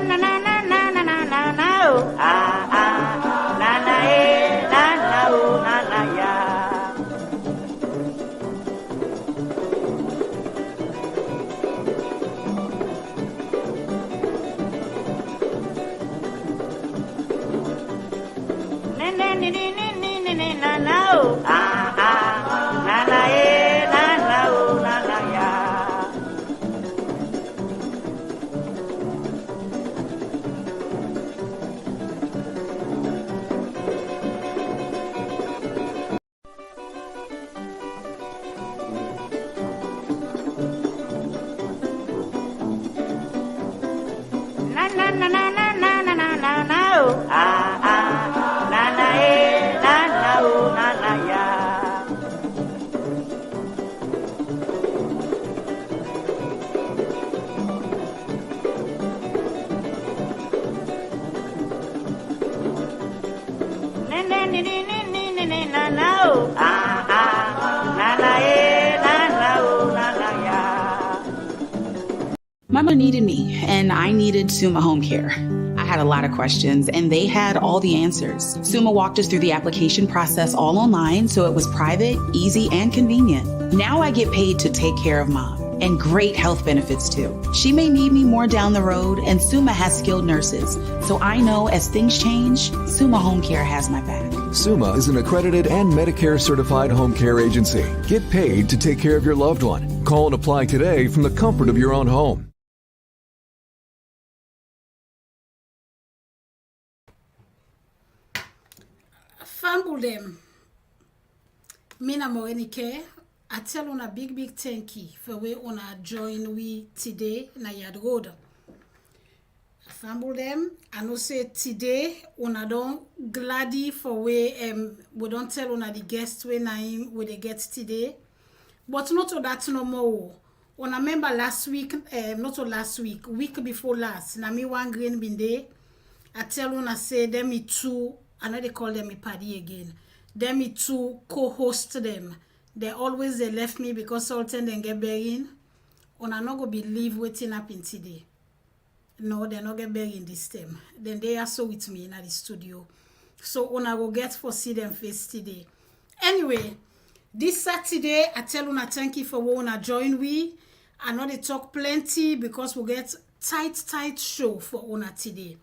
na na na na na na na na oh ah ah na na na na oh na na ya. Na na na na na na na na oh ah ah na na na oh na na ya. Na na na na na na na na na na oh ah ah na na na oh na na ya. Na na na na na na na na oh ah ah na na oh na na ya. Mama needed me, and I needed Suma Home Care. I had a lot of questions, and they had all the answers. Suma walked us through the application process all online, so it was private, easy, and convenient. Now I get paid to take care of Mom, and great health benefits too. She may need me more down the road, and Suma has skilled nurses, so I know as things change, Suma Home Care has my back. Suma is an accredited and Medicare certified home care agency. Get paid to take care of your loved one. Call and apply today from the comfort of your own home. Famble them. Mina Morenike, I tell on a big thank you for we on a join we today na Yad Rod. Famble them, I know say today on a don't glady for we don't tell on a the guest we na him we they get today. But not to that no more. On a member last week, not to last week, week before last, na me one green bin day. I tell on I say them me two. I know they call them a party again. Them me two co-host them. They left me because Sultan then get buried. And I not go believe waiting happen today. No, they not get buried this time. Then they are so with me in the studio. So I go get for see them face today. Anyway, this Saturday I tell una thank you for wanna join we. I know they talk plenty because we get tight show for una today.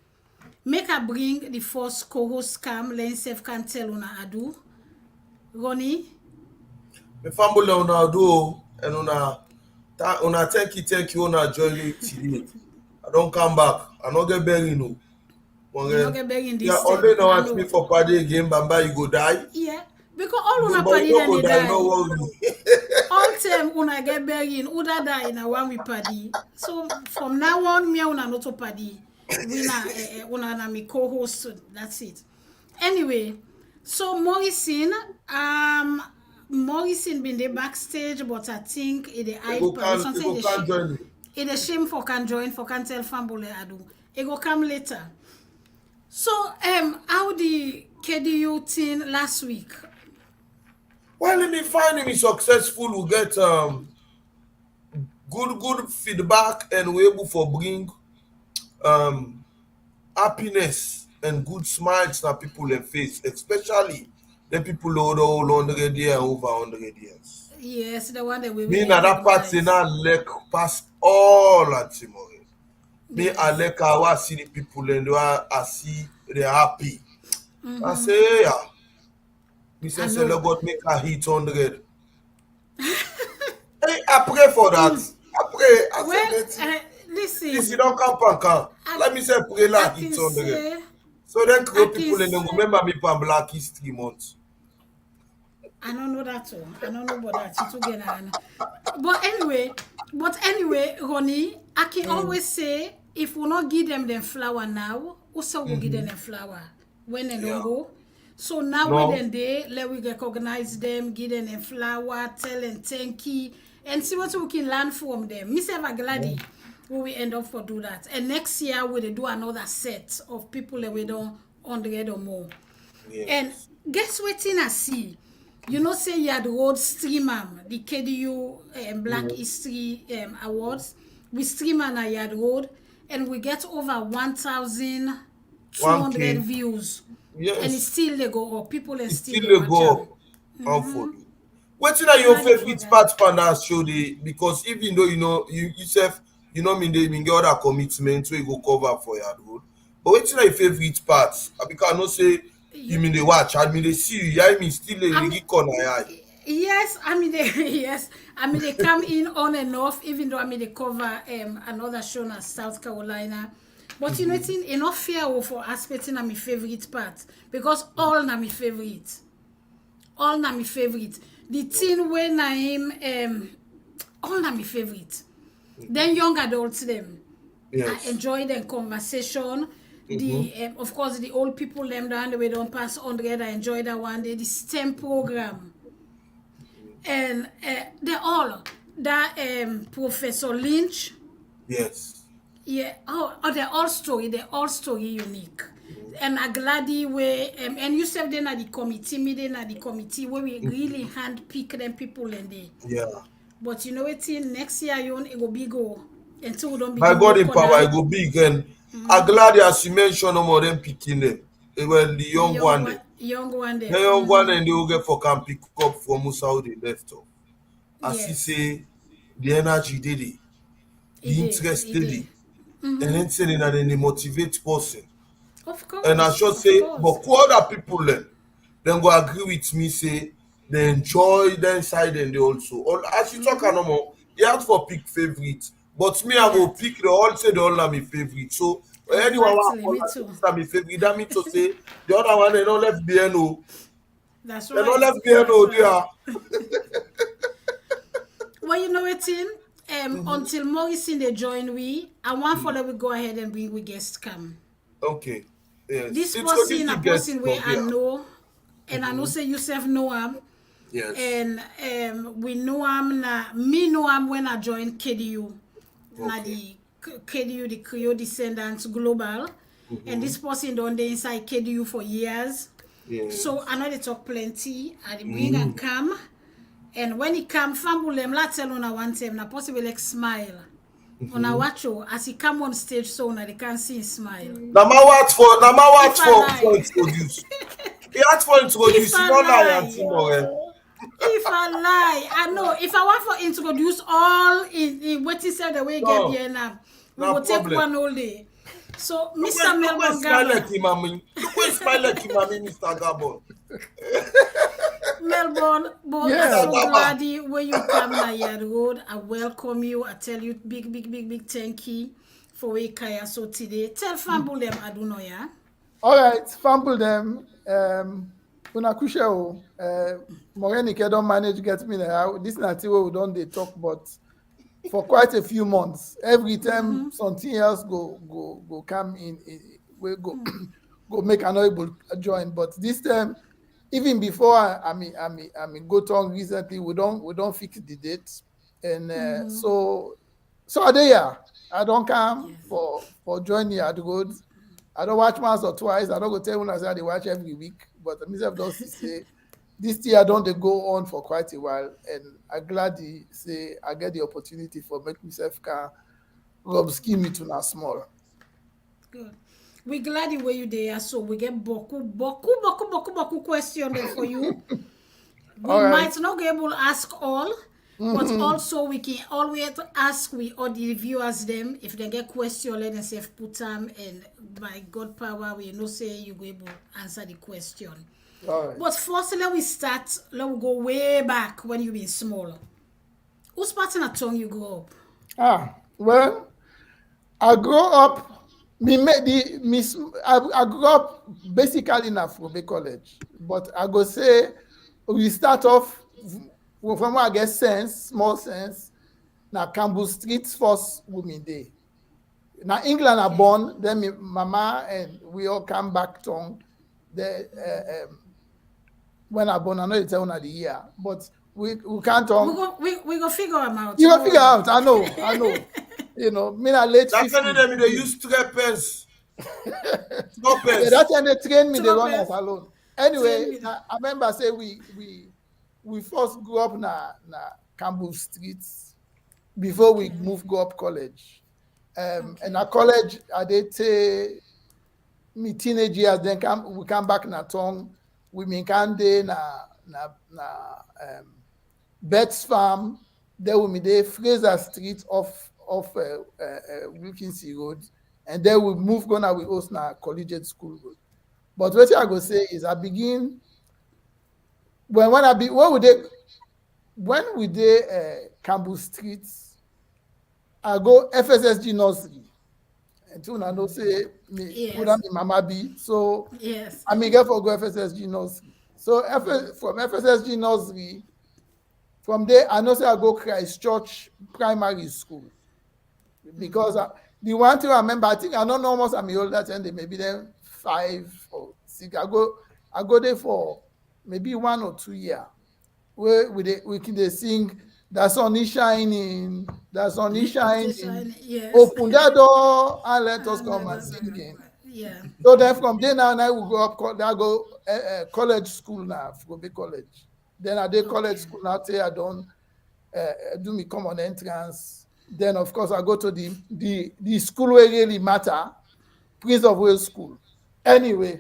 Make I bring the first co-host Cam, Lensef can tell una adu. Ronnie? Me family una adu and una thank you una join me today. I don't come back. I not get buried no. You not get buried in this. Yeah, only now ask me for party again, Bamba you go die. Yeah, because all una party then they die. No worry. All time una get buried, Uda die in a one we party. So from now on, me una not to party. We na me co-host. That's it. Anyway, so Morrison been there backstage, but I think it the hype. It a shame for can join for can tell Fambule adu. It go come later. So how the KDU thing last week? Well, let me find him successful. We get good feedback and we able for bring happiness and good smiles to people in face, especially the people who are all 100 years over 100 years. Yes, the one that we me na that part in our leg past all at Timor. Me I like how I see the people and I see they're happy. I say yeah. Me say God make a hit 100. Hey, I pray for that. I pray. I say listen, don't come. Let me say pray like hit 100. So then people and then remember me for Black History Month. I don't know that too. I don't know about that. It's again. But anyway, Ronnie, I can always say if we not give them flower now, also will give them flower when they don't go. So now when they let we recognize them, give them flower, tell them thank you, and see what we can learn from them. Miss Eva Glady, we will end up for do that. And next year we will do another set of people that we don't 100 or more. Yes. And guess what I see? You know, say Yad Rod stream the KDU Black History Awards. We stream on Yad Rod, and we get over 1,200 1K. views. And it's Yes. still they go up. People are It's still still they a watch go them. up. Unfollow. Wetin are your Glad for favorite that. part for that show dey? Because even though you yourself, mean they get other commitments wey you go cover for Yad Rod. But wetin are your favorite parts? Because I know say you You, mean they watch, I mean they see you, yeah, I mean still a I mean, legi corner eye. yes, I mean they yes, I mean they come in on and off. Even though I mean they cover another show in South Carolina. But you know it's enough fear for aspecting na my favorite part because all na my favorite. All na my favorite. The thing when I am all na my favorite. Then young adults them. I Yes. enjoy the conversation. The of course the old people them down the way don't pass 100. I enjoy that one. The STEM program and they all that Professor Lynch. Yes. Yeah. Oh, they're all story unique. And I'm glad the way and you said then at the committee meeting at the committee where we really handpick them people and they. Yeah. But you know what? Next year it will be go until we don't By begin God in work on power, I that. go big and I'm glad as you mentioned no more them picking them. Well, the The young one there. young one The there. young one and they will get for can pick up from us how they left off. As he Yes, say the energy did it, it the did. interest It did did. it, and then saying that they motivate person. And I should Of say, course. but other people then go agree with me, say they enjoy the inside and they also. As you talk no more, you have for pick favorite. But me, I go Yes, pick the all say the all are my favorite. So anyone exactly. want Me all too. this are my favorite. That means to say the other one they don't left behind no. That's They don't right. left behind That's no, they right. are. Well, you know it in until Morrison they join we, I want for Mm. that we go ahead and bring we guests come. Okay. Yes. This Introduce person the a guest person where from I there. know, and I know say yourself know him, Yes. and we know him na me know him when I joined KDU, na Okay. the KDU the Creole Descendants Global, and this person done the inside KDU for years. So Yes. I know they talk plenty. I bring and Mm. come. And when he come, fambul them, la tell on one time, na possible like smile. On a watch as he come on stage, so na they can see him smile. Now my what If I for lie, introduce. He asked for if introduce. You I don't lie, lie, Auntie More. if I lie, I know. If I want for introduce all in what he said the way get No, here now, we no will take problem. one whole day. So, Mr. Look where Melbourne smile Garber, like him, mommy. Look where smile like him, mommy, Mr. Gabon. Melbourne, but I'm Mr. Yeah. so Gabba. glad when you come na Yad Rod. I welcome you. I tell you big thank you for where Kaya so today. Tell Fambul them I don't know, yeah. All right, fumble them. Una kushe o. Morenike don't manage get me there. This not where we don't they talk, but for quite a few months, every time something else go come in, we go go make an able join. But this time, even before I mean go on recently, we don't fix the date, and so I don't come for joining at road. I don't watch once or twice. I don't go tell when I say they watch every week, but myself don't say this year don't they go on for quite a while, and I glad to say I get the opportunity for make myself can rub skin me to now small. Good. We glad the way you there, so we get boku question there for you. We All right. might not be able to ask all, but also we can always ask we all the viewers them if they get question, let them say put them, and by God power we know say you go able to answer the question. All right. But first let we start. Let we go way back when you been small. Whose part in a tongue you grow up? Well, I grew up. I grew up basically in Afrobe College, but I go say we start off from where I get small sense. Now Campbell Street first women day. Now England are born, then me mama and we all come back to the when I born. I know you tell the year, but we can't We go figure them out. You don't will figure worry. out. I know. You know, me na late That 50s. kind of them, they use 3 pence. No Yeah, pence. that time they train me, they run Trumpet. us alone. Train Anyway, me. I remember say we first grew up na Campbell Street before we moved go up college. And at college, I did say me teenage years, then we come back na tongue. We mean can day na Betts Farm. Then we mean the Fraser Street off Wilkinson Road, and then we move gonna we host na Collegiate School Road. But what I go say is I begin when we did Campbell Street, I go FSSG Nursery. Until I know say me put on my mama be. So Yes. I mean get for go FSSG Nursery. So from FSSG Nursery, from there I know say I go Christchurch Primary School. Because the one thing I remember, I think I don't know almost I'm older than they maybe then 5 or 6. I go there for maybe 1 or 2 years. Where we can sing the sun is shining, the sun is shining. Yes. Open that door and let us come and sing in. Yeah. So then from there now I will go up. I go college school now, Frobe College. Then I did college school now. Say I don't do me common entrance. Then of course I go to the school where really matter, Prince of Wales School. Anyway,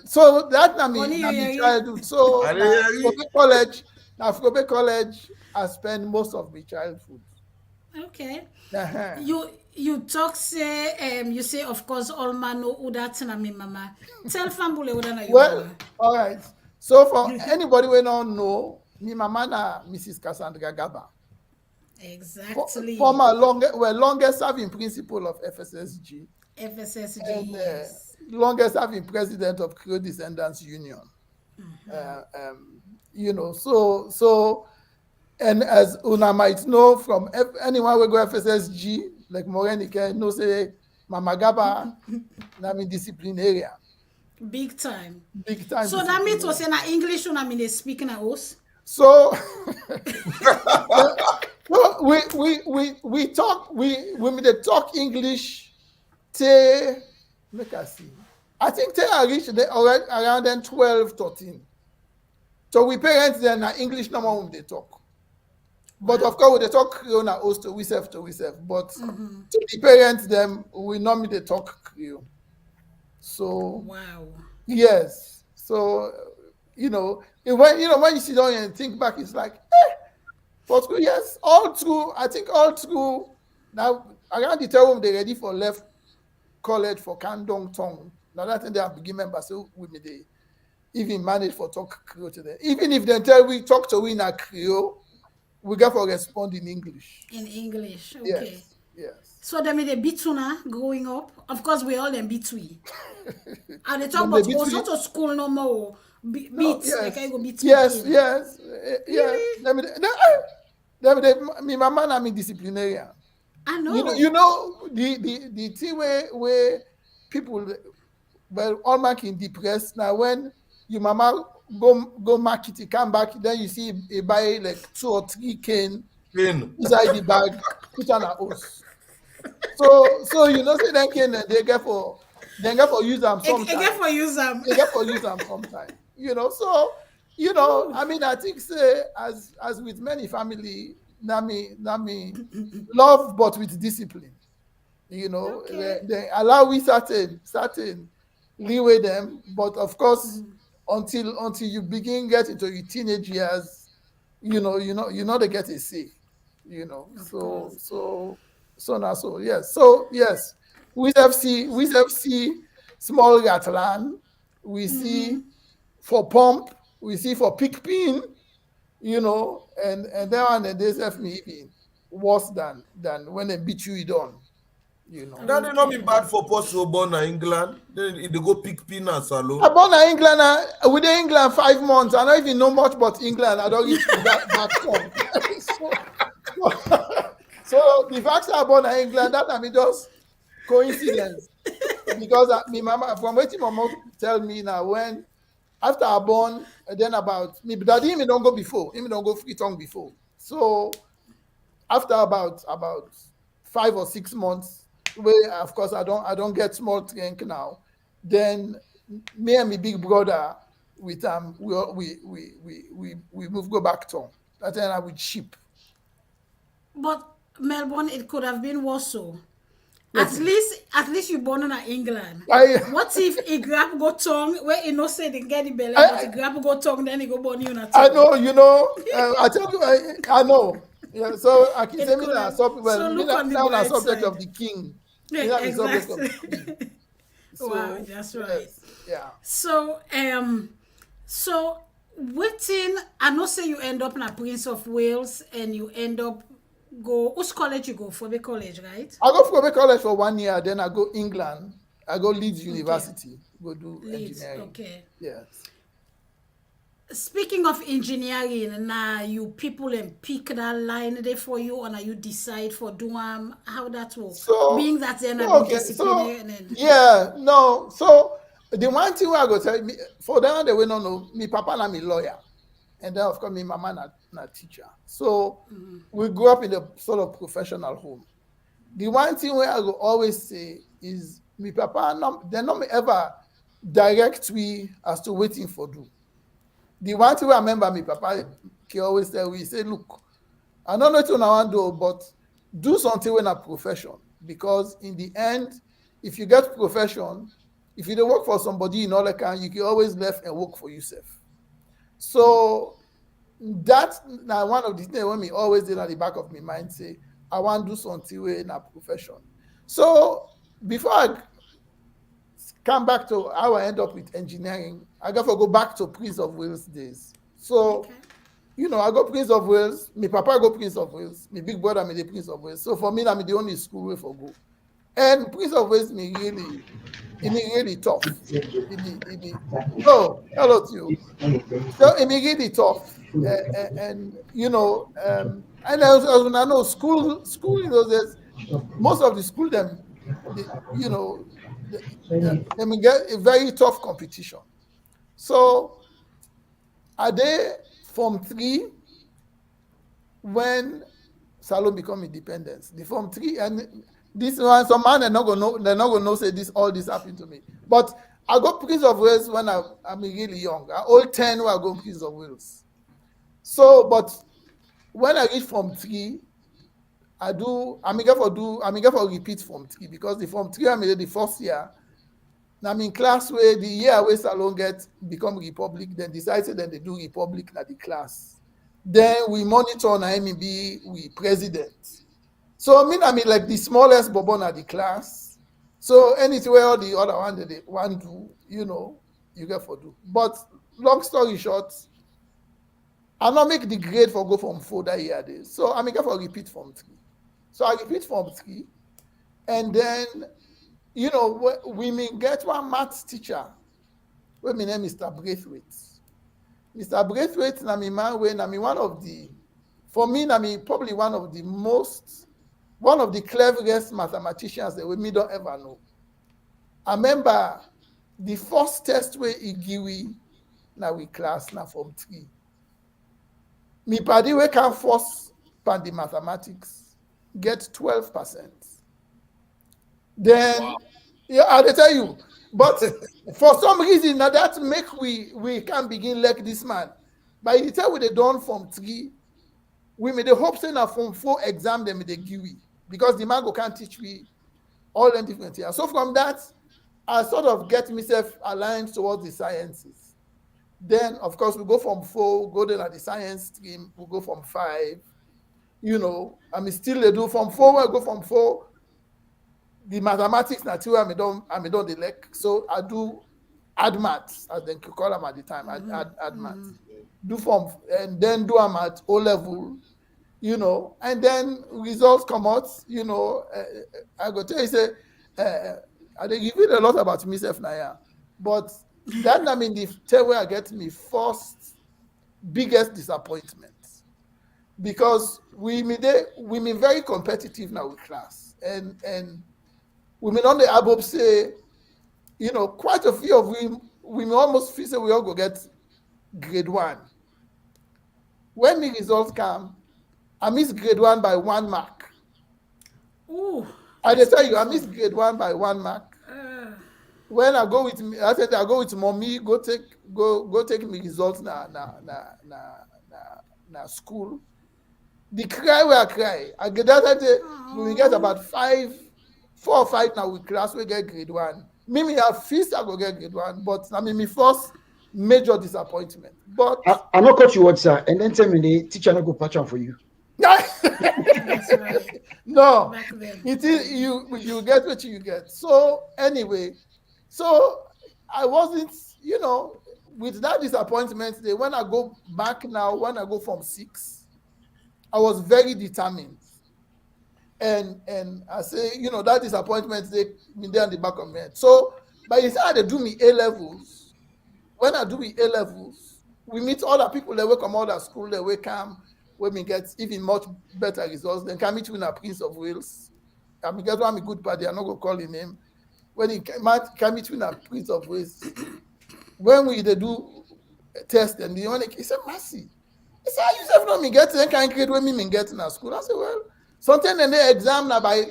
so that na me childhood. So Frobe College, I spend most of my childhood. Okay. Uh-huh. You talk say you say of course all man know who that's na me mama. Tell Fambule who na your Well, mama. all right. So for anybody we don't know, me mama na Mrs. Cassandra Garber. Exactly. Former longest serving principal of FSSG. FSSG. And Yes. longest serving president of Creole Descendants Union. So and as una might know from anyone we go FSSG, like Morenike, know say Mama Garber na me disciplinarian. Big time. Big time. So that means was in English when I mean they speaking at us. So we talk talk English till make I see. I think till I reach around then 12, 13. So we parents then English number when they talk. But of course they talk Creole na us to we self. But to the parents them we normally they talk Creole. So wow. Yes. So when you sit down and think back, it's like, for school, yes, all through. I think all through now around the time they ready for left college for Kandong Tong. Now that they have begin members, so with me they even manage for talk Creole to them. Even if they tell we talk to we in a Creole, we get for respond in English. In English, okay. Yes. So they made a bituna growing up. Of course, we all them bitui. And they talk Them about dey go bitui. to school no more. Beats Yes. like I go beat. Yes. pikin. Yes. Me mama na me disciplinarian. I know. You know the thing where people all man can depressed now when your mama go market it come back then you see a buy like 2 or 3 cane inside the bag put on a house. So say then cane they get for use them sometimes. Again for use them. They get for use them sometimes. So I mean I think say as with many family nami love but with discipline. Okay. They allow we certain leeway them, but of course until you begin get into your teenage years, they get a say. Yes. So yes, we have see small Gatland, we see for pump, we see for pick pin, and then one they have me even worse than when they beat you on. That dey not be bad for person who born in England. Then they go pick peanuts alone. I born in England. We in England 5 months. I don't even know much about England. I don't reach that so the fact that I born in England, that I mean just coincidence. Because me mama, from what my mom tell me now, when after I born, then about me, but him don't go before. Him don't go free tongue before. So after about 5 or 6 months, where of course I don't get small drink now. Then me and my big brother with we move go back to that time I would ship. But Melbourne, it could have been Warsaw. At least you born in England. I, What if he grab go tongue where he no say they get the belly, but he grab go tongue then he go born you na I tongue. know, I tell you, I know. Yeah, so I keep It saying could have. well, So look on the now bright subject side. of the king. Yeah, The subject of the exactly. queen. So, Wow, that's right. yes, yeah. So waiting, I know say you end up in a Prince of Wales and you end up go which college you go for the college, right? I go for college for 1 year, then I go England. I go Leeds University, go do Leeds, engineering. okay. Yes. Speaking of engineering, now you people and pick that line there for you, or now you decide for do how that work. So Being that they're not okay, disciplinary so and then yeah, no. So the one thing I go tell me for them they will not know me papa and me lawyer, and then of course me mama na teacher. So we grew up in a sort of professional home. The one thing where I go always say is me papa they not me ever direct we as to waiting for do. The one thing I remember me papa he always tell we say look, I don't know what I want to do, but do something when a profession. Because in the end, if you get profession, if you don't work for somebody in all account, you can always left and work for yourself. So that's now one of the things when me always did at the back of my mind say, I want to do something in a profession. So before I come back to how I end up with engineering, I got to go back to Prince of Wales days. So okay. I go Prince of Wales. My papa go Prince of Wales. My big brother me the Prince of Wales. So for me, I'm the only school way for go. And Prince of Wales me really tough. Hello to you. So it me really tough. And I know school in those days, most of the school them, they may get a very tough competition. So are they Form 3 when Salon become independent? The Form 3 and this one, some man they're not gonna know say this all this happened to me. But I got Prince of Wales when I'm really young. I all 10 when I go Prince of Wales. So, but when I reach Form 3, I'm going for repeat Form 3 because the Form 3 I'm in the first year. Now I'm in class where the year where Salon become Republic, then decided then they do Republic at the class. Then we monitor on MEB, we president. So I mean like the smallest bobon at the class. So anywhere all the other one that they want to, you get for do. But long story short, I not make the grade for go from 4 that year days. So I make for repeat Form 3. So I repeat Form 3, and then we may get one maths teacher. Where my name is Mr. Braithwaite. Mr. Braithwaite, na me man when I mean one of the probably one of the cleverest mathematicians that we don't ever know. I remember the first test where he give we now we class now Form 3. Me paddy we can force pan the mathematics get 12%. Then I tell you, but for some reason now that make we can begin like this man. By the time we they done Form 3, we made the hope say now Form 4 exam them they give we because the man go can't teach me all them different things. So from that, I sort of get myself aligned towards the sciences. Then of course we go from 4, go then at the science stream, we go from 5. I mean still they do from 4, I go from 4. The mathematics natural I don't elect. So I do add maths, as they could call them at the time. Add maths. Do form and then do them at O level, and then results come out, I go tell you say I they give you a lot about myself now, yeah. But that I mean the tell where I get me first biggest disappointment. Because we may very competitive now with class. And we may on the above say, quite a few of we may almost feel say we all go get grade 1. When the results come, I miss grade 1 by 1 mark. Ooh. I tell you, I miss grade 1 by 1 mark. When I go with me, I said I go with mommy, go take me results na school. The cry where I cry. I get that day, we get about 4 or 5 now with class we get grade 1. Me have feast I go get grade 1, but I mean my first major disappointment. But I not cut you what, sir, and then tell me the teacher not go patch on for you. That's right. no, Back then. it is you get what you get. So anyway, so I wasn't, with that disappointment, when I go back now, when I go from 6, I was very determined. And I say, that disappointment, they been there in the back of my head. So by the time they do me A levels, when I do me A levels, we meet other people that will come out of school, they will come, when we get even much better results. Then come meet with a Prince of Wales. I mean, get one good party, I'm not going to call his name. When he come meet with a Prince of Wales, when they do a test, and the only he said, Mercy. He said, you said, no, me get the kind of grade when me get in a school. I said, well, sometimes in the exam now by,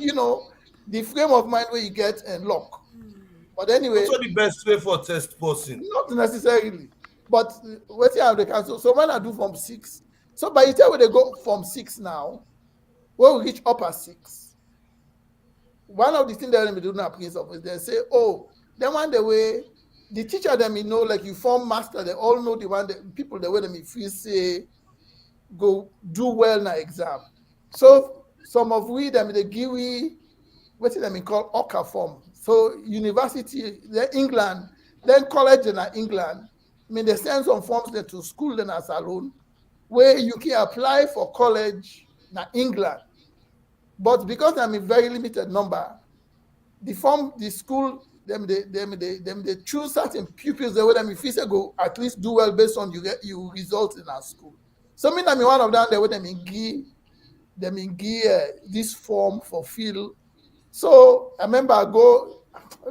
the frame of mind where you get and luck. But anyway. What's the best way for test person? Not necessarily. But what you have the council. So when I do from 6, so by the time they go from 6 now, when we reach upper 6, one of the things that they do now, Prince of, is they say, oh, then one the way the teacher them like you form master, they all know the one that people the way them if you say go do well in the exam. So some of we them they give we what is them called Oka form. So university, then England, then college in England, they send some forms there to school in a salon where you can apply for college in England. But because I'm a very limited number, the school, they choose certain pupils that them if you say go at least do well based on you result in our school. So me I'm one of them they would them give this form for fill. So I remember I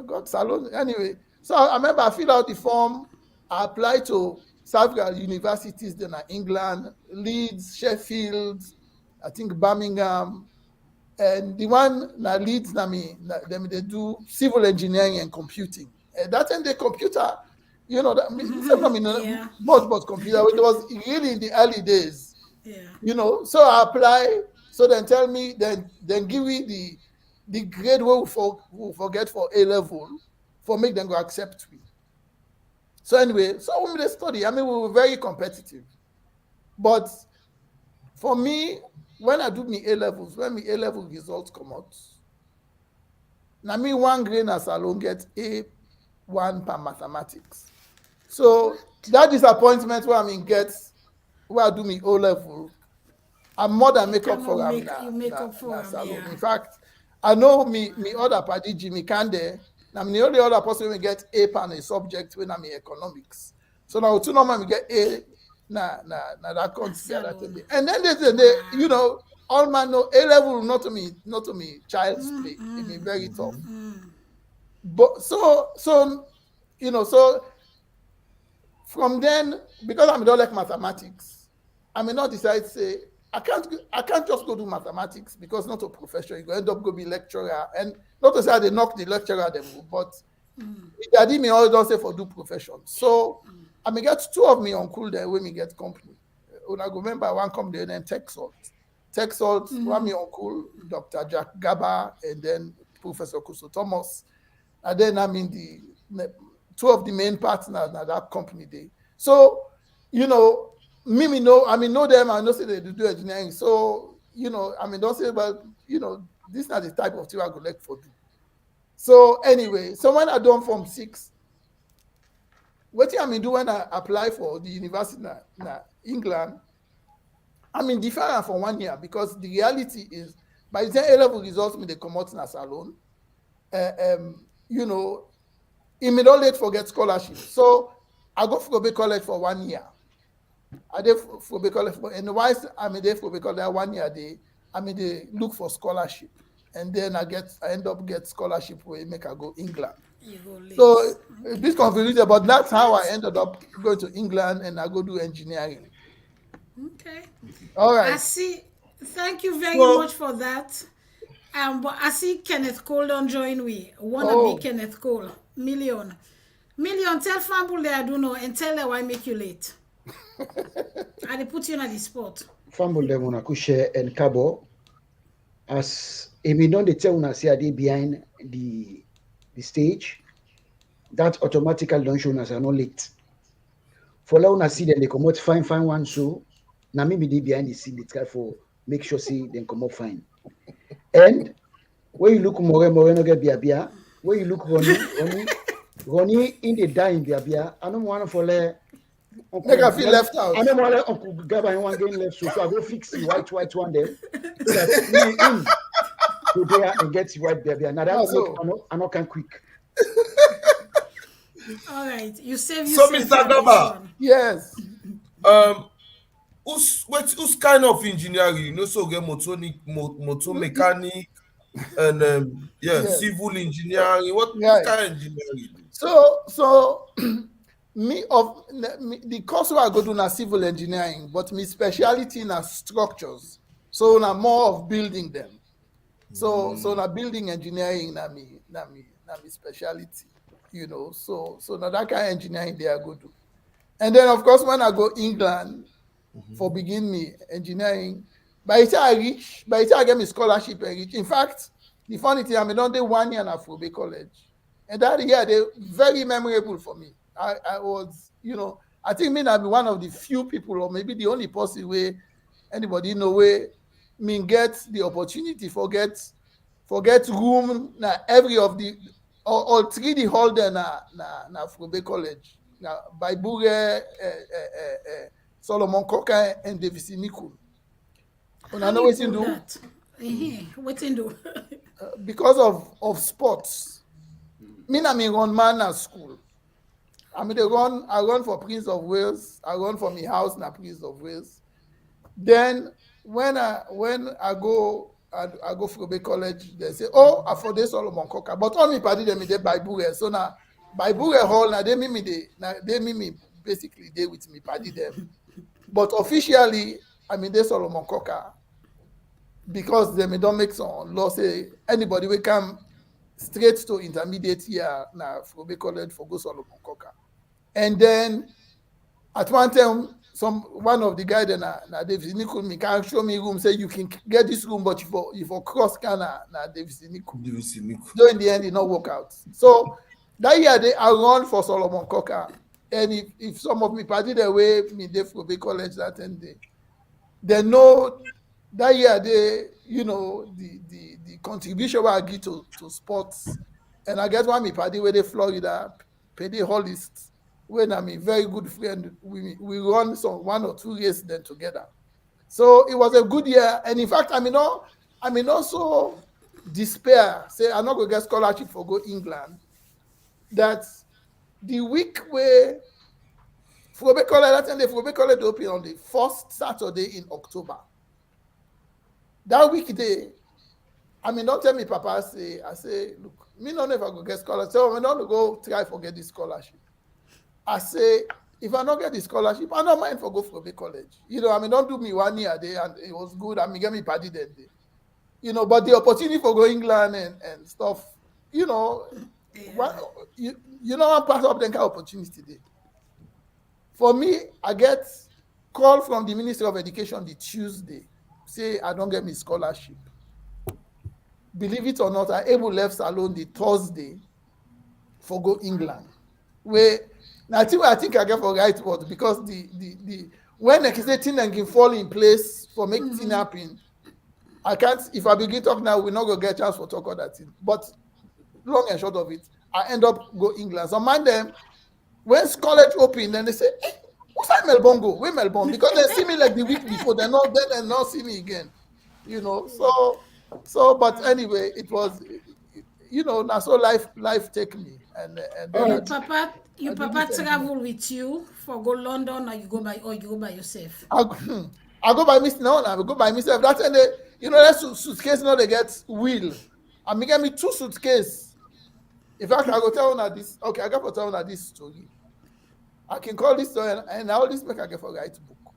got salon anyway. So I remember I fill out the form, I applied to several universities then in England, Leeds, Sheffield, I think Birmingham. And the one that leads they do civil engineering and computing. That time the computer, much computer. It was really in the early days. Yeah. So I apply. So then tell me, then give me the grade we'll forget for A level, for make them go accept me. So anyway, so when they study, we were very competitive. But for me, when I do my A levels, when my A level results come out, now me one grade as alone get A1 per mathematics. So that disappointment where I do my O level, I'm more than make up for them. Yeah. In fact, I know me other party Jimmy Kande. Now the only other person we get A per a subject when I'm in economics. So now two normal we get A. That consider that. And then they all man know A level not to me child's play. It be very tough. But so from then, because I don't like mathematics, I may not decide to say I can't just go do mathematics because not a profession. You go end up go be lecturer, and not to say I they knock the lecturer them, but daddy me always don't say for do profession. So I may get 2 of me uncle there when we get company. When I go remember one company named Texalt. One me uncle, Dr. Jack Garber, and then Professor Kuso Thomas. And then the 2 of the main partners at that company day. So, me know them, I know say they do engineering. So, don't say, well, this is not the type of thing I go like for do. So anyway, so when I done from 6, what I do when I apply for the university in England, different for 1 year because the reality is by the time A level results they come out in a salon, it may not late for get scholarship. So I go for college for 1 year. I did for college and once I'm there for college 1 year they look for scholarship. And then I end up get scholarship where make I go England. So this confusing, but that's how I ended up going to England and I go do engineering. Okay. All right. I see. Thank you very much for that. But I see Kenneth Cole don't join we. Wanna be Kenneth Cole. Million, tell Famble I don't know and tell them why make you late. I they put you on the spot. fumble them on Akushe and Cabo as Emi don dey tell una say I dey behind the stage, that automatically don't show us are not late. For let una see them, they come out fine one so. Now maybe they behind the scene, they try for make sure see them come up fine. And when you look more no get bia. When you look Ronnie in the dying bia. I don't want for let Make I feel left out. I don't want let Uncle Garber in one game left, so I go fix the white one them. So that in go there and get the white bia. Now that's so. I not can quick. All right, you save So, yourself. Mr. Garber, Yes. Who's kind of engineering? You know, so get motor mechanic and Yes. civil engineering. What Right. kind of engineering you do? So the course where I go do na civil engineering, but my speciality na structures. So na more of building them. So na building engineering na me speciality, you know. So na that kind of engineering they I go do. And then of course when I go England for begin me engineering, by the time I get my scholarship I reach. In fact, the funny thing, I don't do 1 year in Afrobe College. And that year they very memorable for me. I was, you know, I think me I be one of the few people, or maybe the only person where anybody know where me get the opportunity forget room na every of the all three the holder na Afrobe College. Now by Bure, Solomon Cocker and Davis Nikun. And I know what you do. What you do? Because of sports. Me na me run man at school. I run for Prince of Wales. I run for my house na Prince of Wales. Then when I go Frobe College, they say, oh, I for this Solomon Cocker. But all me party them in the Bible. So now Bible hall now they me basically they with me party them. But officially, I mean they Solomon Cocker because they don't make some law say anybody will come straight to intermediate year now Frobe College for go Solomon Cocker. And then at one time, one of the guys then na Davis Nikun me can show me room, say you can get this room, but you for cross can na Davis Nikun. So in the end, it not work out. So that year I run for Solomon Cocker. And if some of me party the way me they Frobe College that end day, they know that year the contribution I give to sports. And I get one me party where they Florida pay the holist. When I'm a very good friend, we run some 1 or 2 years then together. So it was a good year. And in fact, I mean also despair, say I'm not gonna get scholarship for go England. That the week where Frobe College open on the first Saturday in October. That week day, I mean, don't tell me, Papa. I say, look, me don't know if I go get scholarship. So I'm not go try for get this scholarship. I say, if I don't get the scholarship, I don't mind for go for college. You know, I mean, don't do me 1 year there, and it was good. I mean, get me party that day. You know, but the opportunity for go England and stuff, you know, you know, I'm part of that kind of opportunity today. For me, I get call from the Ministry of Education the Tuesday, say I don't get me scholarship. Believe it or not, I able left salon the Thursday for go England. Where now I think I get for right word because the when the thing can fall in place for making thing happen, I can't. If I begin talk now, we're not gonna get a chance for talk about that thing. But long and short of it, I end up go England. So mind them when college open, then they say, hey, what's that Melbourne go? Where Melbourne? Because they see me like the week before, they not see me again. You know, so but anyway, it was, you know, now so life take me and then Papa travel with you for go London, or you go by yourself? I go by myself. No, I go by myself. That's and you know that suitcase now they get wheel. I mean, get me 2 suitcases. In fact, I go tell you this. Okay, I got to tell you this story. I can call this story and all this make I get for write book.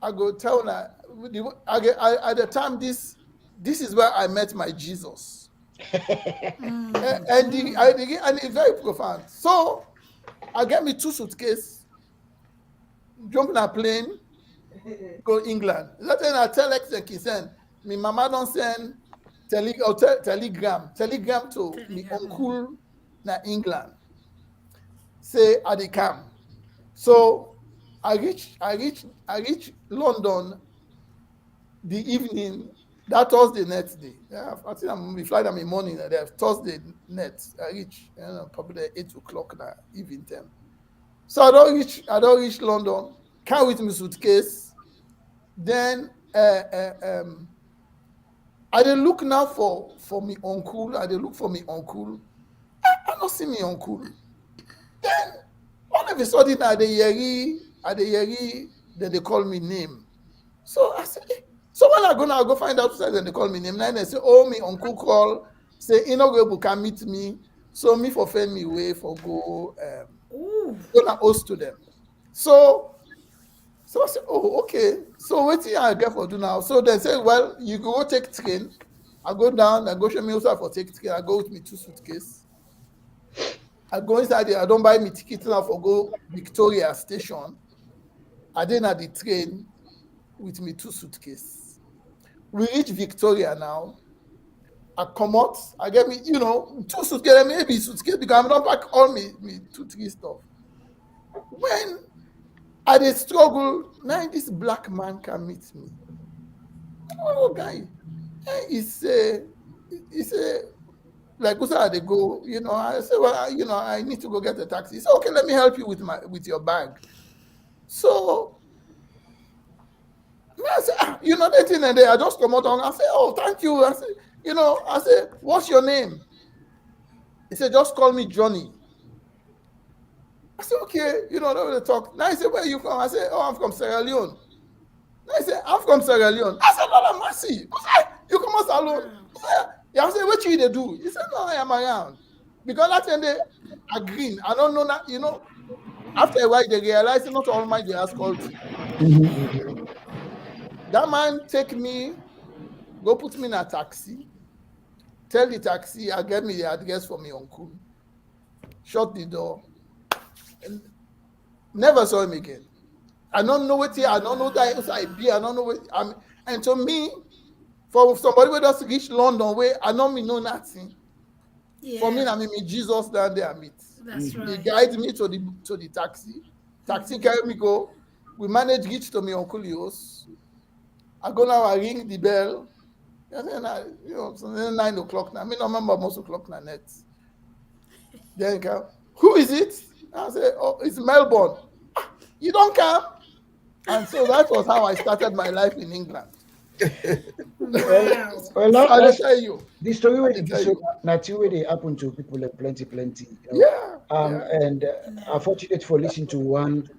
I go tell you at the time this is where I met my Jesus. and it's very profound. So I get me 2 suitcases, jump in a plane, go England. That time I telex and send. Me mama don't send telegram to me uncle na England. Say I dey come. So I reach London the evening that Thursday next day. Yeah, I think we fly them in the morning. There Thursday net. I reach probably 8 o'clock na evening time. So I don't reach London. Carry with me suitcase. Then I dey look now for me uncle. I dey look for me uncle. I don't see me uncle. Then all of a sudden I dey hear, then they call me name. So I say, so when I go find out, then they call me name. Then they say, oh, me uncle call, say Inaugural can meet me. So me for find me way for go na host to them. So I said, oh, okay. So what I get for do now? So they say, well, you go take train. I go down, I go show me also for take train. I go with me 2 suitcases. I go inside there, I don't buy me ticket now for go Victoria station. I then at the train with me 2 suitcases. We reach Victoria now. I come out, I get me, 2 suitcases, maybe suitcase because I'm not pack all me 2-3 stuff. When I dey struggle, now this black man can meet me. Oh, guy, he say, like, who said they go? I say, well, I need to go get a taxi. He said, okay, let me help you with your bag. So I say, that thing and there, I just come out and I say, oh, thank you. I say, what's your name? He said, just call me Johnny. I said, okay, they talk. Now he said, where are you from? I said, oh, I'm from Sierra Leone. Now he said, I'm from Sierra Leone. I said, Lord have mercy. You come out alone. I said, what you they do? He said, no, I am around. Because that time they agree. I don't know that, after a while they realize not all my they ask called. That man take me, go put me in a taxi, tell the taxi, I get me the address for my uncle, shut the door, and never saw him again. I don't know what I don't know that I be, I don't know what and to me, for somebody who just reach London where I know me know nothing. Yeah. For me, I mean Jesus down there I meet. That's right. He guide me to the taxi. Taxi carry me go. We manage reach to my uncle house. I go now, I ring the bell. And then so then 9 o'clock now. I mean, I remember most o'clock now net. Then come, who is it? I say, oh, it's Melbourne. You don't come? And so that was how I started my life in England. Well, I'll tell you. The story where they happen to people like plenty. Yeah. And unfortunate for listening to one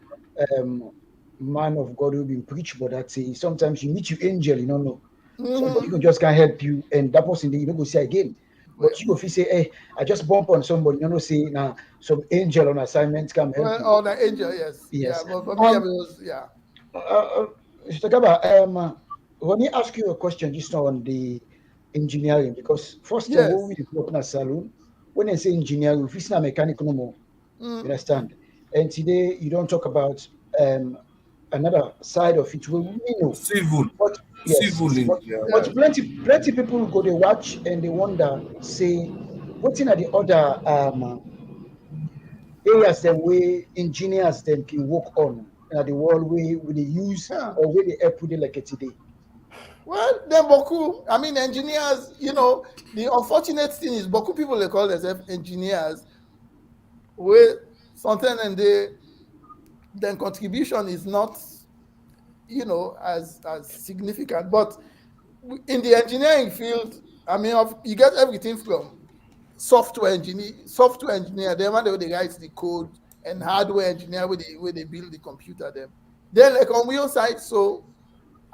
man of God who been preached, but that say sometimes you meet your angel, you don't know. Somebody who just can't help you, and that person you don't go see again. But you if you say, hey, I just bump on somebody, say now some angel on assignment come help you. Oh, the angel, yes. Yeah, but for me, it was, yeah. Mr. Gaba, when he ask you a question just now on the engineering, because first of all, we open a salon, when I say engineering, if it's not mechanical no more, you understand? And today you don't talk about another side of it. We know civil. But plenty people go they watch and they wonder, say, what's in the other areas that way engineers then can work on the world way they use or where they put it like it today. Well, then Boku, I mean engineers, the unfortunate thing is Boku people they call themselves engineers where sometimes and then contribution is not as significant. But in the engineering field, I mean you get everything from software engineer, them when they write the code, and hardware engineer where they build the computer them. Then like on wheel side, so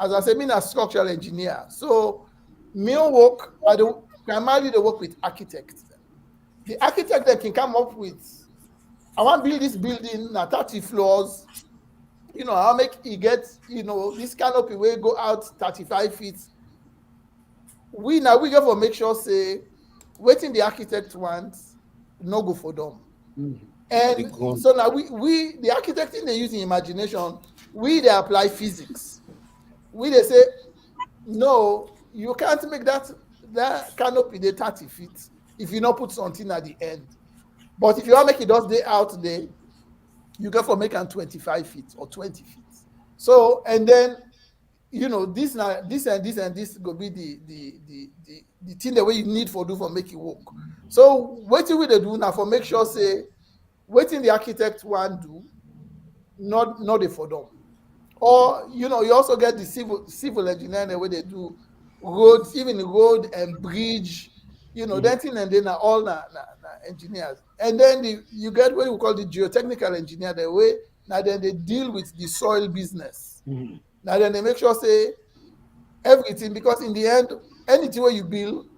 as I said, me a structural engineer. So me work, primarily they work with architects. The architect that can come up with, I want to build this building at 30 floors. I'll make it get, this canopy will go out 35 feet. We go for make sure say waiting the architect wants, no go for them. And so now we the architecting they use in imagination, they apply physics. They say, no, you can't make that canopy the 30 feet if you not put something at the end. But if you want to make it just day out there, you go for making 25 feet or 20 feet. So, and then, this and this go be the thing the way you need for do for make it work. So what will they do now for make sure say what in the architect want do, not the for them. Or you also get the civil engineering the way they do roads, even the road and bridge, that thing, and then all engineers. And then you get what we call the geotechnical engineer, the way now then they deal with the soil business. Now then they make sure say everything, because in the end, anything where you build,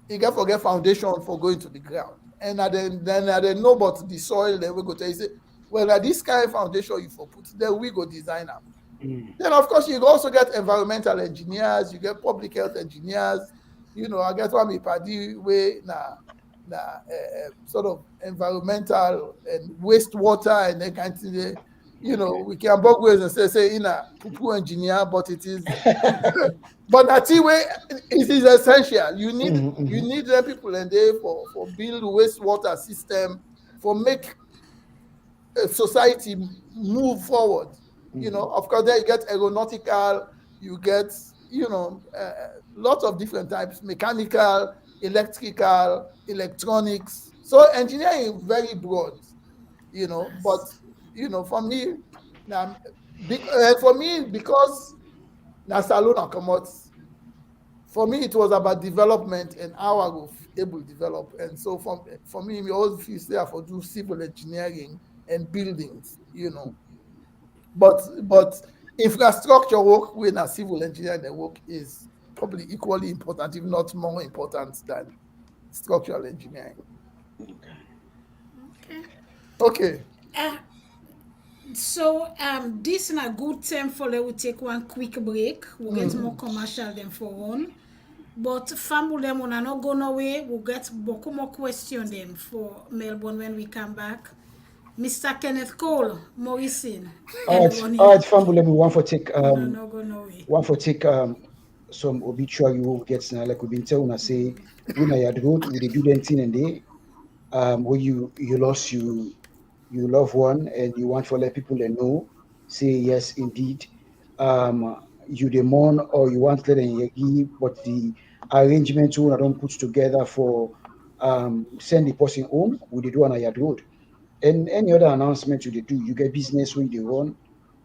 you can forget foundation for going to the ground. And then they know about the soil, then we go tell you say, well, this kind of foundation you for put, then we go design them. Then of course you also get environmental engineers, you get public health engineers, I get one me party way sort of environmental and wastewater and that kind of thing. We can both ways and say in a poo engineer, but it is but that way it is essential. You need the people and they for build wastewater system, for make society move forward. Of course, there you get aeronautical, you get, lots of different types, mechanical, electrical, electronics. So engineering is very broad, but, for me, now, because now salon and commodities, for me, it was about development and how I will able to develop. And so for me, we always feel there for do civil engineering and buildings, But infrastructure work with a civil engineering work is probably equally important, if not more important than structural engineering. Okay. So this is a good time for we take one quick break. We'll get more commercial than for one. But family will not go nowhere. We'll get more questions them for Melbourne when we come back. Mr. Kenneth Cole, Morrison. All right, family, we want to take some obituary we get now. Like we've been telling us, say, when I Yad Rod, we do anything and day, where you lost your loved one and you want to let people know, say yes, indeed, you the mourn or you want to let them give, but the arrangement I don't put together for send the person home, we do on a Yad Rod. And any other announcement you do, you get business when they run,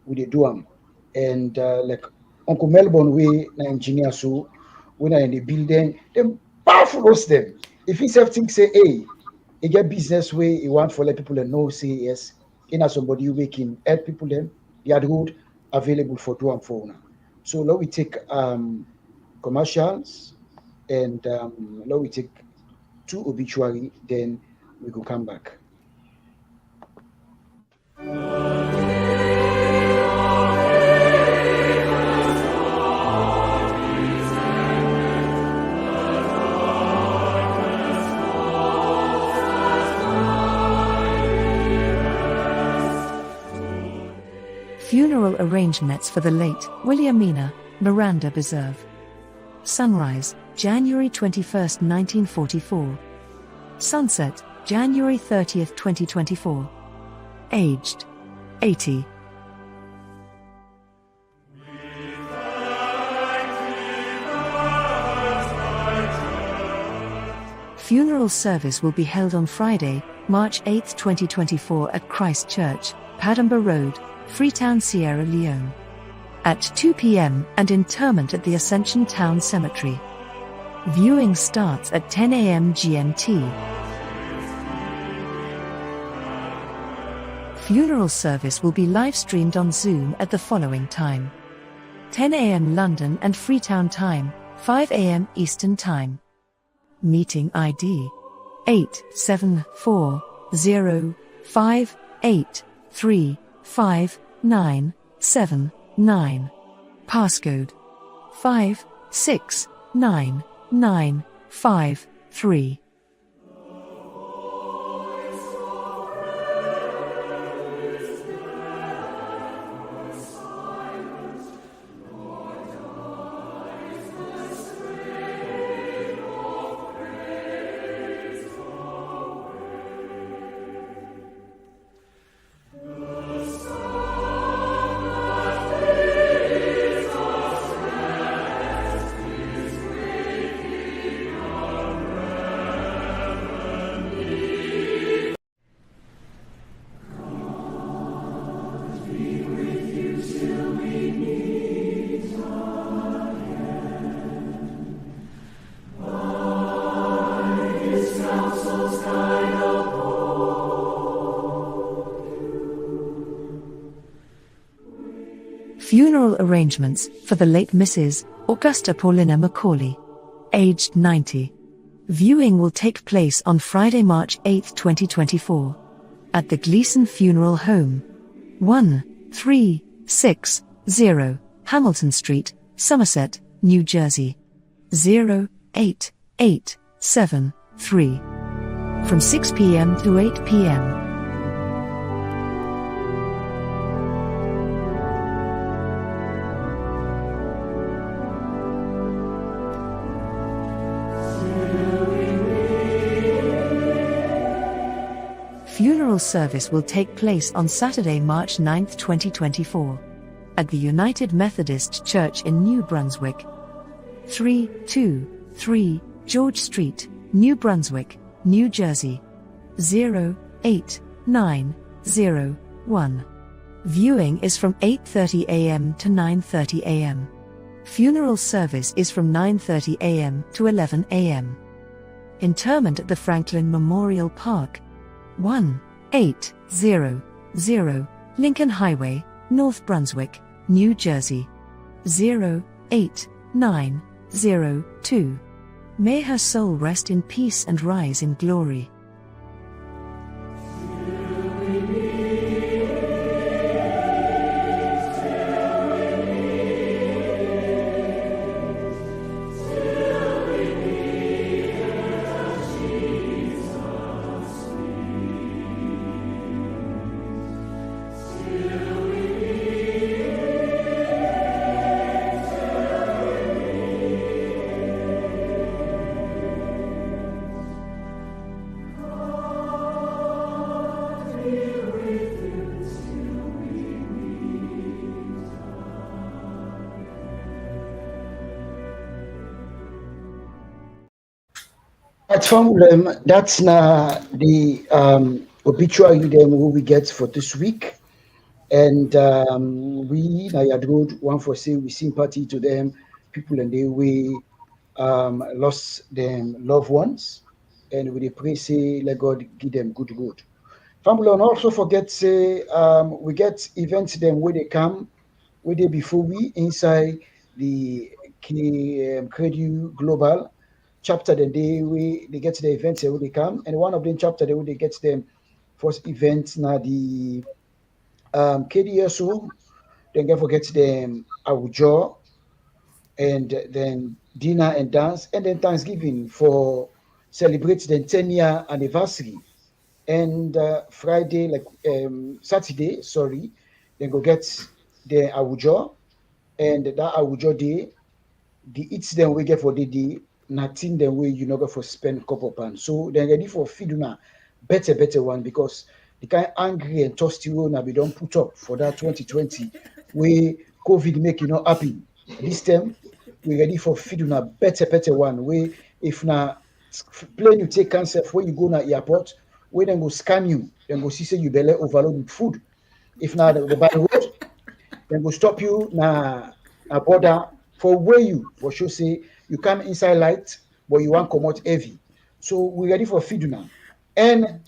we they do them. And like Uncle Melbourne way, na engineer, so when I in the building, them powerful them. If he something say, hey, you get business way, you want for let people know, say yes, in somebody who can help people them, the other road available for do and for now. So now we take commercials and now we take 2 obituary, then we go come back. Funeral arrangements for the late Williamina Miranda Beserve. Sunrise, January 21st, 1944. Sunset, January 30th, 2024. Aged 80. Funeral service will be held on Friday, March 8, 2024 at Christ Church, Padamba Road, Freetown, Sierra Leone. At 2 p.m. and interment at the Ascension Town Cemetery. Viewing starts at 10 a.m. GMT. Funeral service will be live-streamed on Zoom at the following time: 10 a.m. London and Freetown time, 5 a.m. Eastern time. Meeting ID 87405835979. Passcode 5699953. Funeral arrangements for the late Mrs. Augusta Paulina Macaulay, aged 90. Viewing will take place on Friday, March 8, 2024, at the Gleason Funeral Home, 1360 Hamilton Street, Somerset, New Jersey, 08873, from 6 p.m. to 8 p.m. Funeral service will take place on Saturday, March 9, 2024, at the United Methodist Church in New Brunswick, 323 George Street, New Brunswick, New Jersey, 08901. Viewing is from 8:30 a.m. to 9:30 a.m. Funeral service is from 9:30 a.m. to 11 a.m. Interment at the Franklin Memorial Park, 1800 Lincoln Highway, North Brunswick, New Jersey, 08902. May her soul rest in peace and rise in glory. That's now the obituary them who we get for this week, and we na Yad Rod want for say we sympathy to them people and they we lost them loved ones, and we dey pray say let God give them good road. Family, and also forget say we get events them where they come where they before we inside the KDU Global chapter the day they get the events where they come, and one of them chapter the way they get them first event now the KDSO, then get forget them Awujo, and then dinner and dance, and then Thanksgiving for celebrate the 10-year anniversary, and Friday Saturday then go get the Awujo, and that Awujo day the eats them we get for the day nothing the way you know go for spend couple pounds. So then ready for feeduna better one, because the kind angry and thirsty one we don't put up for that 2020 where COVID make you not happy. This time we ready for feeduna better one where if na plane you take cancer when you go na airport, where then go scan you, then go see say you belly overload with food. If na the by road, then go stop you na a border for where you for sure say you come inside light, but you want come out heavy. So we ready for feeduna. And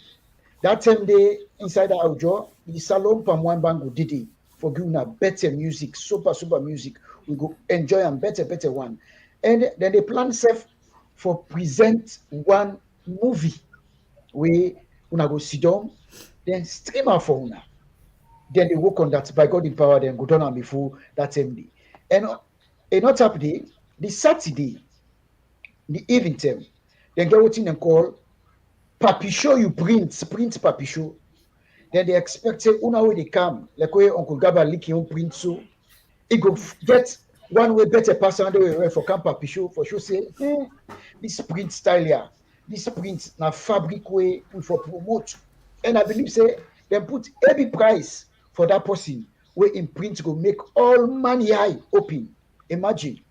that time day inside the outdoor, the salon from one bango didi for giving a better music, super music. We go enjoy and better one. And then they plan self for present one movie where una go sit down, then stream out for una. Then they work on that by God in power, then go down and before that same day. And not Saturday, the Saturday, the evening time, then get what in and call Papi Show. You print Papi Show. Then they expect say una way they come, like where Uncle Garber lick him print so it go get one way better person the way for come Papi Show for sure say this print style here, this print na fabric way we for promote. And I believe say then put every price for that person where in print go make all money high open. Imagine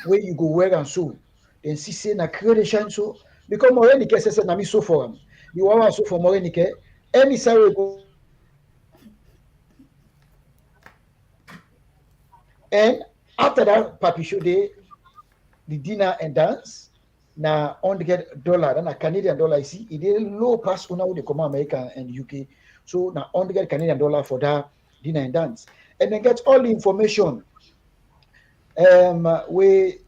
where you go wear and so then see say na creation so because Morenike says na me so for him. You want so for Morenike any side we go. And after that Papi Show day, the dinner and dance na $100 and a Canadian dollar. You see, it is low pass una with the come America and UK. So na $100 Canadian dollar for that dinner and dance. and then get all the information. We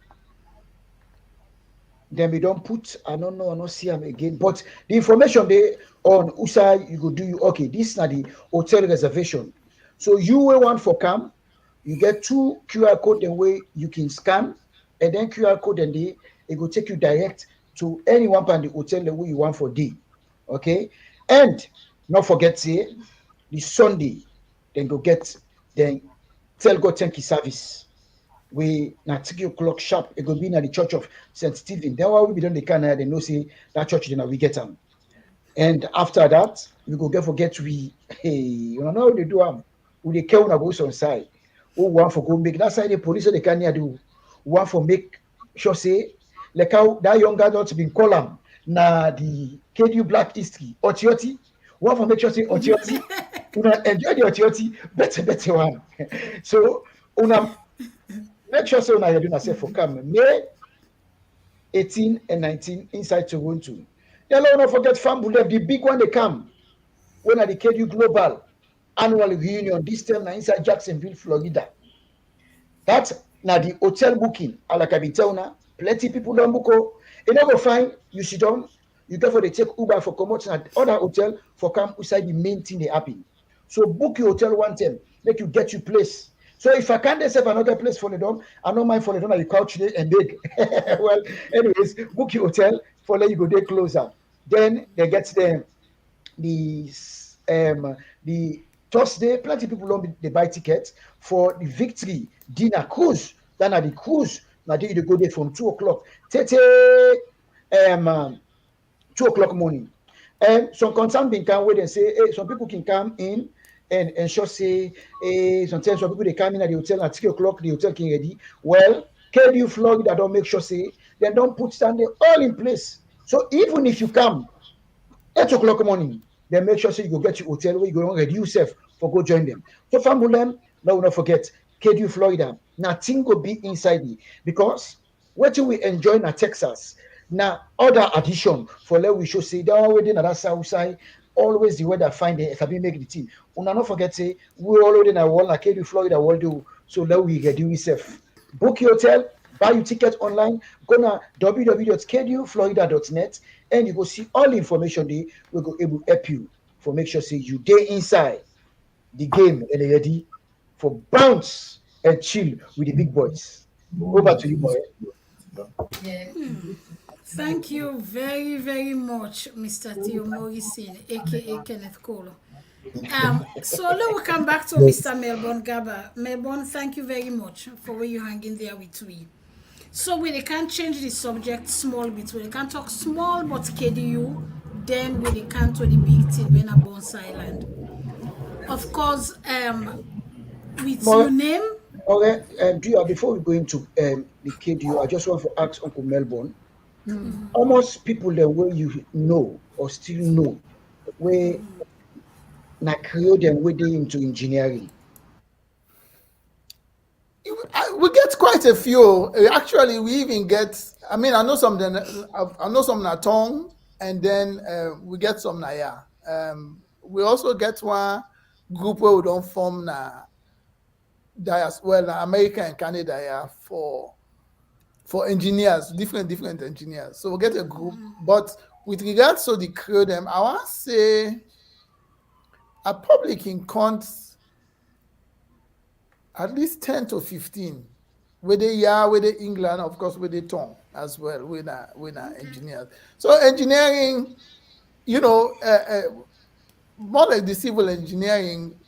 then we don't put, I don't know, I don't see them again, but the information they on USA, you go do you okay, this is not the hotel reservation. So you will want for camp, you get 2 QR code the way you can scan, and then QR code and it will take you direct to any one part of the hotel the way you want for day. Okay, and not forget say the Sunday, then go get then tell God thank you service. We na 3 o'clock sharp, it go be in the church of St. Stephen. Then while we be done the Canada, they know say that church then we get them. And after that, we go get forget we hey, you know how they do we they kill on both on side. Who want for go make that side the police they can do. Want for make sure say like how that young guy not been call him na the KDU Black History Otioti. Want for make sure say Otioti. Una enjoy the Otioti better one. So una make sure say una doing yourself for come May 18 and 19 inside Toronto. Then don't forget Fambulev, the big one they come when at the KDU Global annual reunion this time now inside Jacksonville, Florida. That's now the hotel booking. Like I be telling now, plenty people don't book. You never find you sit down, you go for the take Uber for come out at other hotel for come inside the main thing they happen. So book your hotel one time, make you get your place. So if I can't save another place for the dom, I don't mind for the dom at the couch today and big. Well, anyways, book your hotel for let you go there closer. Then they get them the Thursday, plenty people don't they buy tickets for the victory dinner cruise. Then at the cruise, now they go there from 2 o'clock. 2 o'clock morning. And some concern being come where they say, hey, some people can come in and just say, sometimes some people they come in at the hotel at 3 o'clock, the hotel can ready. Well, KDU Florida don't make sure say they don't put standing all in place. So even if you come 8 o'clock morning, then make sure say you go get your hotel where you go ready yourself for go join them. So Famulem, now don't forget KDU Florida. Nothing go be inside it because what we enjoy in Texas. Now other addition for let we show say that already in that south side. Always the weather find it can make the team. Una not forget say we already in a wall like KDU Florida will do. So let we get you safe. Book your hotel, buy your ticket online, go to www.kduflorida.net and you go see all the information there. We go able to help you for make sure say you day inside the game and ready for bounce and chill with the big boys. Over to you, boy. Thank you very, very much, Mr. Theo Morrison, aka Kenneth Cole. So let we come back to Mr. Melbourne Garber. Melbourne, thank you very much for where you hanging there with me. So we can change the subject small bit. We can talk small but KDU, then we can to the big thing when a Bunce Island. Of course, with your name. Okay, before we go into the KDU, I just want to ask Uncle Melbourne. Almost people the way you know or still know where na create them way they into engineering. We get quite a few. Actually, we even get. I mean, I know some. I know some na tongue, and then we get some na yeah. We also get one group where we don't form na America and Canada yeah, for engineers, different engineers. So we get a group. But with regards to the crew, them, I want to say a public in count at least 10 to 15. With the England, of course, with the tongue as well, with our engineers. So engineering, you know, more like the civil engineering,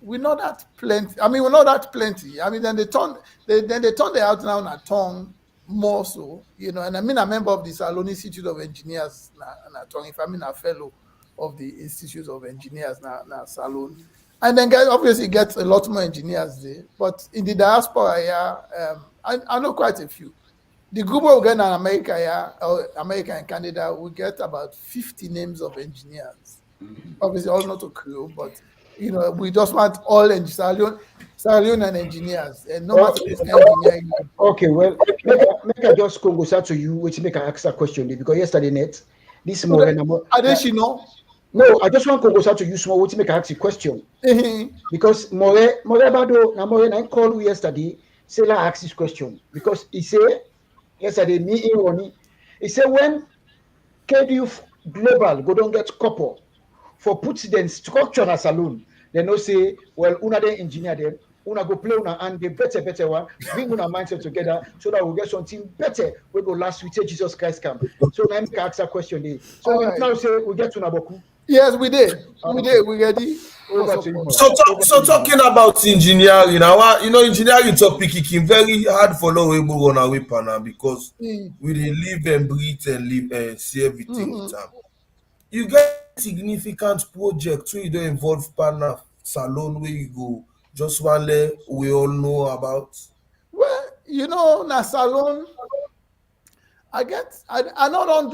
we're not that plenty. I mean, we're not that plenty. I mean, then they turn the out now on tongue more so, you know. And I mean, a member of the Salon Institute of Engineers, na tongue. If I'm a fellow of the Institute of Engineers, na Salon. And then obviously get a lot more engineers there. But in the diaspora, yeah, I know quite a few. The group we get in America, yeah, or America and Canada, we get about 50 names of engineers. Obviously, all not a crew, but you know, we just want all Sierra Leone and engineers, and no matter engineering. Okay, well, make I just go to you, which make I ask a question because yesterday night, this morning, Adeshino. No, I just want to go to you small to make ask a question. Because More Bado, na More I called you yesterday, say la ask this question. Because he said yesterday, me in Ronnie, he said when KDU Global go don't get copper for put the structure as alone, they no say, well, una the engineer them, una go play una and the better one, bring una mindset together so that we'll get something better. We go last week, Jesus Christ come. So now I ask a question there. So we now say we get to Naboku. Yes, we did. We ready. So talking about engineering now, engineering topic it can very hard for low able on our partner because we dey live and breathe and live and see everything with them. You get significant project where you don't involve partner salon where you go just one lay we all know about. Well, na salon. I don't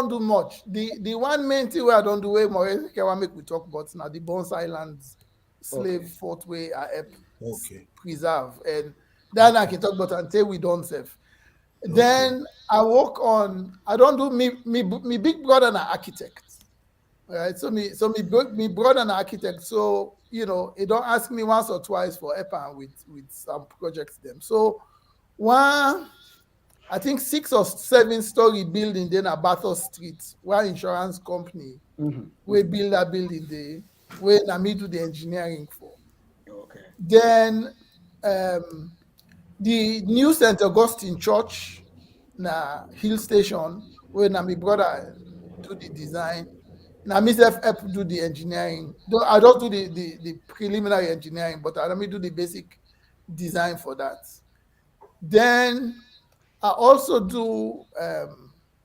do much. The one main thing where I don't do way more can make we talk about now the Bunce Island slave fort way I help preserve. And then I can talk about until we don't save. Then I work on I don't do me big brother an architect. Right. So me brother an architect. So he don't ask me once or twice for help with some projects them. So one I think 6 or 7 story building then at Bathurst Street, where insurance company we build that building there, where na me do the engineering for. Okay. Then the new St. Augustine Church na Hill Station, where na me brother do the design. Na myself help do the engineering. Though I don't do the preliminary engineering, but I me do the basic design for that. Then I also do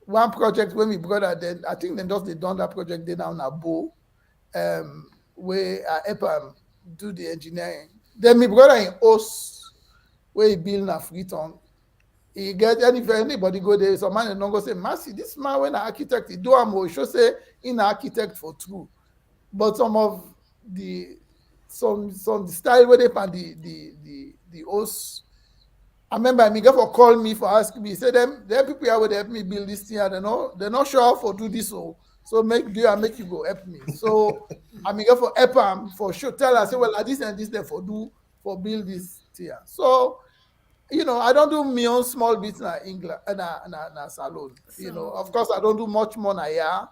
one project where my brother then I think they done that project they down at Bo, where I help do the engineering. Then my brother in Os, where he build a Freetown. He get anybody go there, some man don't go say, Mercy, this man when an architect he do am should say in an architect for true. But some of the style where they pan the Os. I remember me for call me for ask me. Say them people here would help me build this thing. They're not sure how for do this so make you go help me. So I mean for help them for sure. Tell us say well this and this for build this thing. So I don't do my own small business in England na salon. Of course I don't do much more na here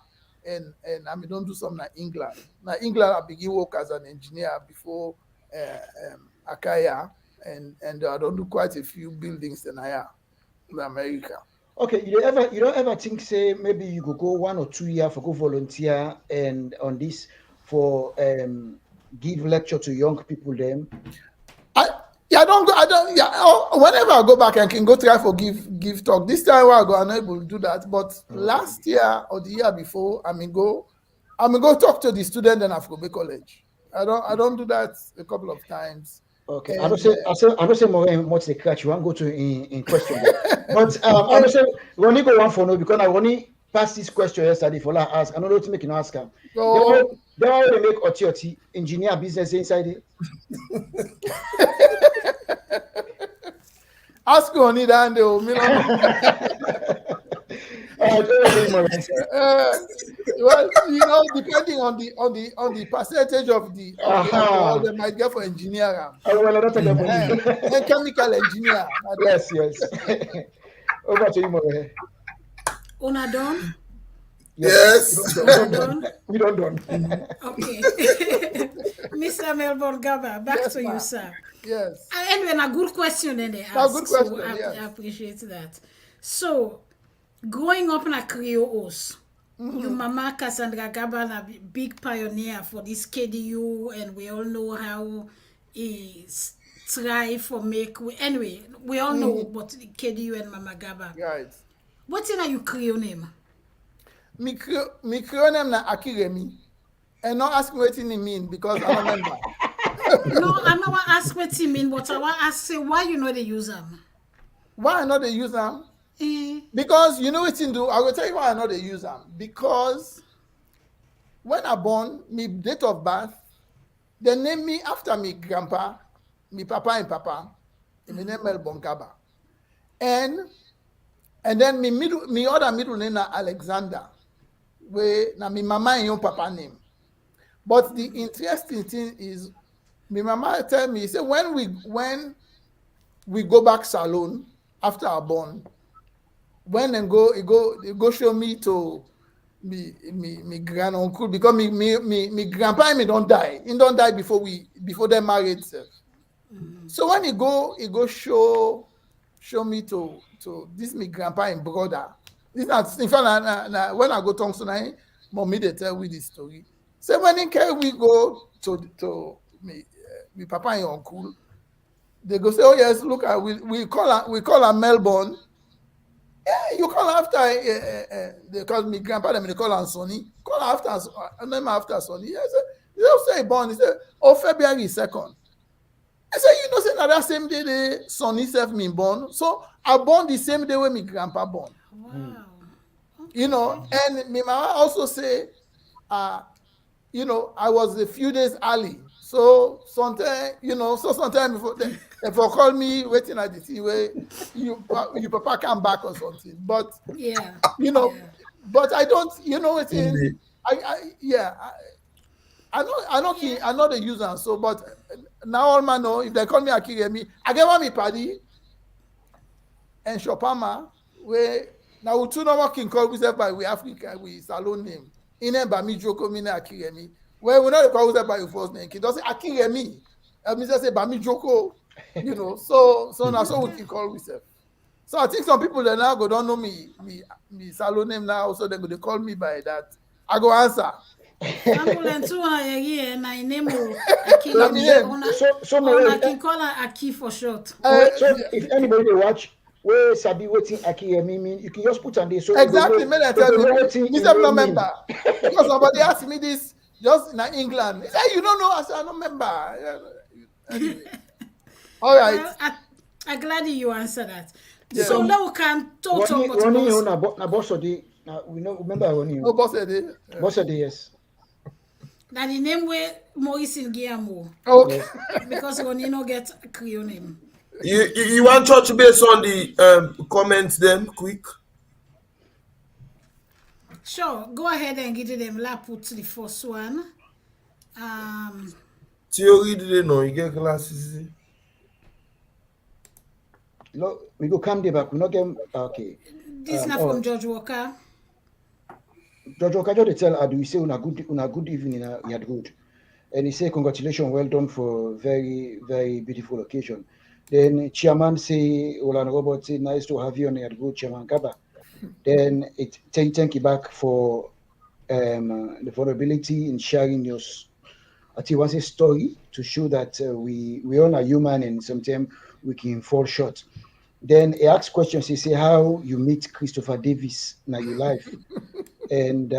and I mean don't do some na England. Now England I begin work as an engineer before Akaya. And I don't do quite a few buildings in America. Okay, you don't ever think say maybe you could go 1 or 2 years for go volunteer and on this for give lecture to young people them. Whenever I go back I can go try for give talk. This time I go unable to do that. But last year or the year before, I mean go talk to the student in Afrobe College. I don't do that a couple of times. Okay, I don't say more much the catch. You want to go to in question, but I don't say we only go one for no because I only passed this question yesterday for la ask. I don't know to make an ask. They already make oti engineer business inside it. Ask you on it and well, depending on the percentage of the alcohol they might get for engineer. And chemical engineer. Yes. Over to you, More. Una done? Yes. We don't done. Okay. Mr. Melbourne Garber, back to you, sir. Yes. Anyway, a good question then they ask. Good question, I appreciate that. So, growing up in a Creole, your mama Cassandra Garber a big pioneer for this KDU, and we all know how he strive for make. Anyway, we all know what KDU and Mama Garber. Right. What's in your Creole name? Me Creole name na Akiremi, and not ask me what it mean because I don't remember. No, I'm not want to ask what it mean, but I want to ask why you know they use them. Why I know they use them? Because you know what you do. I will tell you why I know they use them. Because when I born, me date of birth, they name me after me grandpa, me papa and papa, and me name Melbourne Garber. And then me other middle name na Alexander, where now my mama and your papa name. But the interesting thing is, my mama tell me, say when we go back salon after our born, when they go show me to me grand uncle, because me grandpa me don't die. He don't die before they married. Sir. So when he go show me to this me grandpa and brother. This not in fact when I go to tonight, mommy they tell me this story. So when in care we go to me papa and uncle, they go say, oh yes, look, we call her Melbourne. Yeah, you call after they call me grandpa, they call her Sonny. Call her after name after Sonny. Yes, they don't say born. He said, oh, February 2nd. I said, you know, say now that same day the Sonny self me born. So I born the same day when my grandpa born. Wow. You know, and my mama also say, you know, I was a few days early. So sometimes, you know, sometimes before they call me waiting at the tea where you papa come back or something. But Yeah. you know, Yeah. but I don't, you know, it's in Indeed. I know the user. So but now all man know if they call me Akiremi, I get one me paddy and Shopama where now we two no can call ourselves by we Africa, we salon name. In by me Joko Mine Akiremi. Well, we not call ourselves by your first name. It doesn't Akiremi. I mean, just say by me Joko, you know. So now so we can call ourselves. So I think some people that now go don't know me salon name now, so they go they call me by that. I go answer. Ambulance here, my name Aki. Let me name. I can call her Aki for short. So if anybody dey watch, where sabi wetin Akiyemi mean, you can just put on this. So Exactly, may I tell you, wetin me e no mean. member. Because somebody asked me this just in England. He said, you don't know, I said, I don't member. Anyway. All right. Well, I'm glad you answered that. Yeah. So now we can talk about Ronnie, boss. na boss of the, we know, remember Ronnie? Oh, boss said it. Boss of the, yes. That the name where Maurice in Guillermo. Okay. Because Ronnie no get Creole name. You want touch base on the comments then quick? Sure, go ahead and give them put the first one. Theory didn't know you get glasses. No, we go come there back. We not get okay. This not from George Walker. George Walker just tell Adu, he say una good evening Yad Rod. And he say congratulations, well done for very, very beautiful occasion. Then chairman say Olan Robert say nice to have you on Yad Rod, Chairman Garber. Then it thank you back for the vulnerability in sharing your I think it was a story to show that we all are human and sometimes we can fall short. Then he asked questions. He say how you meet Christopher Davis in your life, and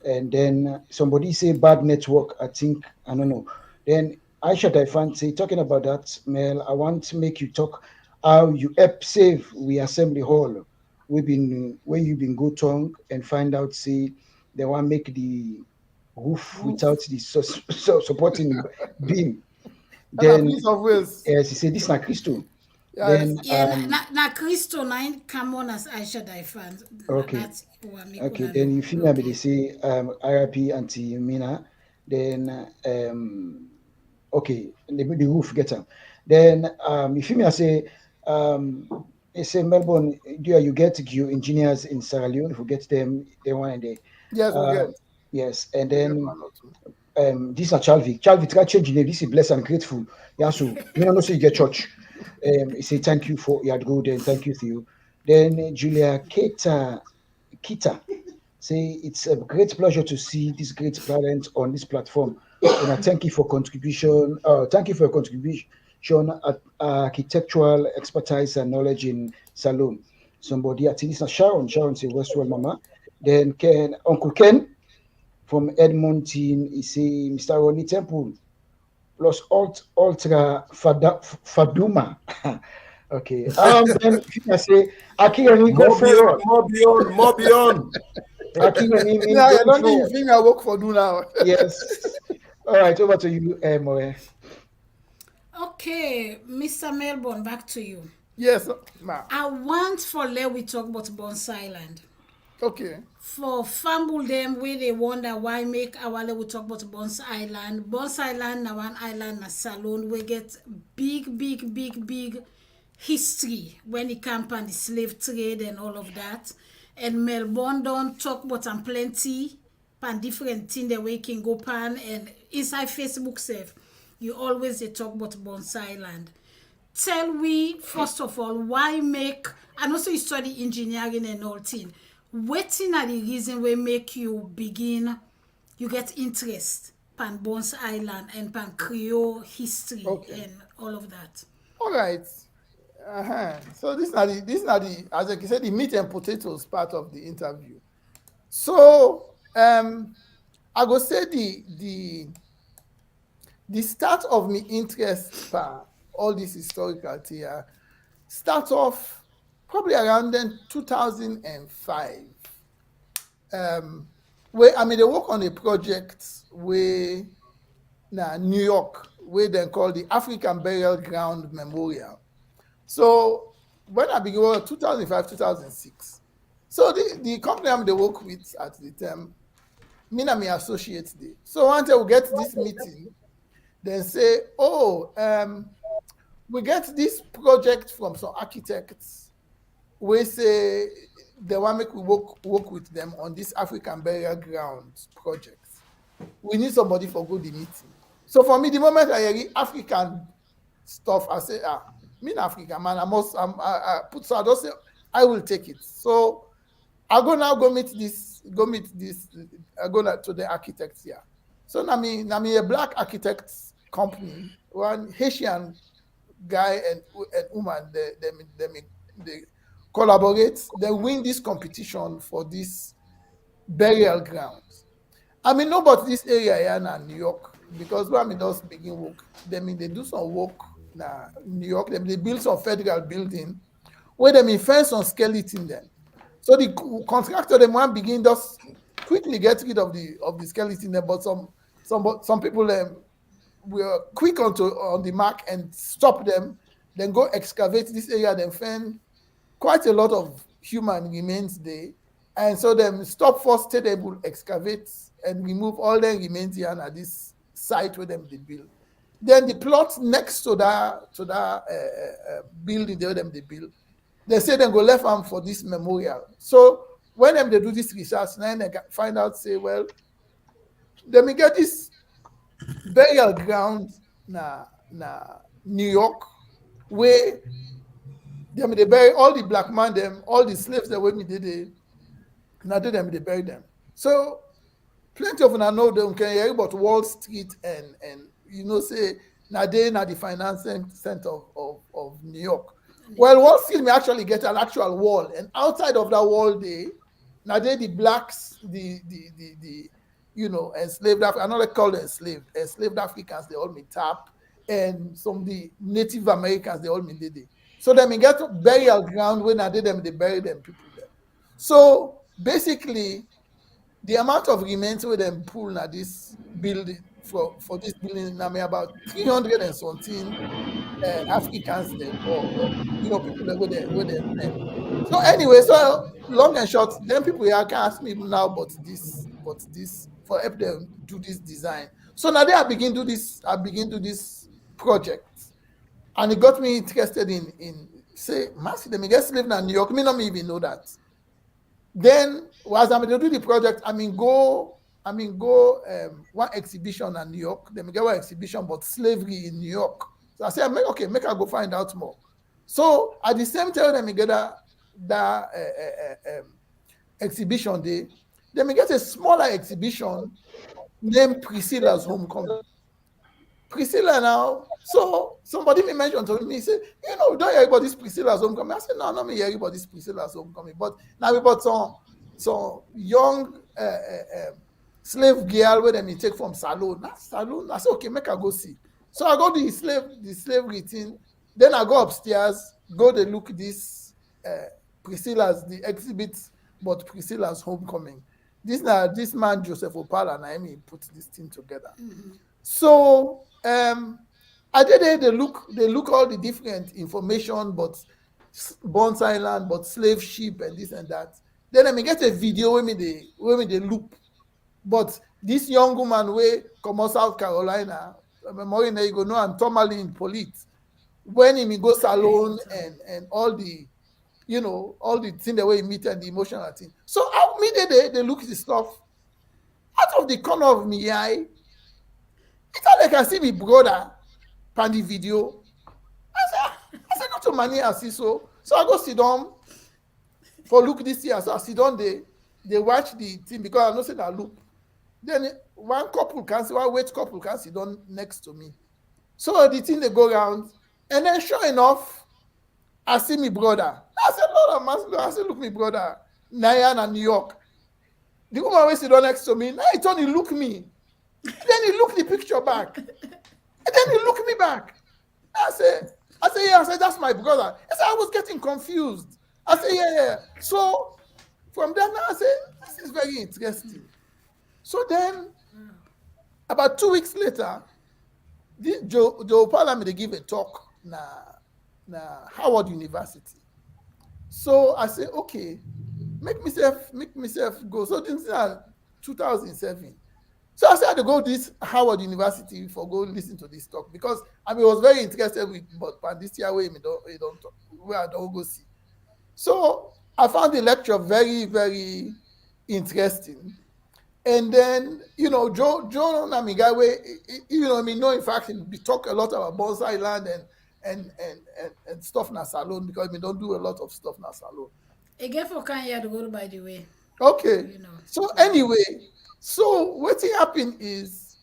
then somebody say bad network. I think I don't know. Then Aisha Daifan say talking about that, Mel. I want to make you talk how you help save we assembly hall. We've been where you been go tongue and find out say they want make the roof without the supporting beam. Then yes, he said this is not Christo. Then na Christo nine come on as Aisha Daifan. Okay. Okay, then you feel me they say RIP Auntie Mina. Then okay, the roof get them. Then you feel me I say they say Melbourne, you get your engineers in Sierra Leone, if we get them, they want and they yes, we get. Yes, and then this is Chalvi. Chalvi try change name. This is blessed and grateful. Yeah, so you know, so you get church. He say thank you for Yad Rod and thank you to you. Then Julia Kita say it's a great pleasure to see this great talent on this platform. And I thank you for contribution. Thank you for your contribution at architectural expertise and knowledge in Salome. Somebody at this is Sharon. Sharon say Westwell Mama. Then Uncle Ken from Edmonton, he say Mr. Ronnie Temple plus Ultra Faduma. Okay. Then I say Akirani go forward. More beyond. Akirani means I don't think I work for do now. Yes. All right, over to you, Moe. Okay, Mr. Melbourne, back to you. Yes, ma'am. I want for let we talk about Bunce Island. Okay. For fumble them where they wonder why make Awale we talk about Bunce Island. Bunce Island now one island na salon we get big history when it comes on the slave trade and all of that. And Melbourne don't talk about and plenty pan different thing the way can go pan and inside Facebook safe you always they talk about Bunce Island. Tell we first of all why make and also you study engineering and all thing. Wetin are the reason wey make you begin you get interest pan Bunce Island and pan Creole history and all of that? All right. So this is not the as I said the meat and potatoes part of the interview. So I go say the start of me interest for all this historical theater start off probably around then 2005. Where I mean they work on a project where New York, where they call the African Burial Ground Memorial. So when I began 2005, 2006. So the company they work with at the time, me and my associates did. So once we get this meeting, then say, we get this project from some architects. We say they want make we work with them on this African Burial Ground project. We need somebody for good the meeting. So for me, the moment I hear African stuff, I say, me an African man, I put so I don't say I will take it. So I go meet this, I go to the architects here. So now me a black architects company, one Haitian guy and woman, they collaborate, they win this competition for this burial grounds. I mean, know about this area here in New York, because when I just begin work, they do some work in New York, they build some federal building where they fence on skeleton then. So the contractor them one begin just quickly get rid of the skeleton there, but some people were quick on the mark and stop them, then go excavate this area, then find quite a lot of human remains there. And so them stop first, they will excavate and remove all the remains here at this site where they build. Then the plot next to that building they build, they say they go left arm for this memorial. So when they do this research, then they find out, say, well, they may get this burial ground na New York, where they bury all the black man, them, all the slaves that when they bury them. So plenty of them know them can hear about Wall Street and say now they the financing center of New York. Well, Wall Street may actually get an actual wall, and outside of that wall, the blacks, the enslaved Africans, I'm not called enslaved Africans, they all meet tap, and some of the Native Americans, they all meet they. So they may get burial ground when they bury them people there. So basically, the amount of remains where them pull at this building for this building now about 300 and something Africans there, or people that where they spend. So anyway, so long and short, then people here can ask me now about this for help them do this design. So now I begin do this project, and it got me interested in say, massive, let me get live in New York. Me not even know that. Then as I'm going to do the project, go one exhibition in New York. Then we get one exhibition about slavery in New York. So I said, make I go find out more. So at the same time, then we get that exhibition day. Then we get a smaller exhibition named Priscilla's Homecoming. Priscilla now, so somebody may mention to me, say, don't hear about this Priscilla's Homecoming. I said, no, not me hear about this Priscilla's Homecoming. But now we got some young slave girl where they take from salon. I said, okay, make I go see. So I go to the slavery thing. Then I go upstairs, go to look this Priscilla's, the exhibit, but Priscilla's Homecoming. This man, Joseph Opala, and Naomi put this thing together. Mm-hmm. So I did they look all the different information, but Bunce Island, but slave ship and this and that. Then I may get a video where me they loop. But this young woman way come out South Carolina, more you go know I'm normally in police. When he go salon and all the all the thing the way he meet and the emotional thing. So how me they look the stuff out of the corner of me eye. It's not like I see me brother pan the video. I said not to money I see so. So I go sit down for look this year. So I sit down they watch the thing because I know say that loop. Then one wait couple can sit down next to me. So the thing they go around, and then sure enough, I see me brother. I said, Lord, I said, look, me brother, Nayan and New York. The woman always sit down next to me. Now he turned, he look me. Then he look the picture back. And then he look me back. I said, yeah. I said, that's my brother. I said, I was getting confused. I said, yeah. So from there now, I said, this is very interesting. So then, about 2 weeks later, this Joe Parliament they give a talk na Howard University. So I say, okay, make myself go. So this is 2007. So I said to go to this Howard University for go listen to this talk because I was very interested with but this year where I don't go see. So I found the lecture very, very interesting. And then, Joe Namigawe, in fact, we talk a lot about Bunce Island and stuff in a salon because we don't do a lot of stuff in a salon. Again for Kanye to go by the way. Okay. So anyway, so what happened is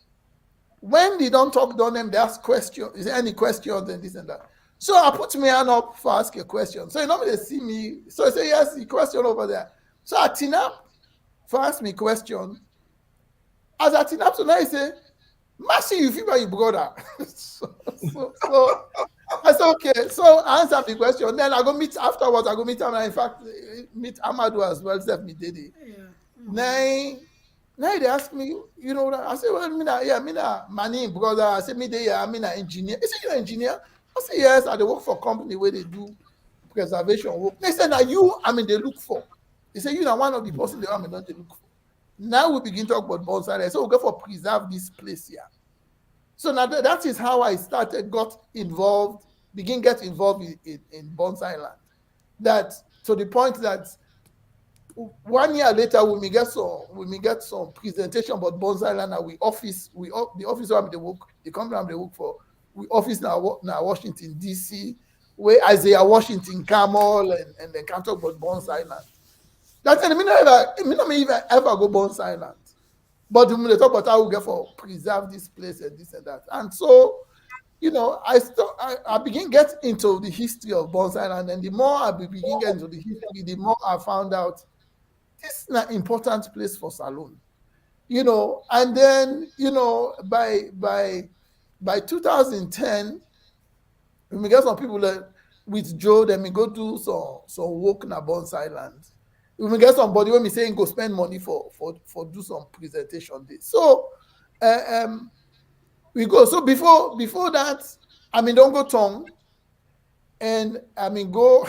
when they don't talk to them, they ask questions. Is there any questions and this and that? So I put my hand up for ask a question. So they see me. So I say, yes, the question over there. So I tin up for ask me question. As I tin up to now, I say, Mercy, you feel by your brother. so I said, okay. So I answer the question. Then I go meet afterwards. I go meet him. In fact, meet Amadou as well. Except me did it. Yeah. Now they ask me, I say, well, me na money brother. I say, me I'm an engineer. They say, you're an engineer? I say, yes. I work for a company where they do preservation work. They said, now they look for. They say, you're one of the person they look for. Now we begin to talk about Bunce Island. So we'll go for preserve this place here. So now that is how I get involved in Bunce Island. That to the point that 1 year later, when we get some presentation about Bunce Island, and the office where they work, the company they work for, we office now Washington DC, where Isaiah Washington Camel and they can talk about Bunce Island. That's it. Me not even ever go Bunce Island. But when they talk about how we get for preserve this place and this and that. And so, I begin get into the history of Bunce Island. And the more I begin get into the history, the more I found out this is an important place for salon. And then, by 2010, we get some people that with Joe, then we go do some work in Bunce Island. We get somebody when we saying go spend money for do some presentation days. So we go. So before that, don't go tongue. And go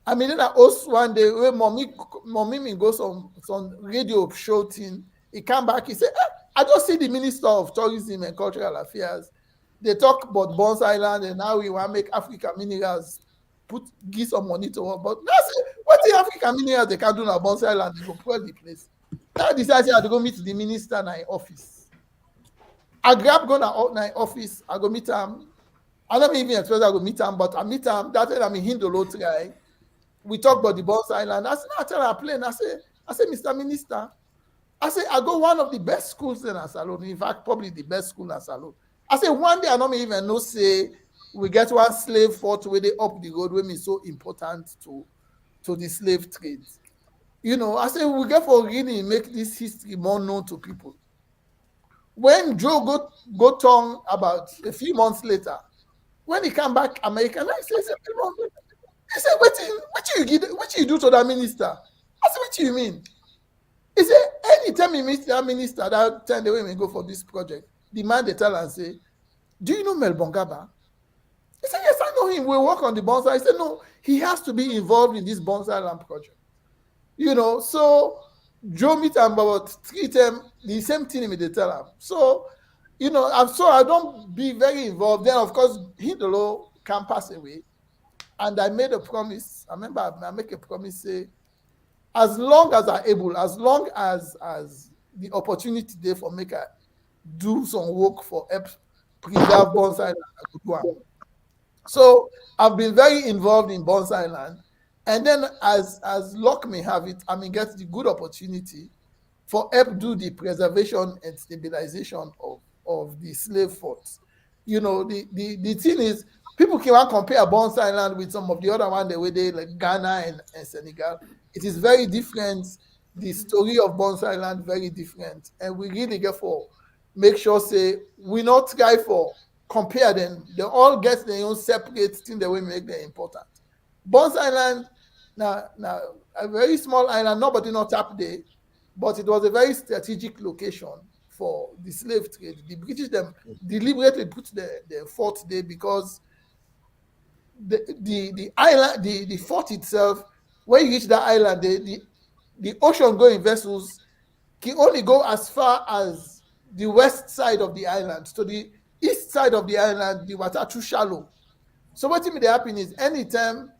then I host one day where mommy me go some radio show thing. He come back, he said, I just see the Minister of Tourism and Cultural Affairs. They talk about Bunce Island and how we want to make African minerals give some money to work. But that's it. What the African minerals they can do now Bunce Island, they go pour the place. Now I decided to go meet the minister in my office. I grab go to my office, I go meet him. I don't even expect I go meet him, but I meet him. That time I'm in Hindolo guy. We talk about the Bunce Island. I said, I tell her plane. I say, Mr. Minister, I say, I go one of the best schools in a salon. In fact, probably the best school in a salon. I say, one day I don't even know, say, we get one slave fort where they up the road when it's so important to the slave trade. I say, we get for really make this history more known to people. When Joe go tongue about a few months later, when he come back American, I say, he said, what you do to that minister? I said, what do you mean? He said, anytime he meets that minister, that time the way we go for this project, the man they tell and say, do you know Melbourne Garber? He said, yes, I know him. We work on the Bunce Island. I said, no, he has to be involved in this Bunce Island project. So Joe meet am about treat them the same thing me dey tell am. So, I don't be very involved. Then of course Hidolo can pass away. And I made a promise. I remember I make a promise, say, as long as I'm able, as long as the opportunity there for make I do some work for help preserve Bunce Island, I could do am. So I've been very involved in Bunce Island. And then as luck may have it, get the good opportunity for help do the preservation and stabilization of the slave forts. The thing is, people can compare Bunce Island with some of the other one the way they like Ghana and Senegal. It is very different. The story of Bunce Island very different, and we really get for make sure say we not try for compare them. They all get their own separate thing that will make them important. Bunce Island, now a very small island, nobody not tap there, but it was a very strategic location for the slave trade. The British them deliberately put the fort there because the island, the fort itself, when you reach that island, the ocean going vessels can only go as far as the west side of the island. So the east side of the island, the water too shallow. So what may happen is anytime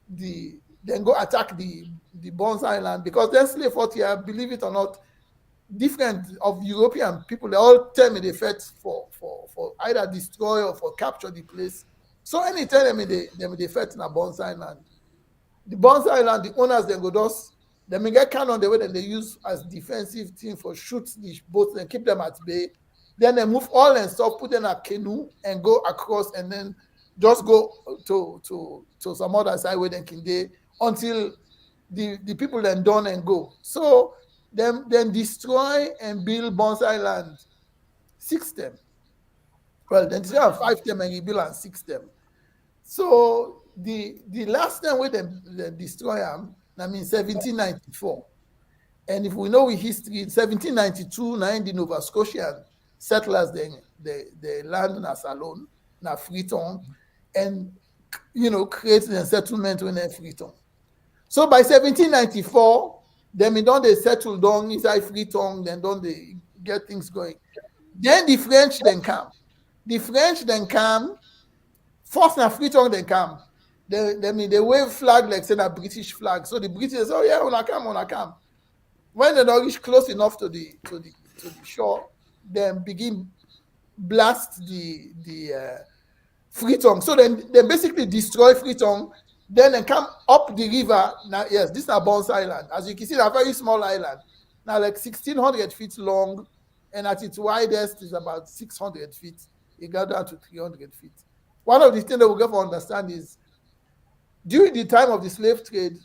then go attack the Bunce Island, because then slave fort here, believe it or not, different of European people, they all tell me they fight for either destroy or for capture the place. So anytime they fight in a Bunce Island, the Bunce Island, the owners then go just they may get cannon the way that they use as defensive thing for shoot the boats and keep them at bay. Then they move all and stuff, put them in a canoe and go across, and then just go to some other side where they can dey until the people then done and go. So then destroy and build Bunce Island, 6 them. Well, then destroy and 5 them and rebuild and 6 them. So the last time where they destroy them, 1794. And if we know in history, in 1792, the Nova Scotian settlers they land in Salone, na Freetown, and create the settlement when they Freetown. So by 1794, then they settle down inside Freetown, then don't they get things going. Then the French then come. The French then come. First na Freetown then come. They wave flag like say a British flag. So the British say, oh yeah, wanna come. When they don't reach close enough to the shore, then begin blast the Freetown. So then they basically destroy Freetown. Then they come up the river. Now, yes, this is a Bunce Island. As you can see, a very small island. Now, like 1,600 feet long, and at its widest is about 600 feet. It got down to 300 feet. One of the things that we get to understand is during the time of the slave trade,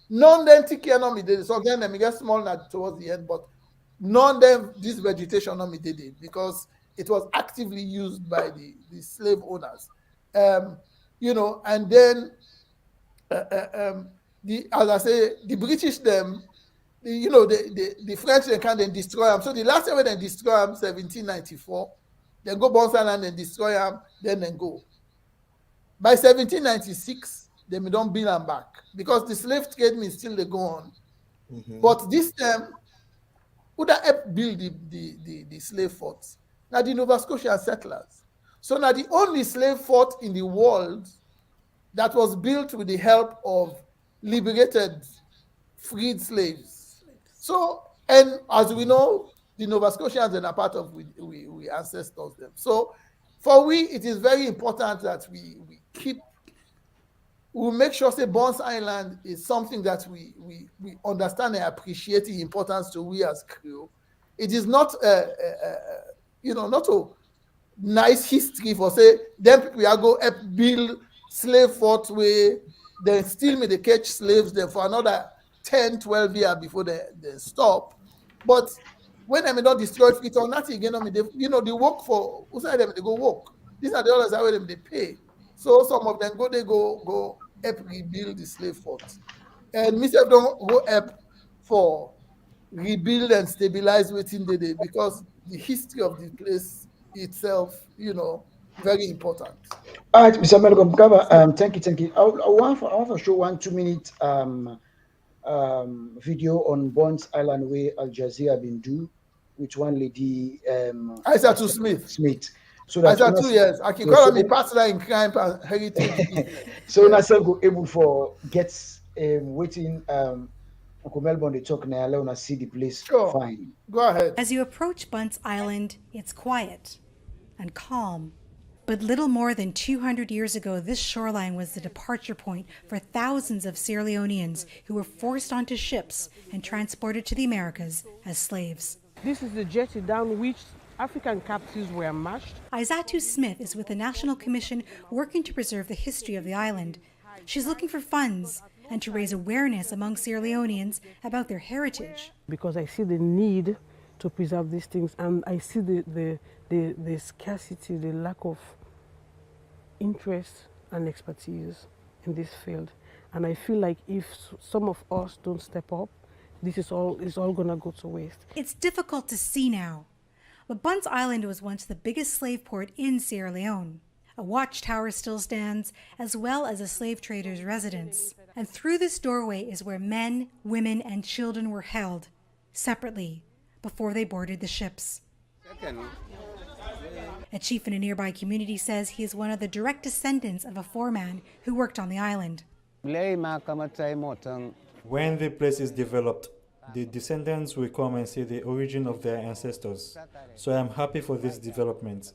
none them take care of me. So then they get small towards the end, but none them this vegetation not me did it because it was actively used by the slave owners. And then as I say, the British them, the French they can then destroy them. So the last time when they destroy them, 1794, they go Bunce Island and destroy them, then they go. By 1796, they don't build them back because the slave trade may still they go on. Mm-hmm. But this time, who that help build the slave forts? Now the Nova Scotian settlers. So now the only slave fort in the world that was built with the help of liberated, freed slaves. So, and as we know, the Nova Scotians are a part of we ancestors them. So for we, it is very important that we make sure say Bunce Island is something that we understand and appreciate the importance to we as Creole. It is not not a nice history for say them people are go help build slave fort where they still may they catch slaves there for another 10, 12 years before they stop. But when they may not destroy Freetown, nothing again, they work for who side them they go work. These are the others that them they pay. So some of them go help rebuild the slave fort. And myself don't go help for rebuild and stabilize within the day because the history of the place itself, very important. All right, Mr. Malcolm Garber, thank you. I want to show 1 2 minute video on Bunce Island where Al Jazeera been do with one lady Isatu Smith. So that Isatu, yes. I can call me partner in crime and heritage. so yes. Now go able for gets waiting Uncle Melbourne they talk now let us see the place fine. Go ahead. As you approach Bunce Island, it's quiet and calm. But little more than 200 years ago, this shoreline was the departure point for thousands of Sierra Leoneans who were forced onto ships and transported to the Americas as slaves. This is the jetty down which African captives were mashed. Isatu Smith is with the National Commission working to preserve the history of the island. She's looking for funds and to raise awareness among Sierra Leoneans about their heritage. Because I see the need to preserve these things, and I see the scarcity, the lack of interest and expertise in this field. And I feel like if some of us don't step up, this is all gonna go to waste. It's difficult to see now, but Bunce Island was once the biggest slave port in Sierra Leone. A watchtower still stands, as well as a slave trader's residence. And through this doorway is where men, women, and children were held, separately, before they boarded the ships. A chief in a nearby community says he is one of the direct descendants of a foreman who worked on the island. When the place is developed, the descendants will come and see the origin of their ancestors. So I am happy for this development.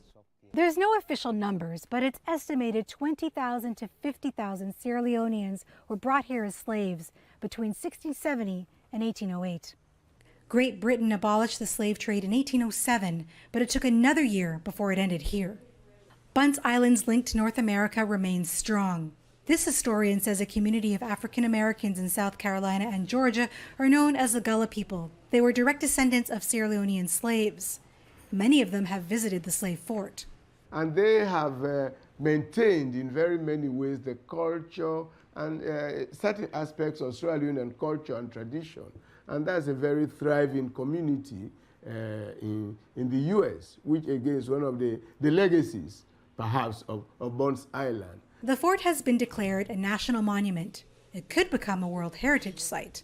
There's no official numbers, but it's estimated 20,000 to 50,000 Sierra Leoneans were brought here as slaves between 1670 and 1808. Great Britain abolished the slave trade in 1807, but it took another year before it ended here. Bunce Island's link to North America remains strong. This historian says a community of African Americans in South Carolina and Georgia are known as the Gullah people. They were direct descendants of Sierra Leonean slaves. Many of them have visited the slave fort. And they have maintained in very many ways the culture and certain aspects of Sierra Leonean culture and tradition. And that's a very thriving community in the U.S., which again is one of the legacies, perhaps, of Bunce Island. The fort has been declared a national monument. It could become a World Heritage Site.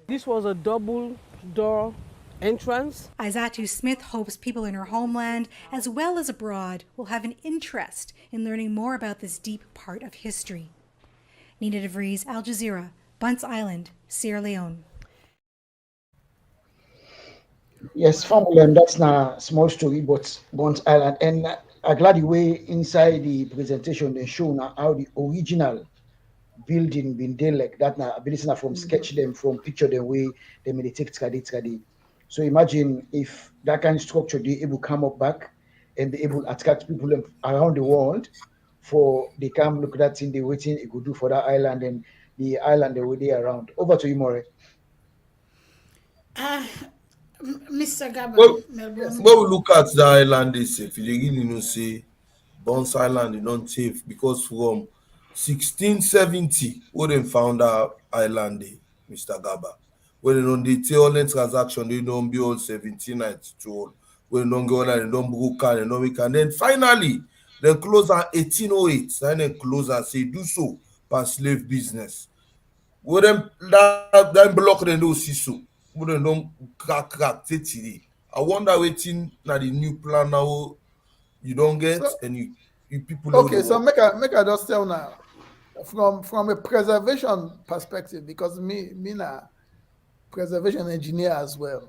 This was a double-door entrance. Isatu Smith hopes people in her homeland, as well as abroad, will have an interest in learning more about this deep part of history. Nina DeVries, Al Jazeera, Bunce Island, Sierra Leone. Yes, family, that's not a small story, but Bunce Island. And I'm glad the way inside the presentation they show now how the original building been there like that. Now, ability from sketch them, from picture them way they may take tkadi. So imagine if that kind of structure they able to come up back and be able to attract people around the world for they come look at that thing they waiting it could do for that island and the island they were there around. Over to you, More. Mr. Garber, When we look at the island, they say, if you say, Bunce Island is not safe because from 1670, when they found our island, Mr. Garber, when they don't detail the transaction, they don't be all 1792, when they don't go on, they don't book and they don't make, and then finally, they close at 1808, and then close and say, do so, per slave business. When them that block they don't see so. I wonder waiting now the new plan now you don't get so, and you people. Okay, so make I just tell now from a preservation perspective because me na preservation engineer as well.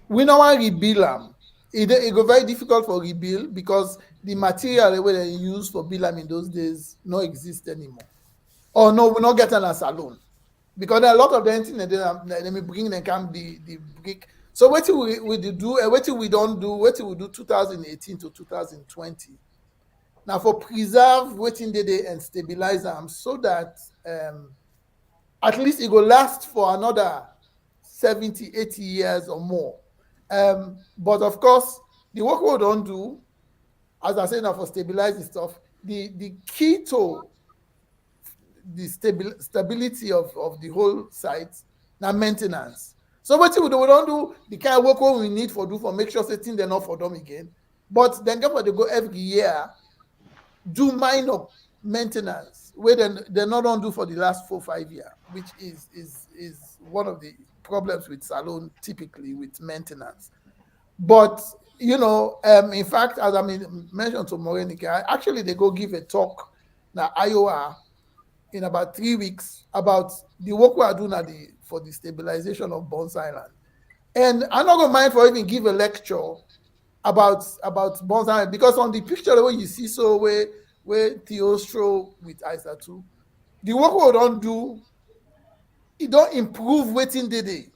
We don't want to rebuild them. It go very difficult for rebuild because the material they use for build them in those days no exist anymore. Or no, we're not getting a salon. Because there are a lot of them things they may bring them come the brick. So what we do and what we don't do, what we do 2018 to 2020. Now for preserve waiting day and stabilize them so that at least it will last for another 70, 80 years or more. But of course, the work we don't do, as I say now for stabilizing stuff, the key to the stability of the whole site now maintenance. So what we don't do the kind of work we need for make sure things they're not for them again. But then they go every year, do minor maintenance where they not on do for the last 4-5 years, which is one of the problems with salon typically with maintenance. But in fact, as I mentioned to Morenica, actually they go give a talk na Iowa in about 3 weeks about the work we are doing for the stabilization of Bunce Island. And I'm not gonna mind for even give a lecture about Bunce Island, because on the picture where you see where Theo stroll with Isa too, the work we don't do, it don't improve waiting day.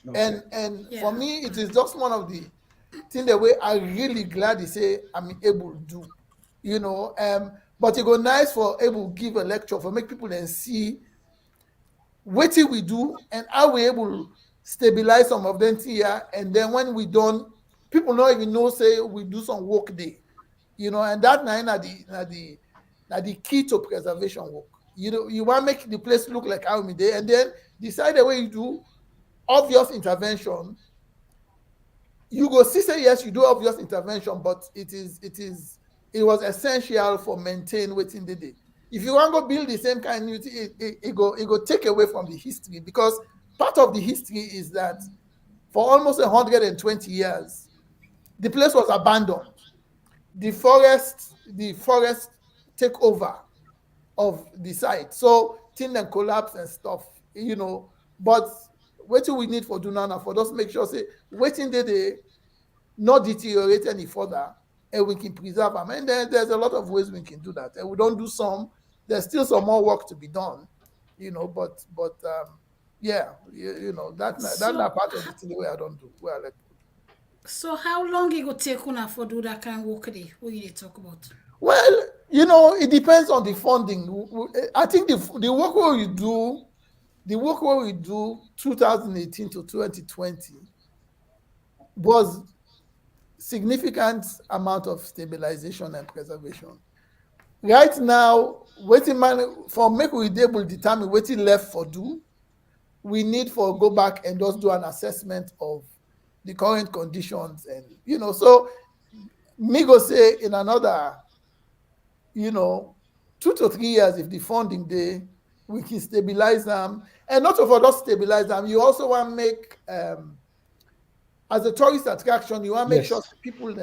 Okay. And for me, it is just one of the things that way I'm really glad they say I'm able to do, but it go nice for able to give a lecture for make people then see what we do and how we able to stabilize some of them here. And then when we done, people not even know say we do some work day, and that na the key to preservation work. You want to make the place look like how we did, and then decide the way you do obvious intervention. You go see say yes, you do obvious intervention, but it was essential for maintain waiting the day. If you want to go build the same kind of it go take away from the history, because part of the history is that for almost 120 years, the place was abandoned. The forest take over of the site, so things then collapse and stuff, But what do we need for do now for just make sure say waiting they not deteriorate any further, and we can preserve them. And then there's a lot of ways we can do that. And we don't do some. There's still some more work to be done, But that's not part of the thing the way I don't do. Well, so how long it go take una for do that kind of work there? What you talk about? Well, it depends on the funding. I think the work where we do 2018 to 2020 was significant amount of stabilization and preservation. Right now, waiting man for make we able to determine waiting left for do, we need for go back and just do an assessment of the current conditions, and so me go say in another 2 to 3 years, if the funding day, we can stabilize them. And not for just stabilize them, you also want to make as a tourist attraction, you want to make sure people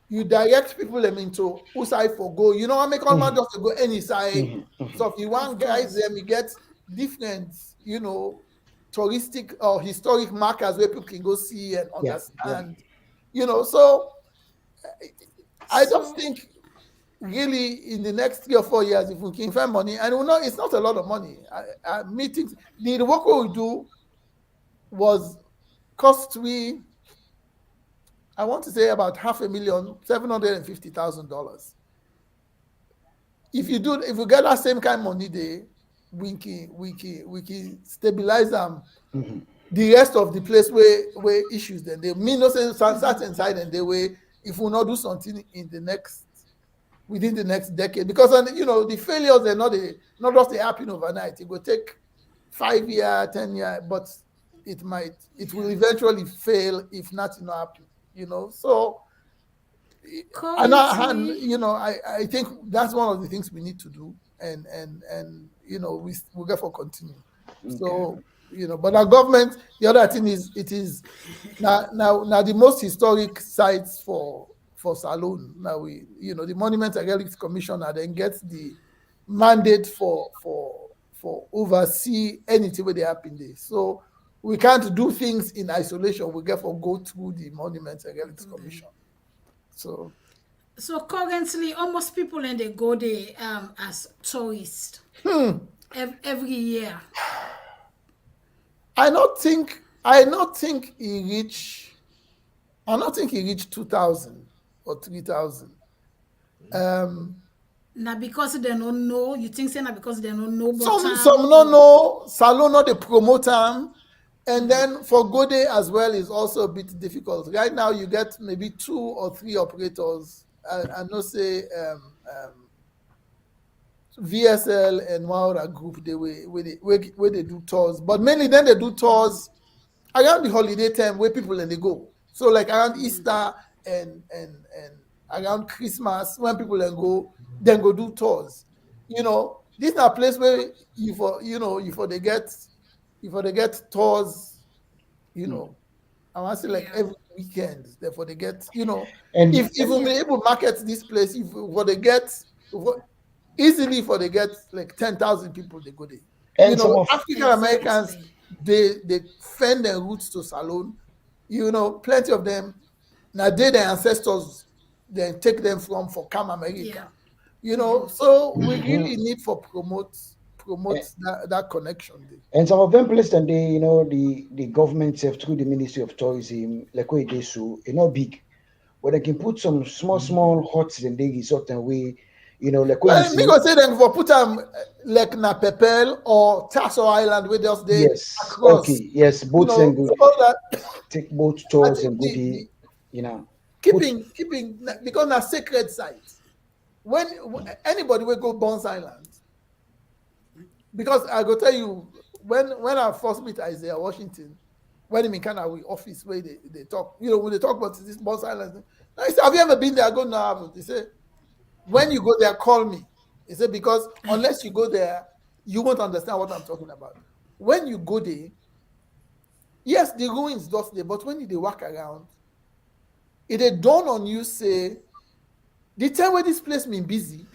you direct people into who side for go. You don't want to make all man just to go any side. So if you want guys them, you get different, touristic or historic markers where people can go see and understand. So I just think really in the next 3 or 4 years, if we can find money, and we know it's not a lot of money. Meetings, the work we do was cost we, I want to say about $500,750,000. If you get that same kind of money there, we can stabilize them. The rest of the place where issues then they mean no sense start inside, and they way if we not do something within the next decade, because the failures are not just they happen overnight. It will take 5 years, 10 years, but it will eventually fail if nothing happens. So I think that's one of the things we need to do, and we get for continue. Okay. So but our government, the other thing is it is now the most historic sites for Salone. Now the Monument and Relics Commissioner then gets the mandate for oversee anything where they happen there. So we can't do things in isolation. We get for go through the Monument and Relics Commission. So currently, almost people and they go there as tourists every year. I not think he reached 2,000 or 3,000. Now because they don't know, you think say now because they don't know. Some don't know. Salon not the promoter, and then for go day as well is also a bit difficult. Right now you get maybe 2 or 3 operators. I know say VSL and one other group where they do tours, but mainly then they do tours around the holiday time where people then they go. So like around Easter and around Christmas when people then go do tours. you know, this is a place where you for they get tours, you know. I want to say like every weekend, therefore they get, you know, And if we be able to market this place, if for they get easily for they get like 10,000 people they go there. You and some know, of African Americans they fend their roots to Salone. You know, plenty of them now their ancestors then take them from for come America. You know, so we really need for promote that connection there. and some of them places and they, you know, the government have through the Ministry of Tourism, like where they so not big, but they can put some small huts in the resort and we, you know, like what you Well, me see. go say them for put them like na Pepel or Tasso Island where just they Yes, across. okay, yes, You boats know, and good, so that take boat I tours think and goodie, you know. keeping because na sacred site. When anybody will go Bunce Island, because I go tell you when I first meet Isaiah Washington, when him in Canada we office where they talk, you know, when they talk about this Bunce Island, I say, have you ever been there? I go no, I haven't. They say, when you go there, call me. He said, because unless you go there, you won't understand what I'm talking about. When you go there, yes, the ruins just there, but when they walk around, it dawn on you, say, the time where this place been busy,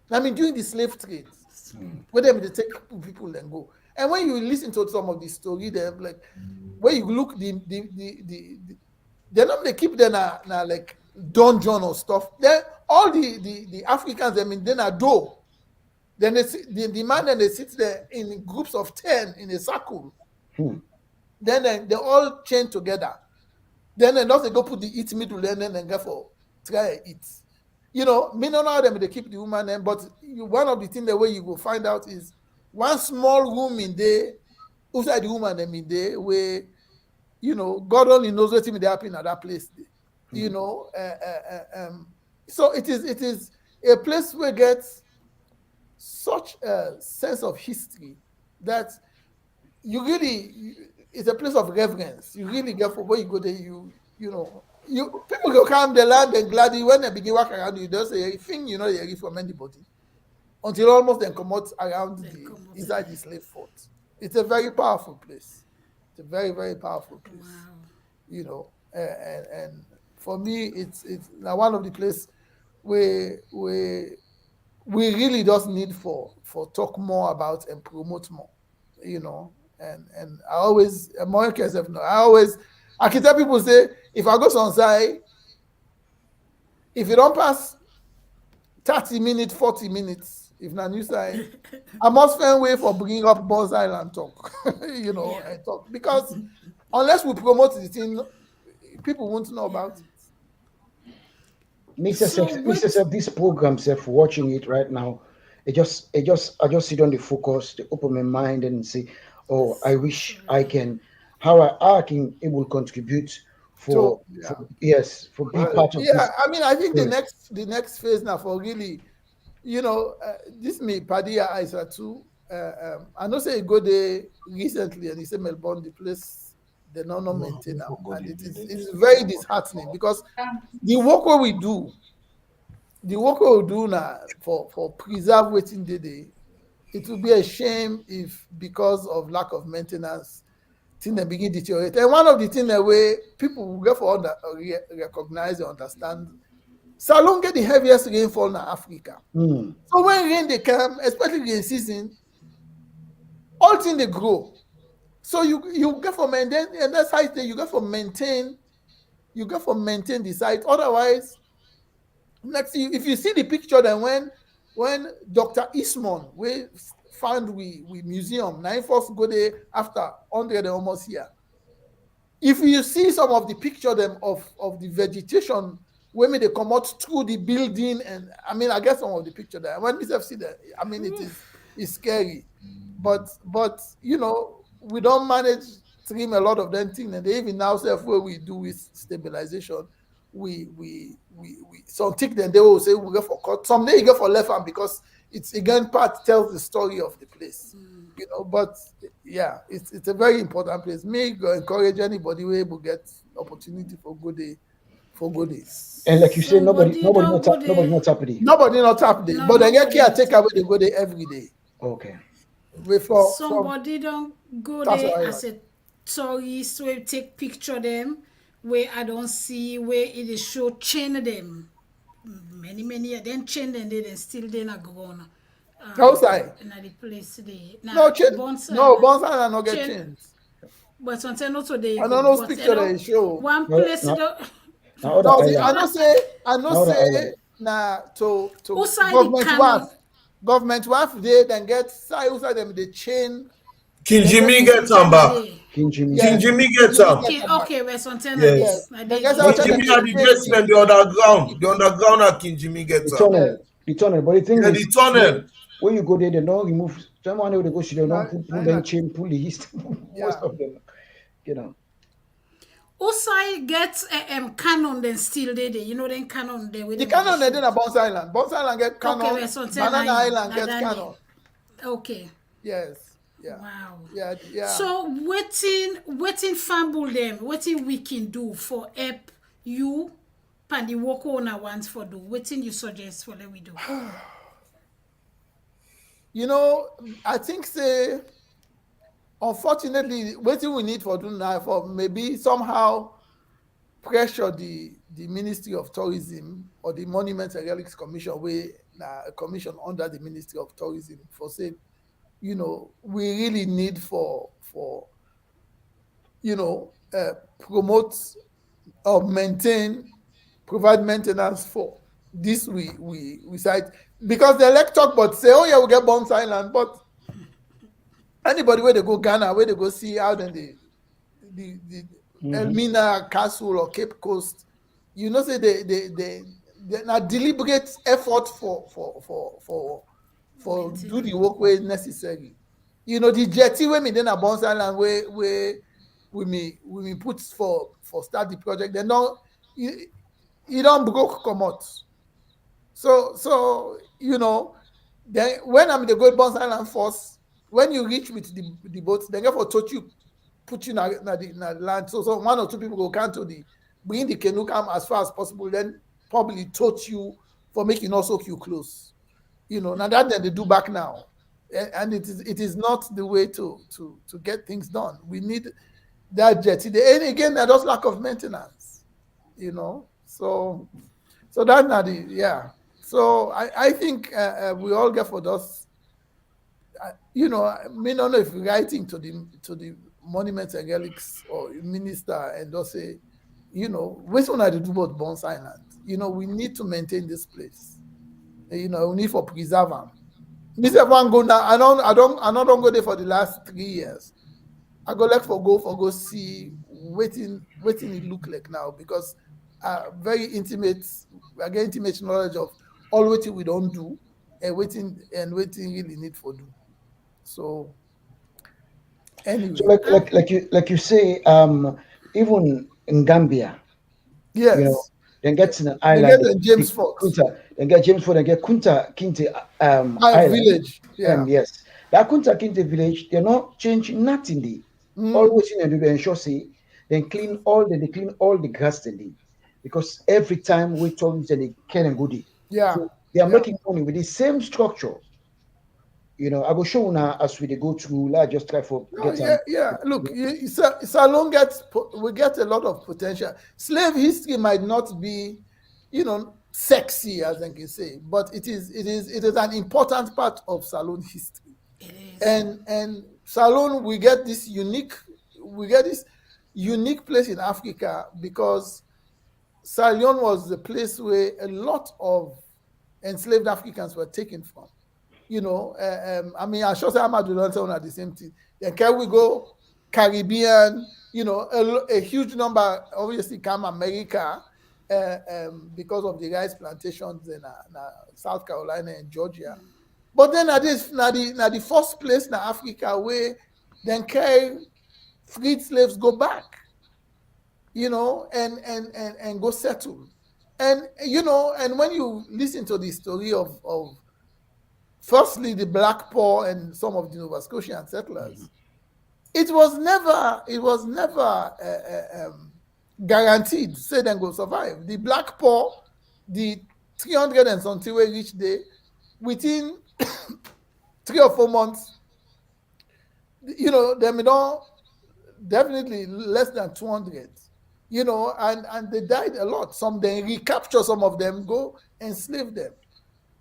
I mean, during the slave trade, where they take people and go. And when you listen to some of the story, they're like, where you look, they normally keep them na like dungeon or stuff. Then all the Africans, I mean, then are do. Then the man and they sit there in groups of 10 in a circle. Then they all chain together. Then they go put the eat middle and then go for try eat. You know, me don't know how they keep the woman in, but one of the things the way you will find out is one small room in there, outside the woman them in there, where, you know, God only knows what may happen at that place. You know, so it is a place where gets such a sense of history that you really, it's a place of reverence. You really get for where you go there, you know, people go come the land and gladly when they begin walk around you, don't say anything, you know, you hear from anybody until almost then come out around inside the slave fort. It's a very powerful place. It's a very, very powerful place. Wow. You know, and for me, it's now one of the places where we really just need for talk more about and promote more. You know, and I always I can tell people say if I go on site, if you don't pass 30 minutes, 40 minutes, if not new side, I must find way for bringing up Bunce Island talk, you know, and talk. Because unless we promote the thing, people won't know about it. Mr. Sef, this program, Sef, watching it right now, I just sit on the focus, to open my mind and say, oh, I wish I can, how I can able contribute for being part of this. I mean, I think the next phase now for really, you know, this me Padilla Isa too. I know say go there recently and he said Melbourne, the place they not maintain now, and it's very disheartening because the work what we do now for preserve waiting day, it will be a shame if because of lack of maintenance, things they begin deteriorate. And one of the things that way people will get for recognize and understand, Salone get the heaviest rainfall in Africa. So when rain they come, especially rain season, all things they grow. So you get for maintain, and that's how you get for maintain the site. Otherwise, next if you see the picture, then when Dr. Eastman we found we museum, now first go there after 100 almost here. If you see some of the picture them of the vegetation when they come out through the building, and I mean I get some of the picture there. When we see that, I mean it's scary. But you know, we don't manage trim a lot of them things, and they even now say what we do with stabilization, we some take them they will say we go for cut. Someday you go for left hand because it's again part tells the story of the place. You know, but yeah, it's a very important place. Me go encourage anybody who able get opportunity for good day for go this. And like you say, nobody Somebody not don't tap, go nobody there. not tap there. Nobody not tap there, No, but then get nobody not caretaker tap where they go there every day. Okay. Wait for from Somebody don't go That's there what I as a tourist where take picture them, where I don't see where it is show chain them. Many then chain them they then still they not gone. outside. In the place they No change. Bunce No, Island. Bunce Island no get Chain- change. But sometimes not today. I don't know picture they show. One No, place no. don't. Now other No, see, island. I know Now the say island. na to Outside the government cannon. wife. Government wife they then get outside them the chain. King Jimmy They get am back. King Jimmy. Yeah. King Jimmy get am. Okay, we're sometimes Yes. They like get this. outside King them Jimmy at the the basement, the underground. The underground at King Jimmy get The am. tunnel. The tunnel. But the thing Yeah, is, the tunnel. when you go there, they don't remove someone where they go, they don't pull them chain, pull the east. Most of them, you know. Outside get cannon then still there. You know then cannon there with The cannon they did at Bunce Island. Bunce Island get cannon. Okay, we're sometimes Banana Island get Nadani. cannon. Okay. Yes. Yeah. Wow. Yeah. So waiting fumble them, waiting we can do for help you and the work owner wants for do. Waiting you suggest for let we do. You know, I think say unfortunately what we need for do now for maybe somehow pressure the Ministry of Tourism or the Monuments and Relics Commission where a commission under the Ministry of Tourism for say, you know, we really need for you know promote or provide maintenance for this we cite because the electoral board say, oh yeah, we get Bunce Island, but anybody where they go Ghana, where they go see how then the Elmina Castle or Cape Coast, you know, say they not deliberate effort for do the work where necessary. You know, the jetty where me then a Bunce Island where we me put for start the project, they don't you don't broke come out. So you know, then when I'm the go Bunce Island first, when you reach with the boats, they get for touch you, put you na the land. So one or two people go come to bring the canoe come as far as possible, then probably touch you for making also you close. You know, now that they do back now. And it is not the way to get things done. We need that jetty. And again, there's just lack of maintenance, you know. So that's not the So I think we all get for those. You know, I may not know if writing to the Monuments and Relics or minister and just say, you know, which one I do about Bunce Island? You know, we need to maintain this place. You know, we need for preserve them. This one go now. I don't go there for the last 3 years. I go like for go see waiting it look like now because very intimate. I get intimate knowledge of all waiting we don't do and waiting really need for do. So anyway, So like you say, even in Gambia, yes, you know, then get to an they island. get James Fort. Then get James Fort. Then get Kunta Kinte island. Village. Yeah. Yes, that Kunta Kinte village. They're not changing nothing. They always in the ensure say they clean all the grass in because every time we talk they can and goodie. Yeah. So they are making money with the same structure. You know, I will show you now as we go through. Let's just try for Look, Salon we get a lot of potential. Slave history might not be, you know, sexy as I can say, but it is an important part of Salon history. It is. And Salon, we get this unique place in Africa because Salon was the place where a lot of enslaved Africans were taken from. You know, I mean, I sure say Amadou don't say at the same thing. Then can we go Caribbean? You know, a huge number obviously come America because of the rice plantations in South Carolina and Georgia. But then at the first place in Africa where then carry freed slaves go back, you know, and go settle. And you know, and when you listen to the story of firstly the Black Paul and some of the Nova Scotian settlers, it was never guaranteed say dem go survive. The black poor, the 300 and something wey reach there, within 3 or 4 months, dem don definitely less than 200, and they died a lot. Some dem recapture some of them, go enslave them,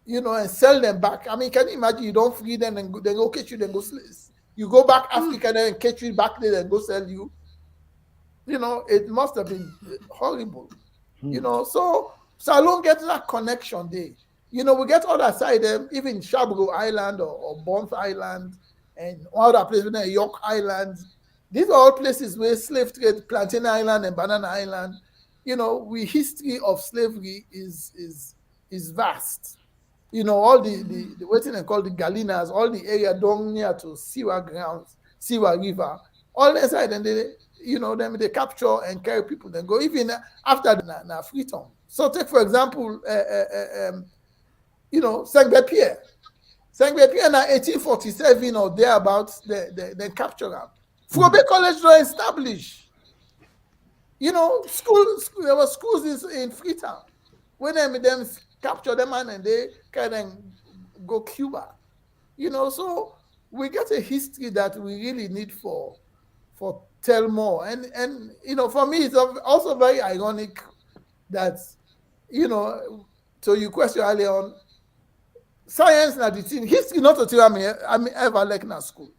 and sell them back. I mean, can you imagine you don't free them and they go catch you, then go you go back Africa, then catch you back there and go sell you. It must have been horrible. So Salone gets that connection there. We get other side them, even Shabro Island or Bunce Island and other places, York Island. These are all places where slave trade, Plantain Island and Banana Island. We history of slavery is vast. All the waiting and called the Galinas, all the area down near to Siwa grounds, Siwa River, all that side, and they capture and carry people, then go even after the freedom. So take for example, Saint-Pierre. Saint-Pierre in 1847 or thereabouts, they capture them. Frobe College was established. There were schools in Freetown. When them capture them and they can then go Cuba. So we get a history that we really need for tell more. And for me, it's also very ironic that, so you question earlier on, science na the thing, history not a thing I mean ever like in school.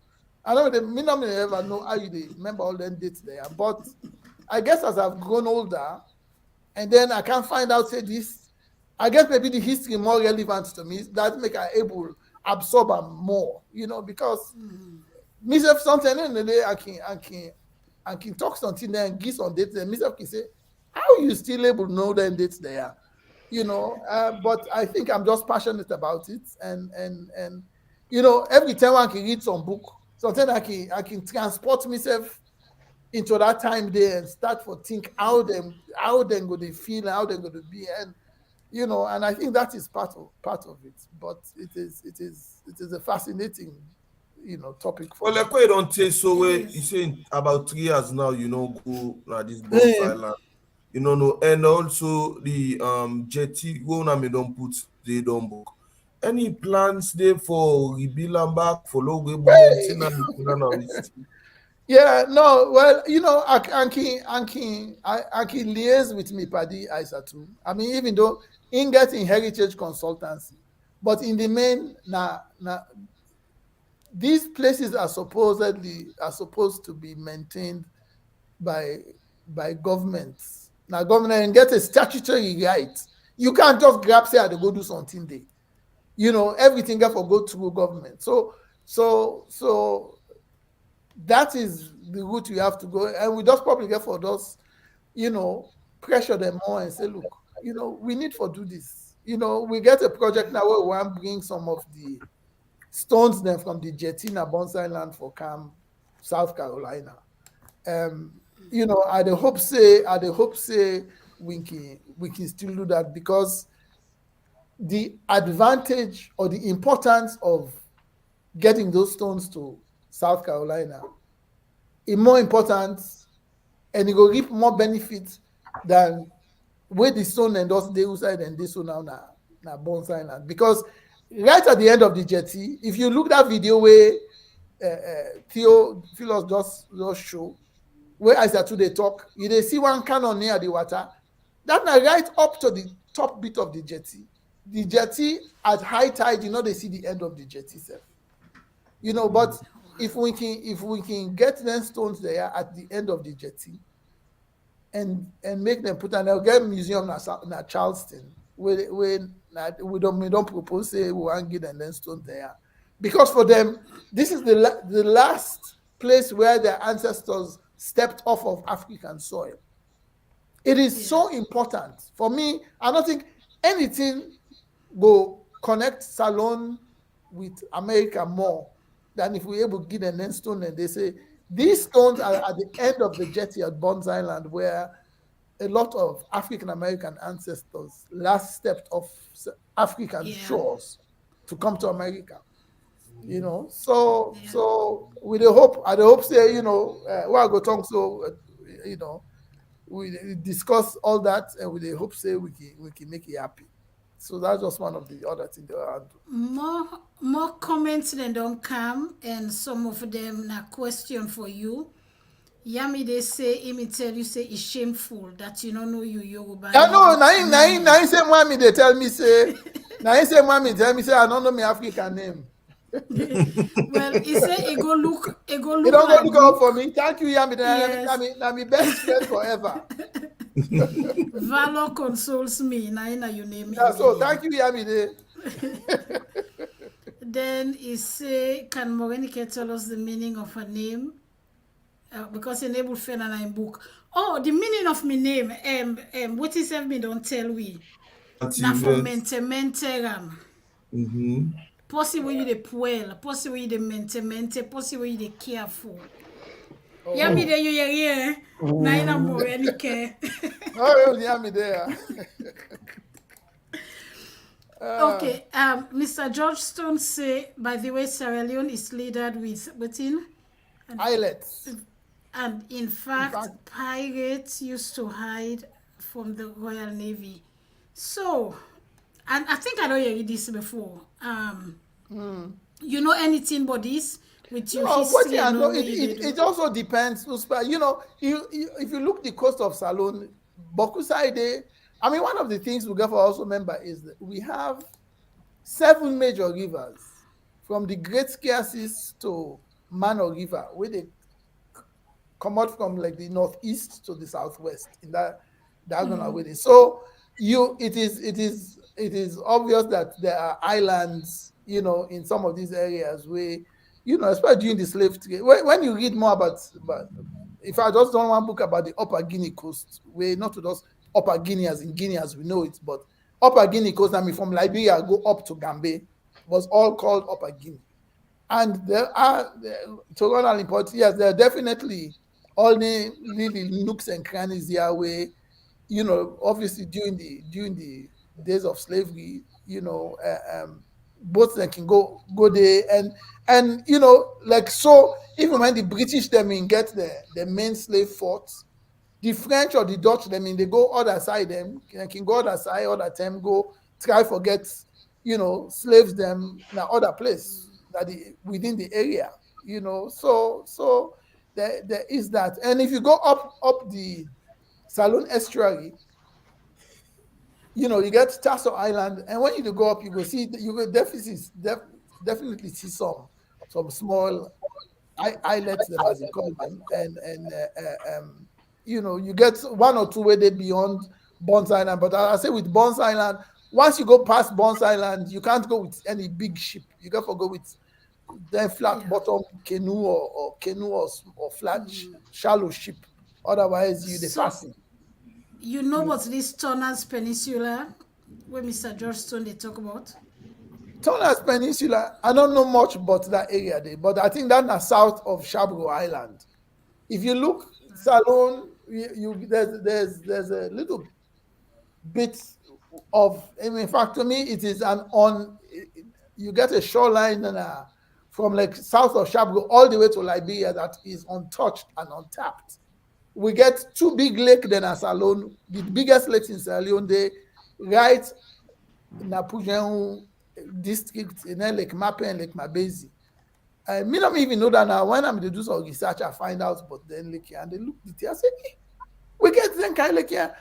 I don't ever know how you remember all them dates there. But I guess as I've grown older, and then I can find out, say this, I guess maybe the history more relevant to me, that make I able absorb more, because myself something in the day I can talk something there and give some dates, and myself can say, how you still able to know them dates there? But I think I'm just passionate about it, and every time I can read some book, sometimes I can transport myself into that time there and start for think how them go to feel and how they're going to be, and and I think that is part of it. But it is a fascinating topic for well, like why you don't say so way you say about 3 years now, go this Bunce Island. No, and also the jetty we don't put they don't book. Any plans there for rebuild and back for logo maintenance? Yeah, no, well, I can liaise with me Paddy Isa too. I mean, even though in getting heritage consultancy, but in the main, these places are supposed to be maintained by governments. Now, government and get a statutory right. You can't just grab say they go do something there. Everything got to go through government. So that is the route we have to go, and we just probably get for those, pressure them more and say, look, we need to do this. We get a project now where we want to bring some of the stones then from the jetty in Bunce Island for Camp, South Carolina. I hope say we can still do that, because the advantage or the importance of getting those stones to South Carolina is more important, and it will reap more benefits than where the stone and those they side and this so now na Bunce Island. Because right at the end of the jetty, if you look that video where Theo Philos just show, where I start to they talk, you see one cannon near the water. That na right up to the top bit of the jetty. The jetty at high tide, they see the end of the jetty itself. But if we can get them stones there at the end of the jetty and make them put, and they'll get museum na Charleston, we don't propose say we want to get them stones there, because for them this is the last place where their ancestors stepped off of African soil. It is so important for me. I don't think anything will connect Salone with America more than if we're able to give them stone and they say these stones are at the end of the jetty at Bunce Island, where a lot of African American ancestors last stepped off African shores to come to America. So with the hope, say, well, I go talk so, we discuss all that, and we hope say we can make it happy. So that's just one of the other things that I do. More comments than don't come, and some of them na question for you. Yami, they say, me tell you, say it's shameful that you don't know you Yoruba. I know, now say mommy, they tell me say, now say mommy tell me say I don't know my African name. Well, he say he go look. He don't like go look out for me. Thank you, Yami. Yes. Now me best friend forever. Valor consoles me. Now you name. Yeah, so thank you, Yami. Then he say, can Morenike tell us the meaning of her name? Because enable fan and I'm book. Oh, the meaning of my name. What is me don't tell we. Na for mente. Possible you the puel, possible you the mente, possible you the careful. Yami de you here. Na ina Morenike. Oh, Yami there. Okay, Mr. George Stone say, by the way, Sierra Leone is littered with within islets. And in fact, pirates used to hide from the Royal Navy. So, and I think I know you read this before. You know anything about this with your history? I know it also depends. You know, if you look the coast of Salone, Bokuside, I mean, one of the things we got to also remember is that we have 7 major rivers, from the Great Scarces to Mano River, where they come out from like the northeast to the southwest in that diagonal way. So it is obvious that there are islands, you know, in some of these areas where, you know, especially during the slave trade. When you read more about if I just done one book about the Upper Guinea coast, where not to just Upper Guinea as in Guinea as we know it, but Upper Guinea coast, I mean, from Liberia go up to Gambia, was all called Upper Guinea. And there are, to run an important, yes, there are definitely all the little nooks and crannies here where, you know, obviously during the days of slavery, you know, boats that can go there and you know, like, so even when the British them get the main slave forts, the French or the Dutch them they go other side them can go other side, other time go try forget, you know, slaves them in other place that within the area, you know. So there is that. And if you go up the Salone estuary, you know, you get Tasso Island, and when you go up, you go see you go definitely see some small islets, them as you call them, and you know, you get 1 or 2 where they beyond Bunce Island. But I say with Bunce Island, once you go past Bunce Island, you can't go with any big ship. You got to go with the flat bottom canoe or flat shallow ship. Otherwise, you passing. You know what's this Turner's Peninsula, where Mr. George Stone they talk about? Turner's Peninsula, I don't know much about that area there, but I think that's south of Shabro Island. If you look Salone, there's a little bit of, in fact, to me, it is you get a shoreline from like south of Shabro all the way to Liberia that is untouched and untapped. We get 2 big lakes then at Salone, the biggest lakes in Sierra Leone, they right in Napujen district, in Lake Mape and Lake Mabezi. Me don't even know that now. When I'm to do some research, I find out, but then Lake and they look at it, I say, hey, we get them kind of Lake here.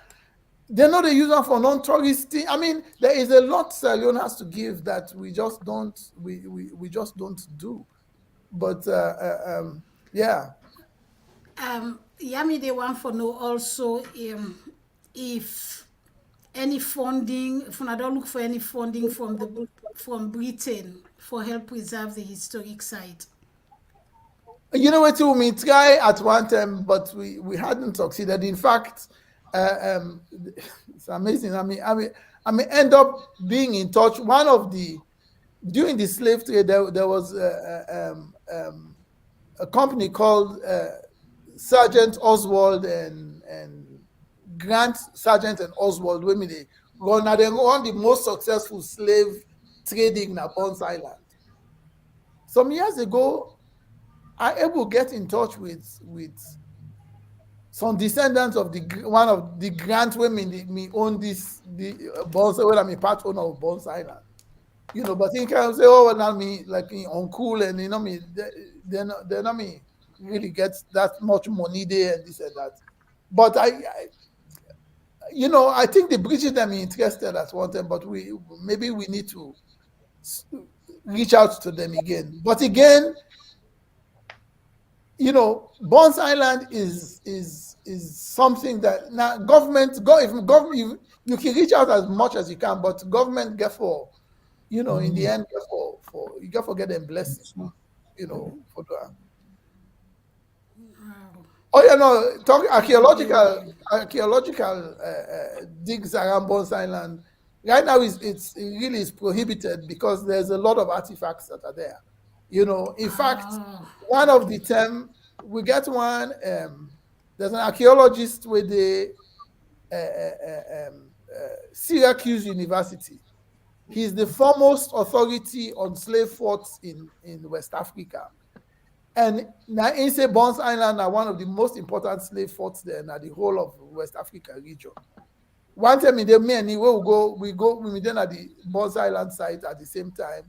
They know they use them for non-tourist thing. I mean, there is a lot Sierra Leone has to give that we just don't just don't do. But yeah. Yami, they want to know also if any funding, if I don't look for any funding from Britain for help preserve the historic site. You know what, we try at one time, but we hadn't succeeded. In fact, it's amazing. I mean, end up being in touch. During the slave trade, there was a company called Sergeant Oswald and Grant Sergeant and Oswald women. They run the most successful slave trading in Bunce Island. Some years ago, I able to get in touch with some descendants of one of the grant women me own this Bunce, when I'm a part owner of Bunce Island. You know, but he can say, oh, now me like me uncool, and you know me, they're not me really get that much money there and this and that. But I you know, I think the British them interested at one time, but maybe we need to reach out to them again. But again, you know, Bunce Island is something that now if you can reach out as much as you can, but government get for, you know, in the end get for you get for get them blessing, you know, for that. Oh yeah, no, talk archaeological digs around Bunce Island. Right now, it really is prohibited because there's a lot of artifacts that are there. You know, in fact, one of the term we get one. There's an archaeologist with the Syracuse University. He's the foremost authority on slave forts in West Africa. And now in say Bunce Island are one of the most important slave forts there in the whole of West Africa region. One time in the many we then at the Bunce Island site at the same time.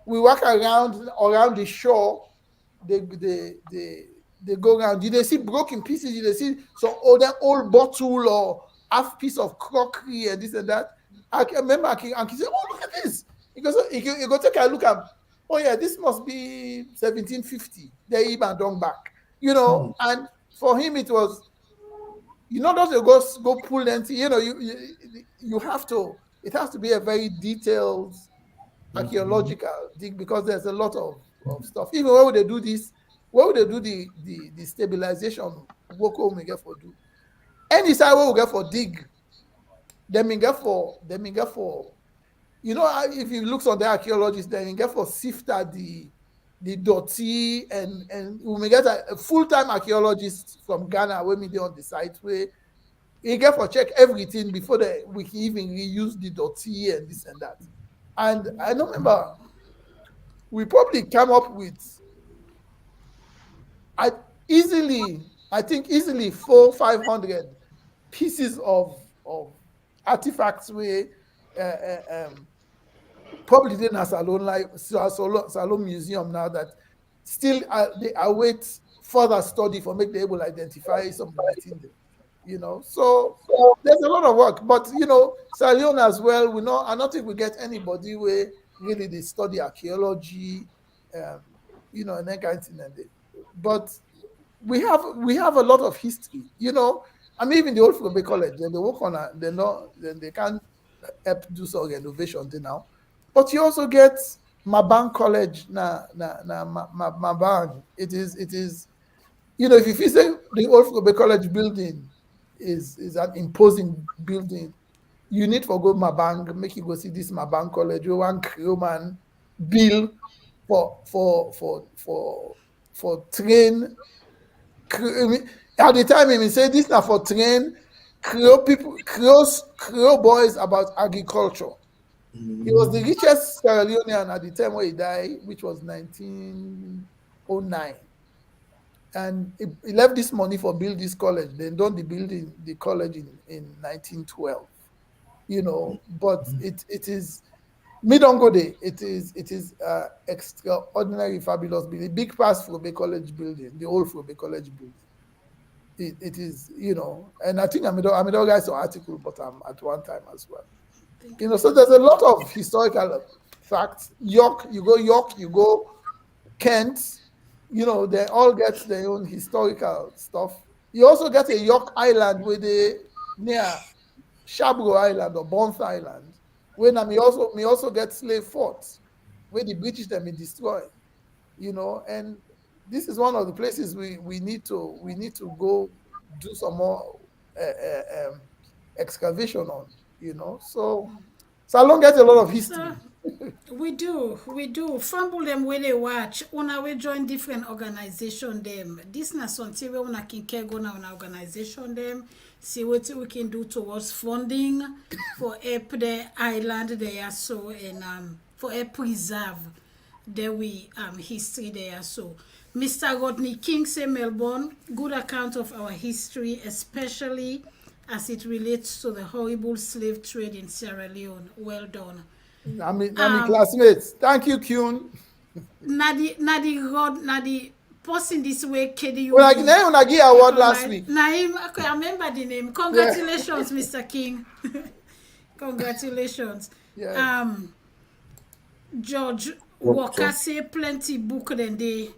We walk around the shore. They go around. Did they see broken pieces? Did they see some old bottle or half piece of crockery and this and that? I can remember and he said, "Oh, look at this." He goes, "You go take a look at. Oh yeah, this must be 1750. They even done back, you know." And for him, it was, you know, just go pull and you know, you have to. It has to be a very detailed archaeological dig because there's a lot of stuff. Even where would they do this? Where would they do the stabilization work we get for do? Any side where we get for dig, they may get for. You know, if you look on the archaeologists, then you get for sifter the dirty and we may get a full-time archaeologist from Ghana when we on the site where he get for check everything before we can even reuse the dirty and this and that. And I don't remember, we probably come up with I think easily 400-500 pieces of artifacts where probably in a Salon museum now that still they await further study for make they able to identify some of the things, you know. So there's a lot of work, but you know, Sierra Leone as well. We know I don't think we get anybody where really they study archaeology, you know, and that kind of thing. But we have a lot of history, you know. I mean, even the old Fulbe College, they work on they can't help do some renovation now. But you also get Mabang College Mabang. It is, you know, if you say the old Fulbe College building is an imposing building, you need to go Mabang, make you go see this Mabang College. You want Creoman bill for train. At the time, he said this now for train Creole boys about agriculture. He was the richest Sierra Leonean at the time when he died, which was 1909. And he left this money for build this college. Then done the college in 1912. You know, but it is me don't go there. It is extraordinary, fabulous building. Big pass for the college building, the old for the college building. It is, you know, and I think I'm a guys article, but I'm at one time as well. You know, so there's a lot of historical facts. York, you go Kent, you know, they all get their own historical stuff. You also get a York Island with near Shabro Island or Bunce Island, where we also get slave forts where the British them been destroyed, you know, and this is one of the places we need to go do some more excavation on, you know. So Salon gets a lot of history. We do. Fumble them where they watch. Una we join different organization them. This na something where una can care go na una organization them. See what we can do towards funding for help the island there so and for help preserve there we history there. So Mr. Rodney King say Melbourne, good account of our history, especially as it relates to the horrible slave trade in Sierra Leone. Well done. I mean classmates. Thank you, Kyun. Nadi posting this way KDU. Well, I give award last week. Naim, okay, I remember the name. Congratulations, Mr. King. Congratulations. Yeah. George Walker say plenty book then they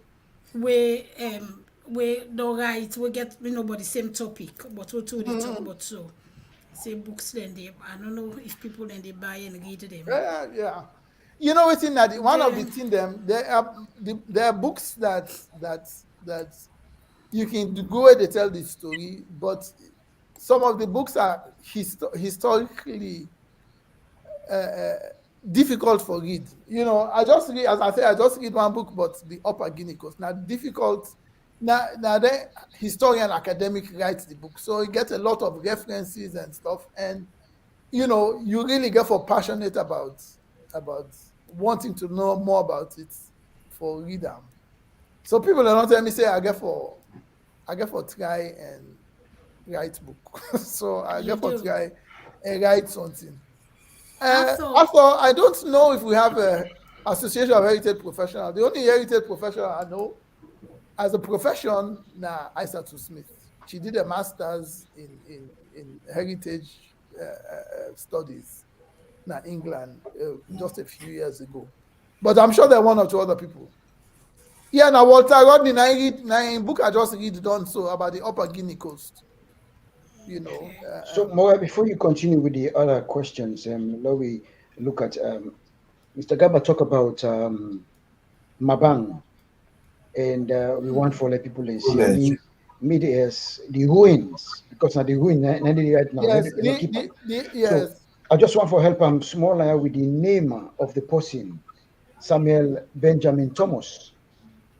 we don't write, we get but the same topic, but we told talk about so say books then they I don't know if people then they buy and read them. Yeah. You know what's in that one of the thing them there are books that you can go where they tell the story, but some of the books are historically difficult for read. I just read one book, but the Upper Guinea Coast. Now difficult. Now the historian academic writes the book, so you get a lot of references and stuff, and you really get for passionate about wanting to know more about it for reader. So people don't tell me say I get for try and write book. So I get for try and write something. Also, I don't know if we have a Association of Heritage Professionals. The only heritage professional I know as a profession now, Isatu Smith. She did a master's in heritage studies in England just a few years ago. But I'm sure there are one or two other people. Yeah, now Walter Rodney, now book I just read done so about the Upper Guinea Coast. So, Moa, before you continue with the other questions, let me look at Mr. Garber talk about Mabang, and we want for let people see the ruins, because now the ruin right now. Yes. So I just want for help smaller with the name of the person, Samuel Benjamin Thomas.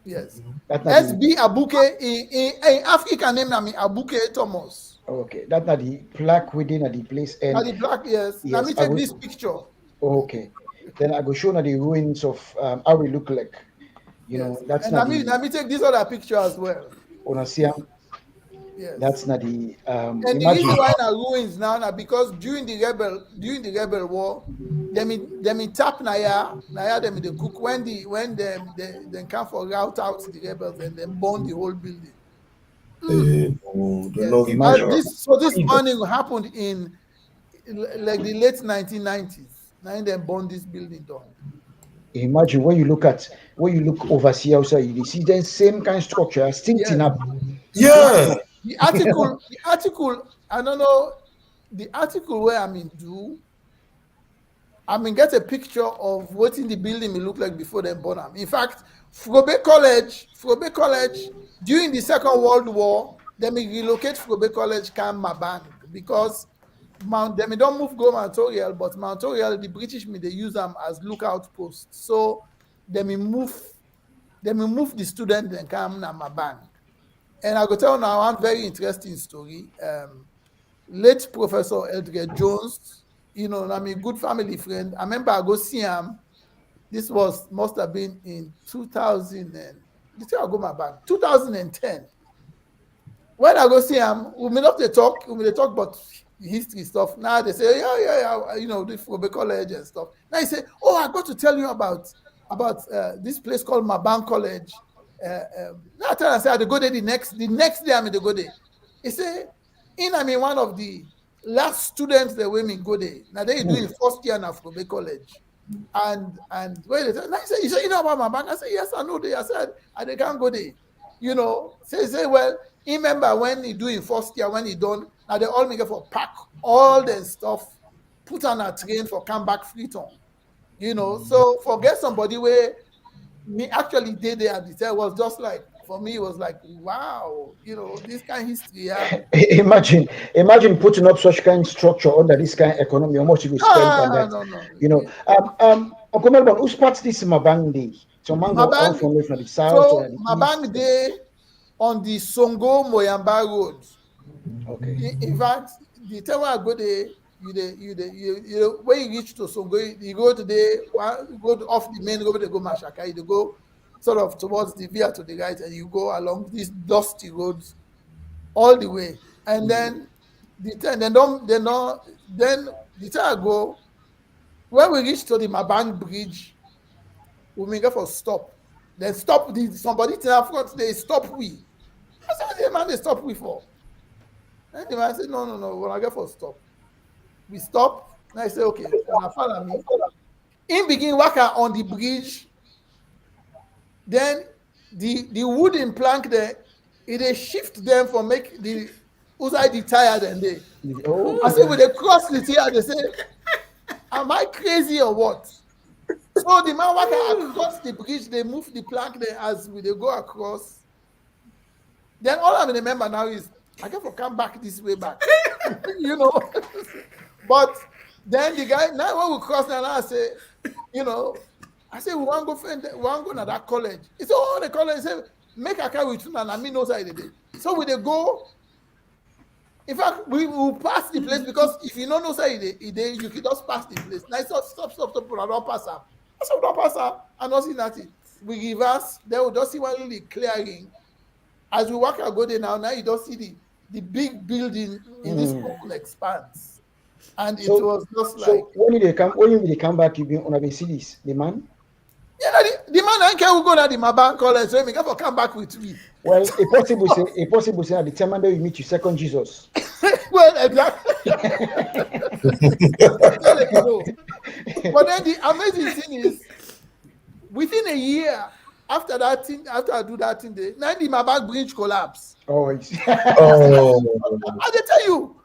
Yes. SB Abuke in African name Abuke Thomas. Okay, that's not the plaque within the place. And the plaque, yes. Let me take this picture. Okay. Then I go show the ruins of how we look like. That's and not let me take this other picture as well. Yes. That's not the and the reason why na ruins now because during the rebel war, them in tap naya them in the cook when they come for rout out the rebels and then burn the whole building. This burning happened in like the late 1990s. Now they burn this building down. Imagine when you look overseas outside, you see the same kind of structure stinking up. Yeah. The article, I don't know, the article where get a picture of what in the building may look like before they burn them. In fact, Frobe College, during the Second World War, they may relocate Frobe College come Mabang because they don't move go Mount Oriel, but Mount Oriel, the British they use them as lookout posts. So they may move the students and come to Mabang. And I go tell now one very interesting story. Late Professor Eldred Jones, good family friend. I remember I go see him. This must have been in 2010. When I go see him, we may not talk about history stuff. Now they say, yeah, this Frobe College and stuff. Now he say, I got to tell you about this place called Mabang College. Now I tell him, I go there the next day I go there. He say, one of the last students that women go there. Now they doing first year now Frobe College. And wait a second. He said, you know about Mabang? I said, yes, I know they. I said, they can't go there. Say, well, he remember when he doing first year, when he done, now they all make for pack all the stuff, put on a train for come back Freetown. So forget somebody where me actually did there at the time was just like, for me, it was like, wow, this kind of history. Yeah. Imagine putting up such kind of structure under this kind of economy. How much you spend on that? No. Uncle Melbourne, who starts this Mabang Day? So Mabang from the south. So Mabang Day on the Songo Moyamba Road. Okay. In fact, the time I go there, when you reach to Songo, you go to off the main road, they go Mashaka, you go sort of towards the via to the right, and you go along these dusty roads all the way, and then the time I go when we reach to the Mabang Bridge, we may go for stop. Then stop somebody in our front, they stop we. I said, the man they stop we for. And the man said, no, when I get for stop. We stop, and I say, okay, and I follow me. In begin worker on the bridge, then the wooden plank there, it shift them for make the outside the tire then they. Oh. I say, when they cross the tire, they say, am I crazy or what? So the man worker across the bridge, they move the plank there as they go across. Then all I remember now is I got to come back this way back. You know. But then the guy, now when we cross now, I say, you know, I say, we want to go to that college. He said, oh, the college. He said, make a car with you and I mean no side. So we they go. In fact, we will pass the place because if you don't know side, you can just pass the place. Now stop, and I don't pass up. I said, we don't pass up. I don't see nothing. We reverse, then we just see one little clearing. As we walk and go there now you don't see the big building in this open expanse. And it was just like. So when they come back, you been on a cities, the man? Yeah, the man I can't go to the Mabang college, so he can come back with me. Well, a possible say at the time when you meet your second Jesus. Well, exactly. But then the amazing thing is, within a year after I do that thing, now the Mabang bridge collapse. Oh, I tell you.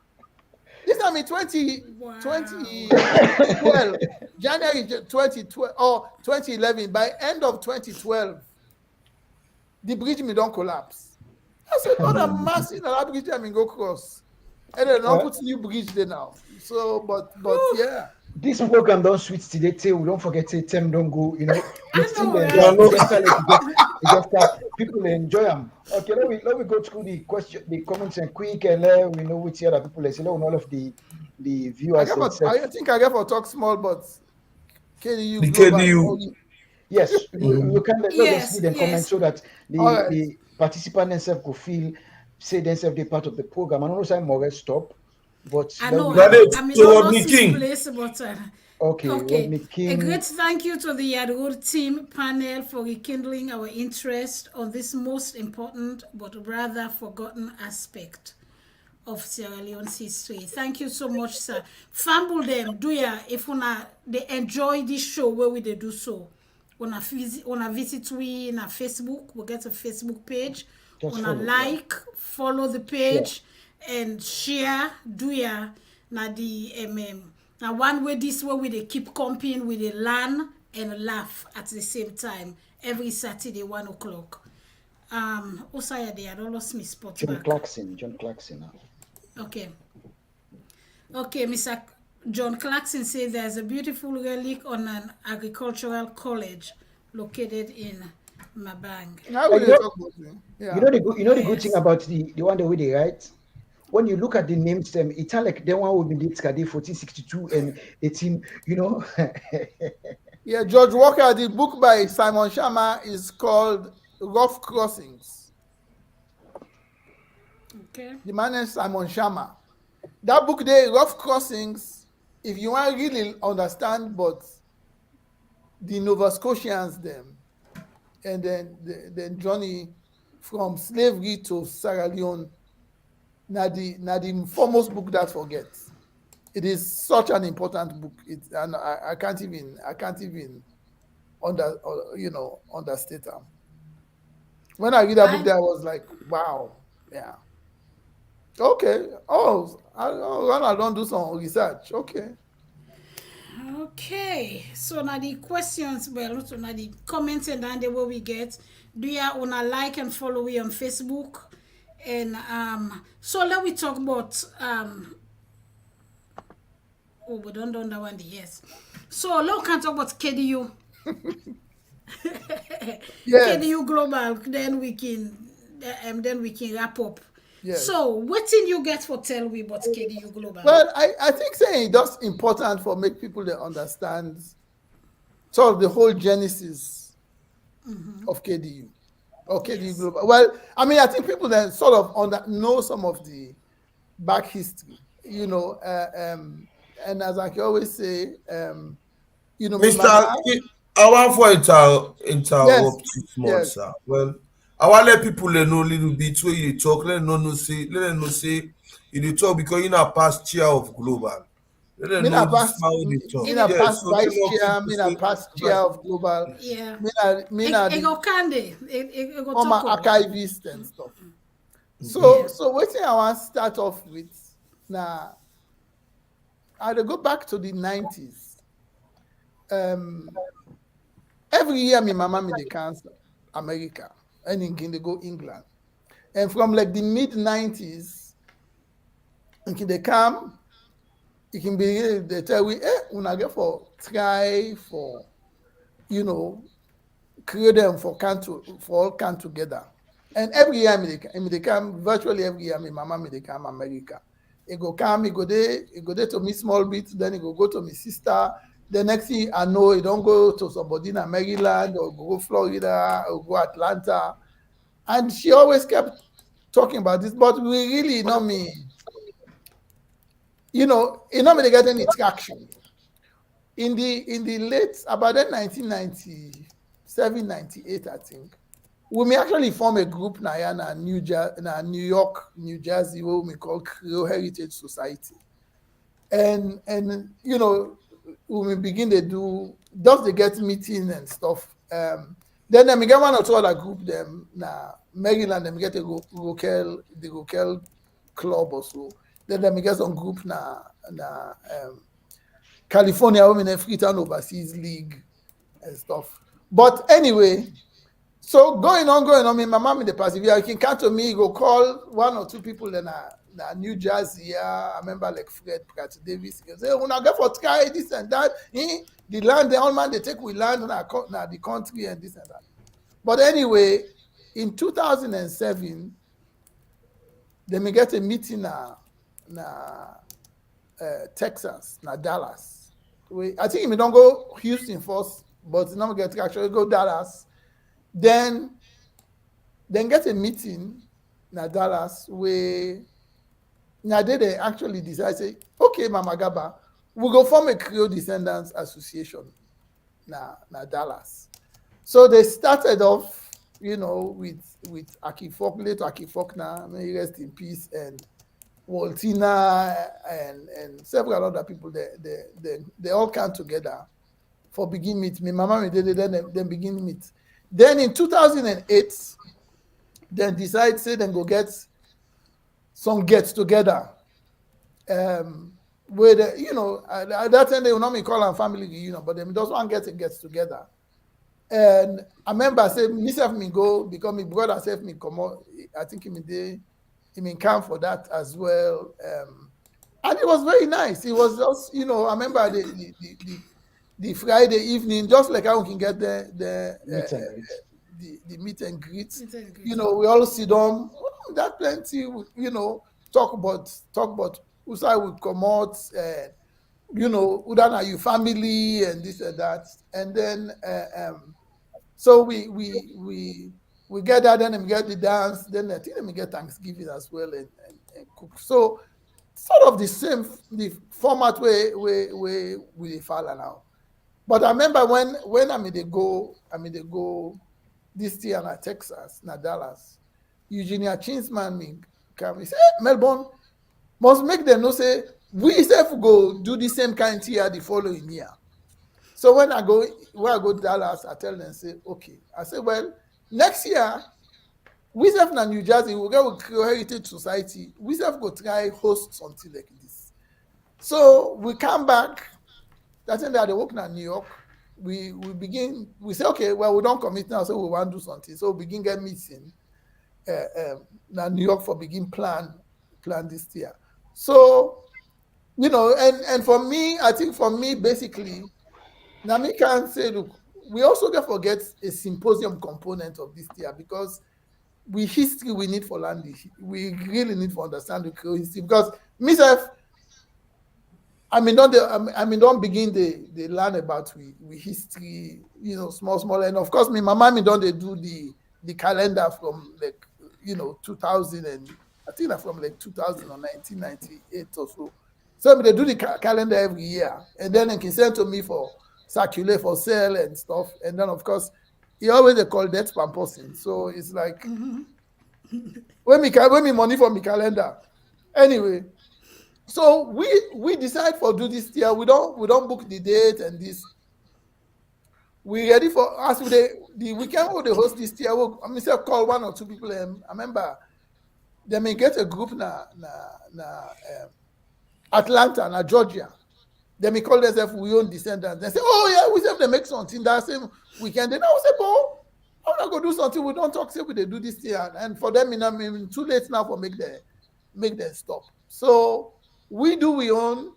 This time in 2012, January 2012 or 2011, by end of 2012, the bridge may don't collapse. I said, God, I'm massive that bridge I mean go cross. And then I'll put new bridge there now. So, but yeah. This program don't switch today till we don't forget to them don't go, you know. People enjoy them. Okay, let me go through the comments and quick and we know which other people they say all of the viewers. I think I get for talk small, but KDU Global. Yes, you can let them see them comment so that the participant themselves could say themselves they're part of the program. I don't know if I'm more stop. But I know. I'm in place, but okay. A great thank you to the Yad Rod team panel for rekindling our interest on this most important but rather forgotten aspect of Sierra Leone's history. Thank you so much, sir. Fumble them, do ya? If they enjoy this show, where will they do so? Visit we in our Facebook. We'll get a Facebook page. Follow the page. Sure. And share, do ya na the now one way this way we they keep comping with the learn and laugh at the same time every Saturday 1 o'clock. Osaya they had lost me spot John Clarkson. Okay, Mr. John Clarkson says there's a beautiful relic on an agricultural college located in Mabang. You know the good thing about the one that we did, right? When you look at the names, it's like the one would be 1462 and 18, you know. Yeah, George Walker, the book by Simon Sharma is called Rough Crossings. Okay. The man is Simon Sharma. That book there, Rough Crossings, if you want to really understand, but the Nova Scotians them, and then journey from slavery to Sierra Leone. Now the foremost book that forgets. It is such an important book. And I can't even understate them. When I read that book, there I was like, wow, yeah. Okay. I don't do some research. Okay. So now the questions, now the comments and then the way we get. Do you wanna like and follow me on Facebook? And so let me talk about we don't do that one. Yes. So let we can talk about KDU. Yes. KDU Global. Then we can wrap up. Yes. So what did you get for tell we about KDU Global? Well, I think saying that's important for make people that understand sort of the whole genesis of KDU or KDU Global. Well, I mean, I think people then sort of know some of the back history, you know, and as I can always say, you know, my Mr. mama. I want for Yes, interrupt you small, yes. sir. Well, I want let people know a little bit where you dey talk. Let them know say you dey talk because you na past chair of global. Let them Me know na this past, how they talk. me na Yes, past so let vice not chair, people me na say past chair of Global. Yeah. Me na It the go candy. It go former talk. archivist and stuff. Yeah. So what thing I want to start off with now, I dey go back to the 90s. Every year my mama me dey cancel America and in they go England. And from like the mid 90s, and they come, it can be they tell we, una get for try for, you know, create them for all come together. And every year they come virtually every year. My mama me they come America. It go come, it go there to me small bit, then it go to my sister. The next thing I know, it don't go to somebody in Maryland or go Florida or go Atlanta. And she always kept talking about this, but we really know me. You know, it not me they get any traction. In the late about then 1997, 98, I think. We may actually form a group now in New York, New Jersey, what we call Creole Heritage Society. And you know, we begin to do just they get meeting and stuff. Then we get one or two other group them now Maryland, then we get the local club or so. Then we get some group now California Women in Freetown Overseas League and stuff. But anyway, so going on, my mama in the past, if you can come to me, go call one or two people in New Jersey. I remember like Fred Pratt Davis. He say, "When I go for try this and that, the land, the old man they take we land now the country and this and that." But anyway, in 2007, they may get a meeting na Texas, na Dallas. I think we don't go Houston first, but now we get actually go Dallas. Then get a meeting in Dallas where now they actually decide say, okay, Mama Gaba, we go form a Creole Descendants Association na Dallas. So they started off, you know, with Aki Faulkner, Aki Faulkner, may he rest in peace, and Waltina and several other people. They all come together for begin meet. My mama me did then begin meet. Then in 2008, then decide say then go get some gets together. Where the, you know, at that time they will normally call them family reunion, but them just one gets together. And I remember I said, myself me go because my brother self me come out. I think he may come for that as well. And it was very nice. It was just, you know, I remember the Friday evening, just like how we can get the meet and greet. You know, we all sit down. That plenty, you know, talk about who side would come out, you know, who are your family and this and that. And then so we get that, then we get the dance, then I think we get Thanksgiving as well and cook. So sort of the format where we follow now. But I remember when I made the go this year in Texas, na Dallas, Eugenia Chinsman me come, he say, hey, Melbourne must make them know say we self go do the same kind of year the following year. So when I go to Dallas, I tell them, say, okay. I say, well, next year, we self in New Jersey, we'll go with Creole Heritage Society, we self go try host something like this. So we come back, that's when they work in New York. We say, okay, well, we don't commit now, so we want to do something. So we begin get meeting in New York for begin plan this year. So, you know, and for me, I think for me, basically, now me can say, look, we also don't forget a symposium component of this year because we history we need for land. We really need to understand the Creole history because myself, don't begin they learn about we history, small, and of course, my me don't they do the calendar from 2000 and I think that from 2000 or 1998 or so. So they do the calendar every year, and then they can send to me for circulate for sale and stuff, and then of course, he always they call that spam person. So it's like when me money for me calendar. Anyway, so we decide for do this year. We don't book the date and this. We ready for as we the weekend we they host this year. I mean, say call one or two people. I remember they may get a group na Atlanta, na Georgia. They may call themselves we own descendants. They say, oh yeah, we have to make something that same weekend. Then I will say, oh, I'm not gonna do something. We don't talk. Say we they do this year, and for them, too late now for make them stop. So we do we own,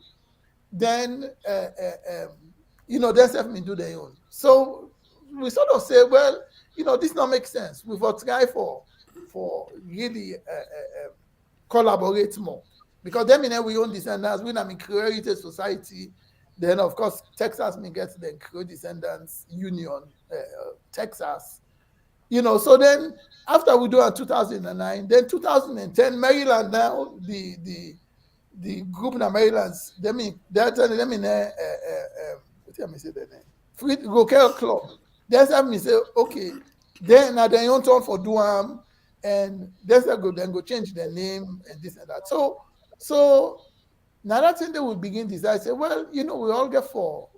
then they self me do their own. So we sort of say, well, this not make sense. We will try for really collaborate more because then we own descendants. We create a society. Then of course Texas me gets the Creole Descendants Union, Texas. So then after we do in 2009, then 2010 Maryland now the group in Maryland, what say the name? Free Rokel Club. That's how me say, okay, then now they own turn for Duam, and that's how go change their name and this and that. So now that thing they will begin decide, say, well, we all get for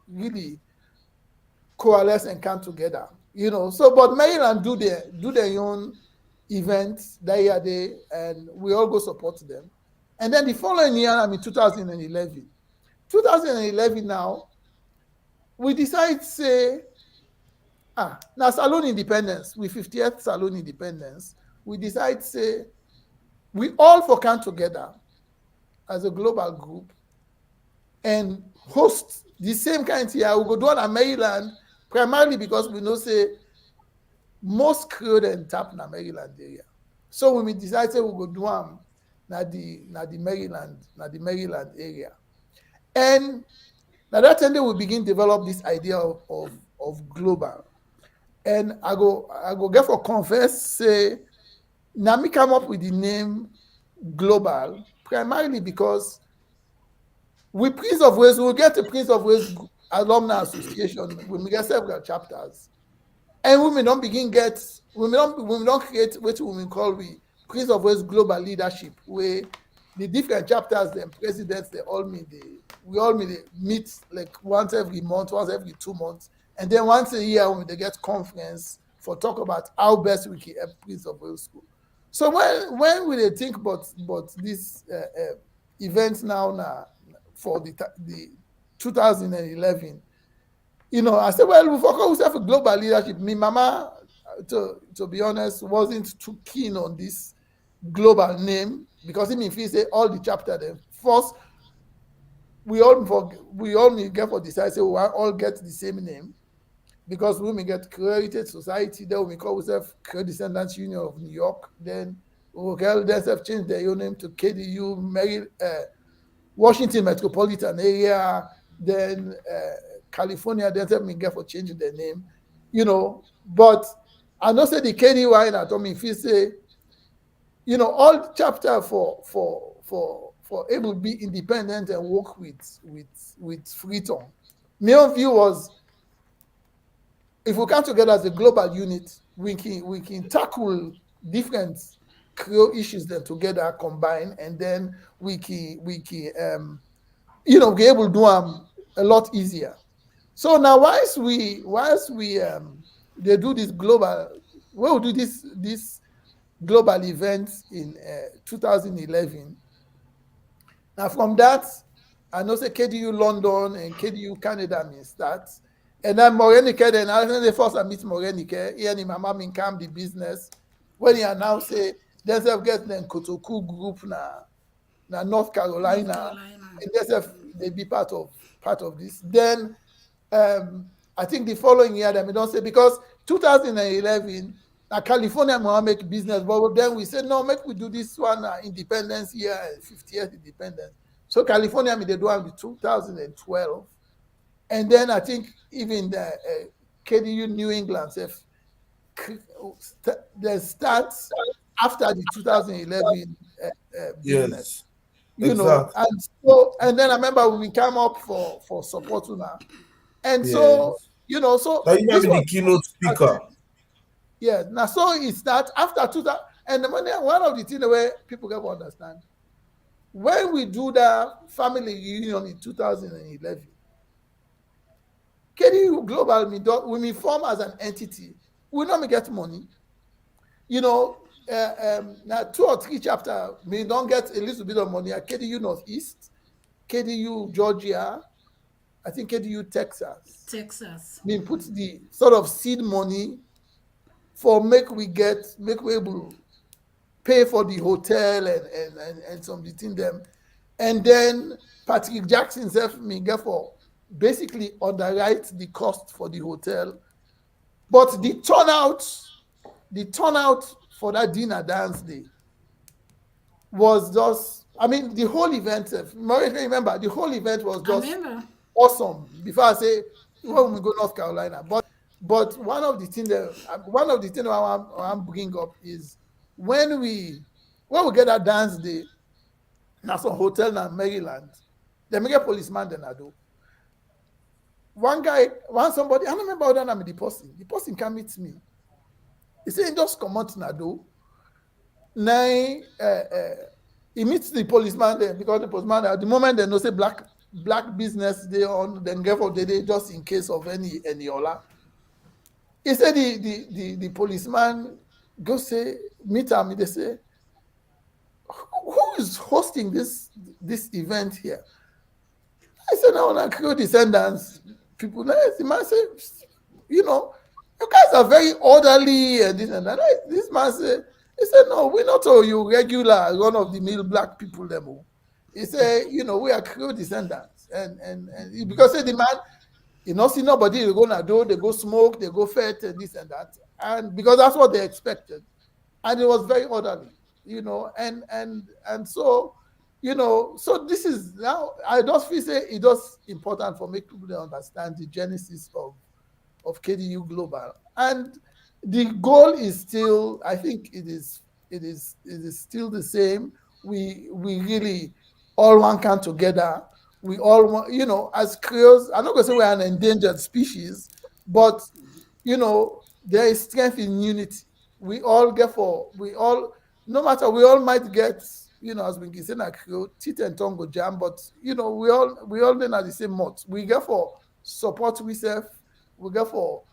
really coalesce and come together. So but Maryland do their own events that year day, and we all go support them. And then the following year, 2011. 2011 now, we decide say, now Salon Independence, with 50th Salon Independence, we decide say, we all for come together as a global group and host the same kind of year. We go do on Maryland, primarily because we know say most Creole and tap in Maryland area. So when we decide say we go do them na the Maryland area. And now that time we begin develop this idea of global. And I go get for confess say now me come up with the name global primarily because we Prince of Wales, we'll get the Prince of Wales Alumni Association when we get several chapters. And we may not create what we call Prince of Wales Global Leadership, where the different chapters, the presidents, we all meet like once every month, once every 2 months, and then once a year when they get conference for talk about how best we can help Prince of Wales School. So when we think about this events now for the 2011, I said, well, we focus ourselves on global leadership. Me, mama, to be honest, wasn't too keen on this global name because if you say all the chapter then first we all may get for decide say we all get the same name because we may get Created Society, then we call ourselves Creole Descendants Union of New York, then we will themselves change their own name to KDU Washington Metropolitan Area, then California, then me get for changing their name, but I know say the KDY and Atomy, if you say, all chapter for able to be independent and work with freedom. My own view was if we come together as a global unit, we can tackle different Creole issues then together combine, and then we can be able to do them a lot easier. So now whilst we they do this global, we'll do this global event in 2011. Now from that, I know say KDU London and KDU Canada may start. And then Morenike, then I think the first I meet Morenike, he and him mama min come the business. When he announced say themselves get them Kotoku group na North Carolina. And themselves they be part of this. Then I think the following year, they don't say because 2011, California want make business, but then we said no, make we do this one independence year, 50th independence. So California, they do it in 2012, and then I think even the KDU New England, they start after the 2011 business. Yes, exactly. And then I remember when we came up for support now, and Yes. so Now you might this be was the keynote speaker. yeah. Now so it's that after 2000, and one of the things where people can understand when we do that family reunion in 2011, KDU Global we form as an entity. We not get money. Now 2 or 3 chapters, we don't get a little bit of money at KDU Northeast, KDU Georgia, I think KDU Texas. We put the sort of seed money for make we able pay for the hotel and some thing them. And then Patrick Jackson self me get for basically underwrite the cost for the hotel. But the turnout for that dinner dance day was just, I mean, the whole event, remember, the whole event was just awesome. Before I say, when we go North Carolina, but one of the things I want to bring up is when we get that dance day, now some hotel in Maryland, they make a policeman then I do. Somebody, I don't remember how that name the person can meet me. He said, just come out Nado. Now, he meets the policeman there because the policeman, at the moment, they know say black business they on, then therefore they just in case of any ola. He said the policeman go say, meet him, they say, who is hosting this event here? I said, no, like Creole descendants, people. The man said, you guys are very orderly and this and that. This man said, he said, no, we're not all you regular, one of the mill black people them. He said, we are Creole descendants. And because the man, see nobody, they go Nado, they go smoke, they go fet and this and that. And because that's what they expected. And it was very orderly, and so, so this is now, I just feel say it is important for make people to understand the genesis of KDU Global. And the goal is still, I think it is still the same. We really all want to come together. We all want, as Creoles, I'm not going to say we're an endangered species, but, there is strength in unity. We all no matter, we all might get, as we say in Creole, teeth and tongue go jam, but, we all then are the same mouth. We get for support ourselves. We get for,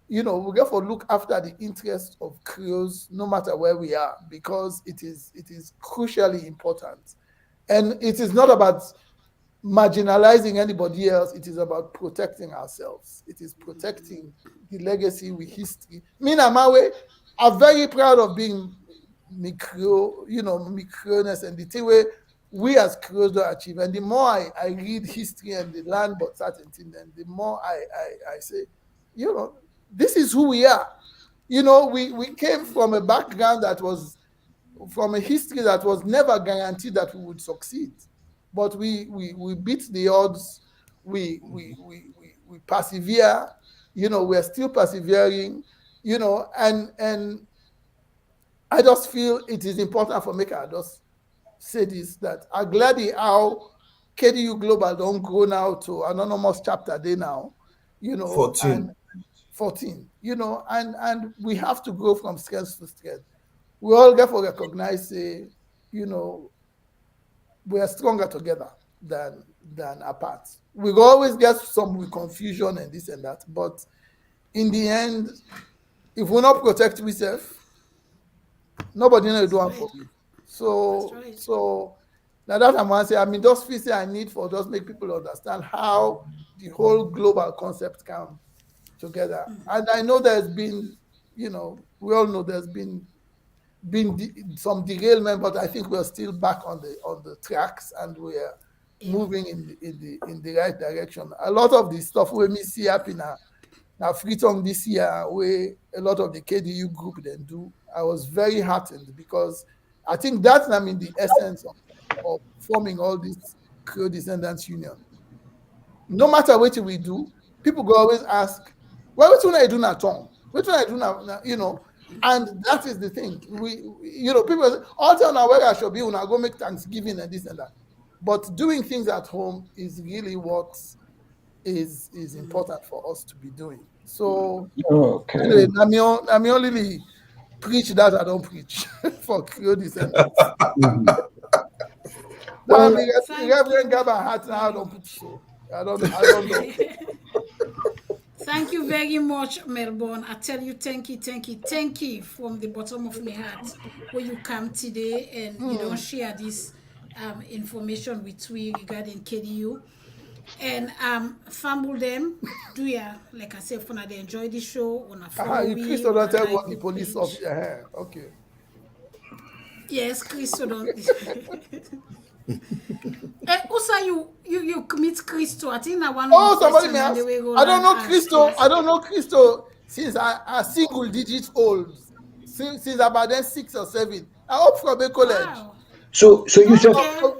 look after the interests of Creoles, no matter where we are, because it is crucially important. And it is not about marginalizing anybody else. It is about protecting ourselves. It is protecting the legacy, with history. Me and my way, I'm very proud of being Creole, Creoleness, and the thing where we as Creoles do achieve. And the more I read history and the learn about certain things, then the more I say, this is who we are. We came from a background that was, from a history that was never guaranteed that we would succeed. But we beat the odds. We persevere. We're still persevering. And I just feel it is important for me to just say this, that I'm glad how KDU Global don't go now to anonymous chapter day now. 14. 14, and we have to go from strength to strength. We all get to recognize, we are stronger together than apart. We always get some confusion and this and that, but in the end, if we not protect ourselves, nobody knows do it for you. So now that I'm going to say, I mean, just feel say I need for just make people understand how the whole global concept come together. And I know there's been, we all know there's been some derailment, but I think we're still back on the tracks, and we're moving in the right direction. A lot of the stuff we see happen now, Now, Freetown this year, where a lot of the KDU group then do, I was very heartened because I think that's the essence of forming all this Creole Descendants Union. No matter what we do, people go always ask, well, which one I do not tongue? Which one I do not, and that is the thing. People say, all tell now where I should be when I go make Thanksgiving and this and that. But doing things at home is really what is important for us to be doing. So, anyway, I'm only preach that I don't preach for Creole Descendants. Well, Reverend Garber hat now I don't put so. I don't know. Thank you very much, Melbourne. I tell you, thank you from the bottom of my heart where you come today and you don't share this information with we regarding KDU. And fumble them, do ya, like I said, for now they enjoy the show on a follow You Christo don't tell what the police officer. Okay. Yes, Christo don't. Also, you commit Christo. I think that one. Oh, somebody may ask. I don't know Christo. Yes. I don't know Christo since I single digit old. Since about then 6 or 7. I hope from a college. Wow. So you said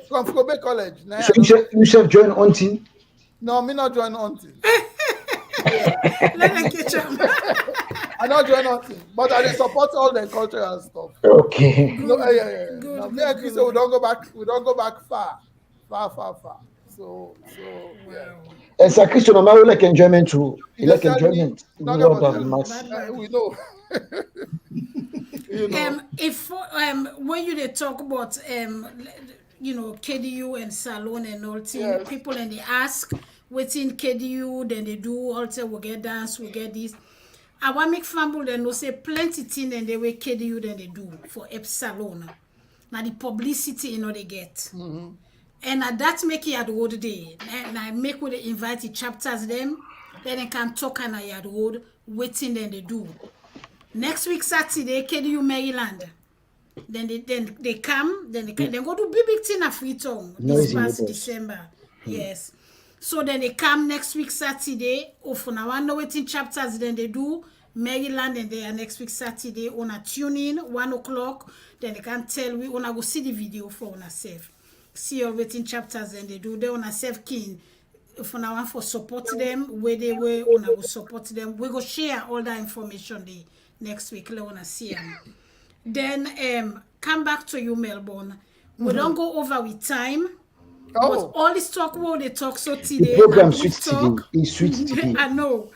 from Kobe College. Nah, so you said join hunting? No, me not join hunting. Let me catch up. I not join hunting, but I support all the cultural stuff. Okay. No, yeah. No, me and Christo, we don't go back. We don't go back far. So yeah. And so Christo, no matter like enjoyment too. You like enjoyment. We know. If when you they talk about KDU and Salon and all thing, yes. People and they ask what's in KDU, then they do also we get dance, we get this. I want make family then no say plenty thing and they way KDU then they do for Salon. Now the publicity they get. Mm-hmm. And that make Yad Rod day. And I make with the invite the chapters them, then they can talk on Yad Rod, waiting then they do. Next week Saturday, KDU Maryland. Then they come, then they go to big thing at Freetown this past December. Yes. So then they come next week Saturday. For now, I know waiting chapters then they do Maryland, and they are next week Saturday on a tune in 1:00. Then they can tell we wanna go see the video for on ourselves. See all waiting chapters and they do they on ourselves keen. For now for support them where they were on go support them. We go share all that information they next week. I wanna see them. Then come back to you, Melbourne. We don't go over with time. Oh. But all this talk what they talk so today. The program sweet today. It's sweet today. I know.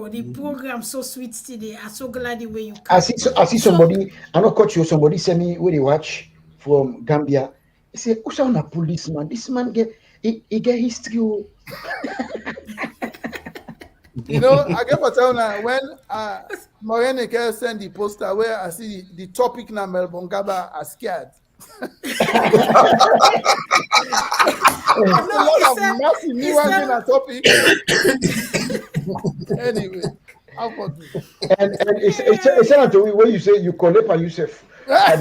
The program so sweet today. I'm so glad the way you come. I see somebody, I know coach you, somebody send me where they watch from Gambia. He say, who's on a policeman? This man he get history. I get for telling when Morenike send the poster where I see the topic now Melbourne Garber are scared. A lot of massive new ones in a topic. Anyway, how about you? And it's not the way when you say you collect by yourself. Yeah.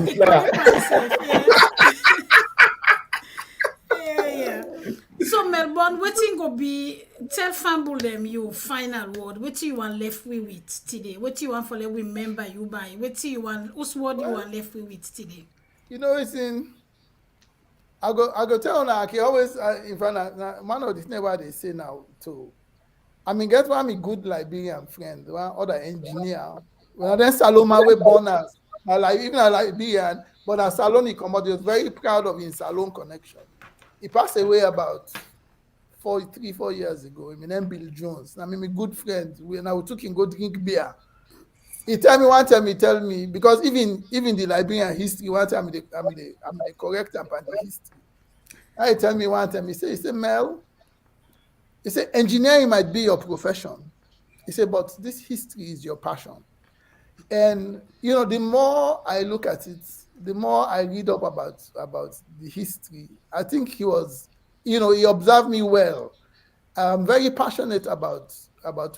So Melbourne, what thing go be? Tell family them your final word. What you want left with today? What you want for them remember you by? What you want? Whose word you want left with today? It's in. I go tell now. I always in front of one of the things what they say now too. I mean, get one me good Liberian friend, one other engineer. When I then Saloma we born as even a Liberian, but as Salon he come out, he was very proud of his Salon connection. He passed away about 4 years ago. My name Bill Jones. I mean, my good friend. We took him go drink beer. He tell me because even the Liberian history one time I'm the correct and the history. He tell me one time he say Mel. He said engineering might be your profession. He said but this history is your passion. And the more I look at it, the more I read up about the history. I think he was, he observed me well. I'm very passionate about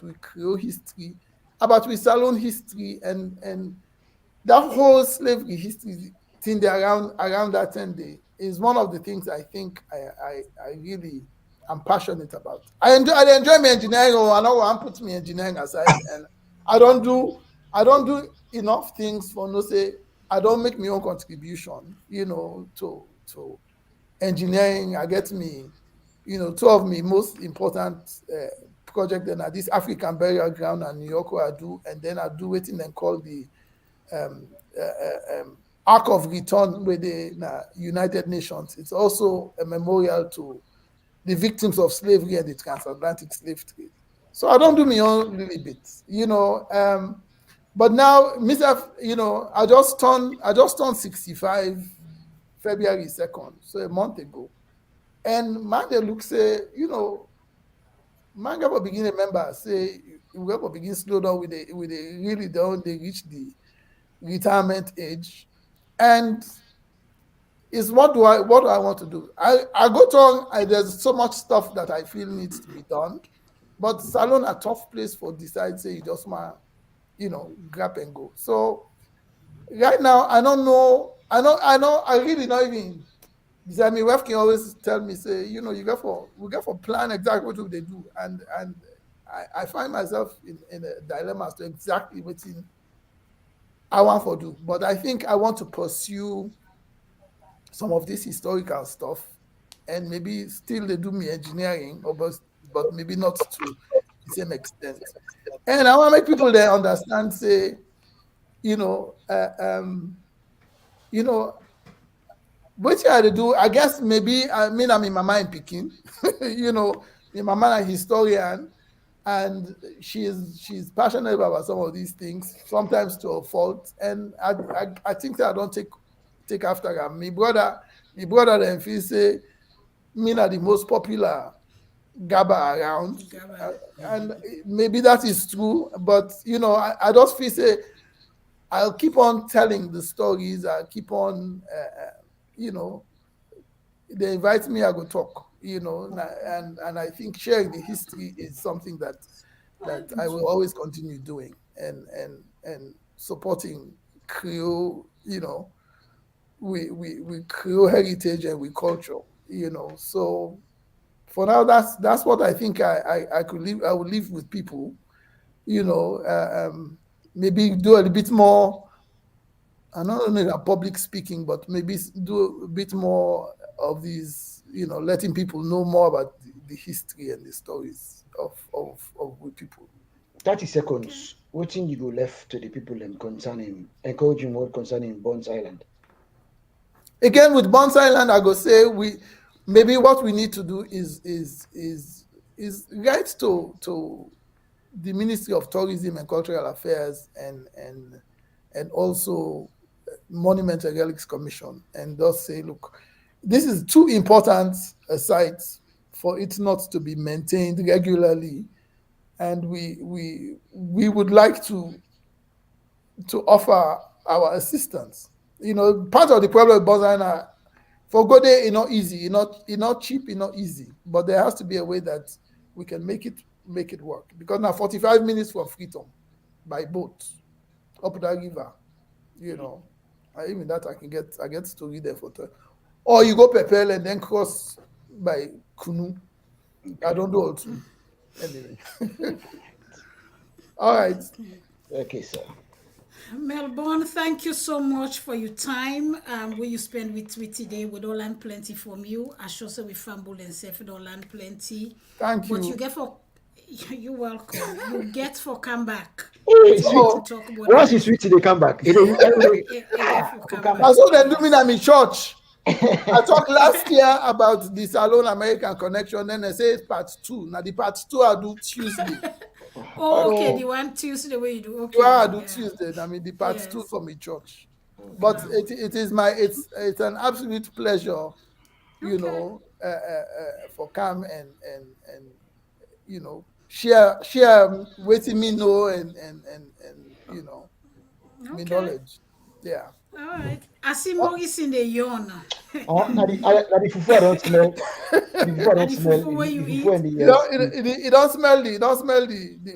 with Creole history, about with Salon history, and that whole slavery history thing there around that 10 day is one of the things I think I I'm passionate about. I enjoy my engineering. I know I'm put me engineering aside, and I don't do enough things for no say. I don't make my own contribution, to engineering. I get me, two of me most important project. Then I this African burial ground and New York where I do, and then I do waiting then call the um, Arc of Return with the United Nations. It's also a memorial to the victims of slavery and the transatlantic slave trade. So I don't do my own little bit, but now, myself, I just turned 65 February 2nd, so a month ago. And man, they look say, man, Garber begin remember say, we Garber begin slow down with the really down, they reach the retirement age. And is what do I want to do? I go to there's so much stuff that I feel needs to be done, but salon a tough place for decide say you just want grab and go. So right now I don't know. I really not even. I mean, wife can always tell me say we got for plan exactly what they do, and I find myself in a dilemma as to exactly what I want to do. But I think I want to pursue some of this historical stuff, and maybe still they do me engineering, but maybe not to the same extent. And I want to make people there understand, say, what you had to do. I guess maybe I'm in my mind picking, my mama a historian, and she's passionate about some of these things, sometimes to a fault. And I think that I don't take after her. My brother then feel say me are the most popular Garber around. And maybe that is true, but I just feel say I'll keep on telling the stories. I'll keep on they invite me, I go talk, and I think sharing the history is something that I will always continue doing, and supporting Creole, we Creole heritage and we culture, So for now, that's what I think I could leave. I would live with people, maybe do a little bit more. I not only public speaking, but maybe do a bit more of these, letting people know more about the history and the stories of we people. 30 seconds. What thing you go left to the people concerning encouraging what concerning Bunce Island? Again, with Bunce Island, I go say maybe what we need to do is write to the Ministry of Tourism and Cultural Affairs and also Monument and Relics Commission, and just say, look, this is too important a site for it not to be maintained regularly, and we would like to offer our assistance. Part of the problem with Bunce Island, for go there, it's not easy, it's not cheap, it's not easy, but there has to be a way that we can make it work, because now 45 minutes from Freetown by boat up that river, even that I get story there for or you go Pepel and then cross by Kunu. I don't know too. Anyway. All right. Okay, sir. Melbourne, thank you so much for your time. Where you spend with today. We don't learn plenty from you. I sure say we fumble and say we don't learn plenty. Thank you. But you get for you're welcome. You get for come back. Hey, once it's sweet, they come back. That's what they're doing at my church. I talked last year about the Salon American Connection, then they say it's part 2. Now the part 2 I do Tuesday. Okay, the one Tuesday where you do. Okay. I do Tuesday. I mean the part 2 for my church. Okay. But it is it's an absolute pleasure, for come and share waiting me know and me knowledge. Yeah. All right. I see Maurice in the yawn. Now the fufu I don't smell. The fufu I And don't the smell. fufu where you The fufu eat. and the You yes. don't smell the I don't.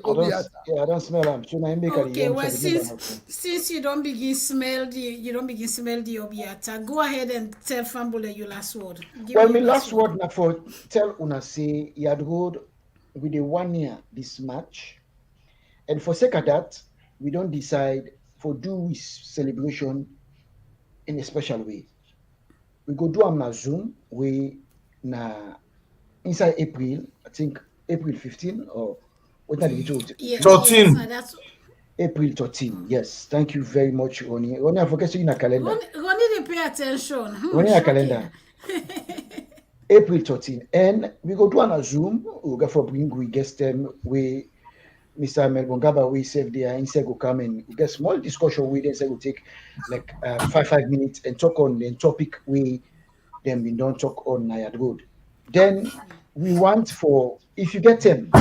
obiata. Yeah, I don't smell them. So now I make a Okay, yam. well, So I remember how to. since you don't begin smell the obiata, go ahead and tell Fambule your last word. Give Well, me my your last word now for tell una say Yad Rod with the 1 year this March, and for sake of that, we don't decide for do this celebration in a special way. We go do am na Zoom we na inside April, I think April 15 or what are the date? Yes, 13. that's April 13. Yes, thank you very much, Ronnie. Ronnie, I forget to in a calendar. Ronnie didn't pay attention. Ronnie a Shocking. calendar. April 13. And we go do on a Zoom. We go for bring we guest them we Mr. Melbourne Garber we save there inside go come and we get small discussion with them say we take like 5 minutes and talk on the topic we then we don't talk on Yad Rod. Then we want for if you get them,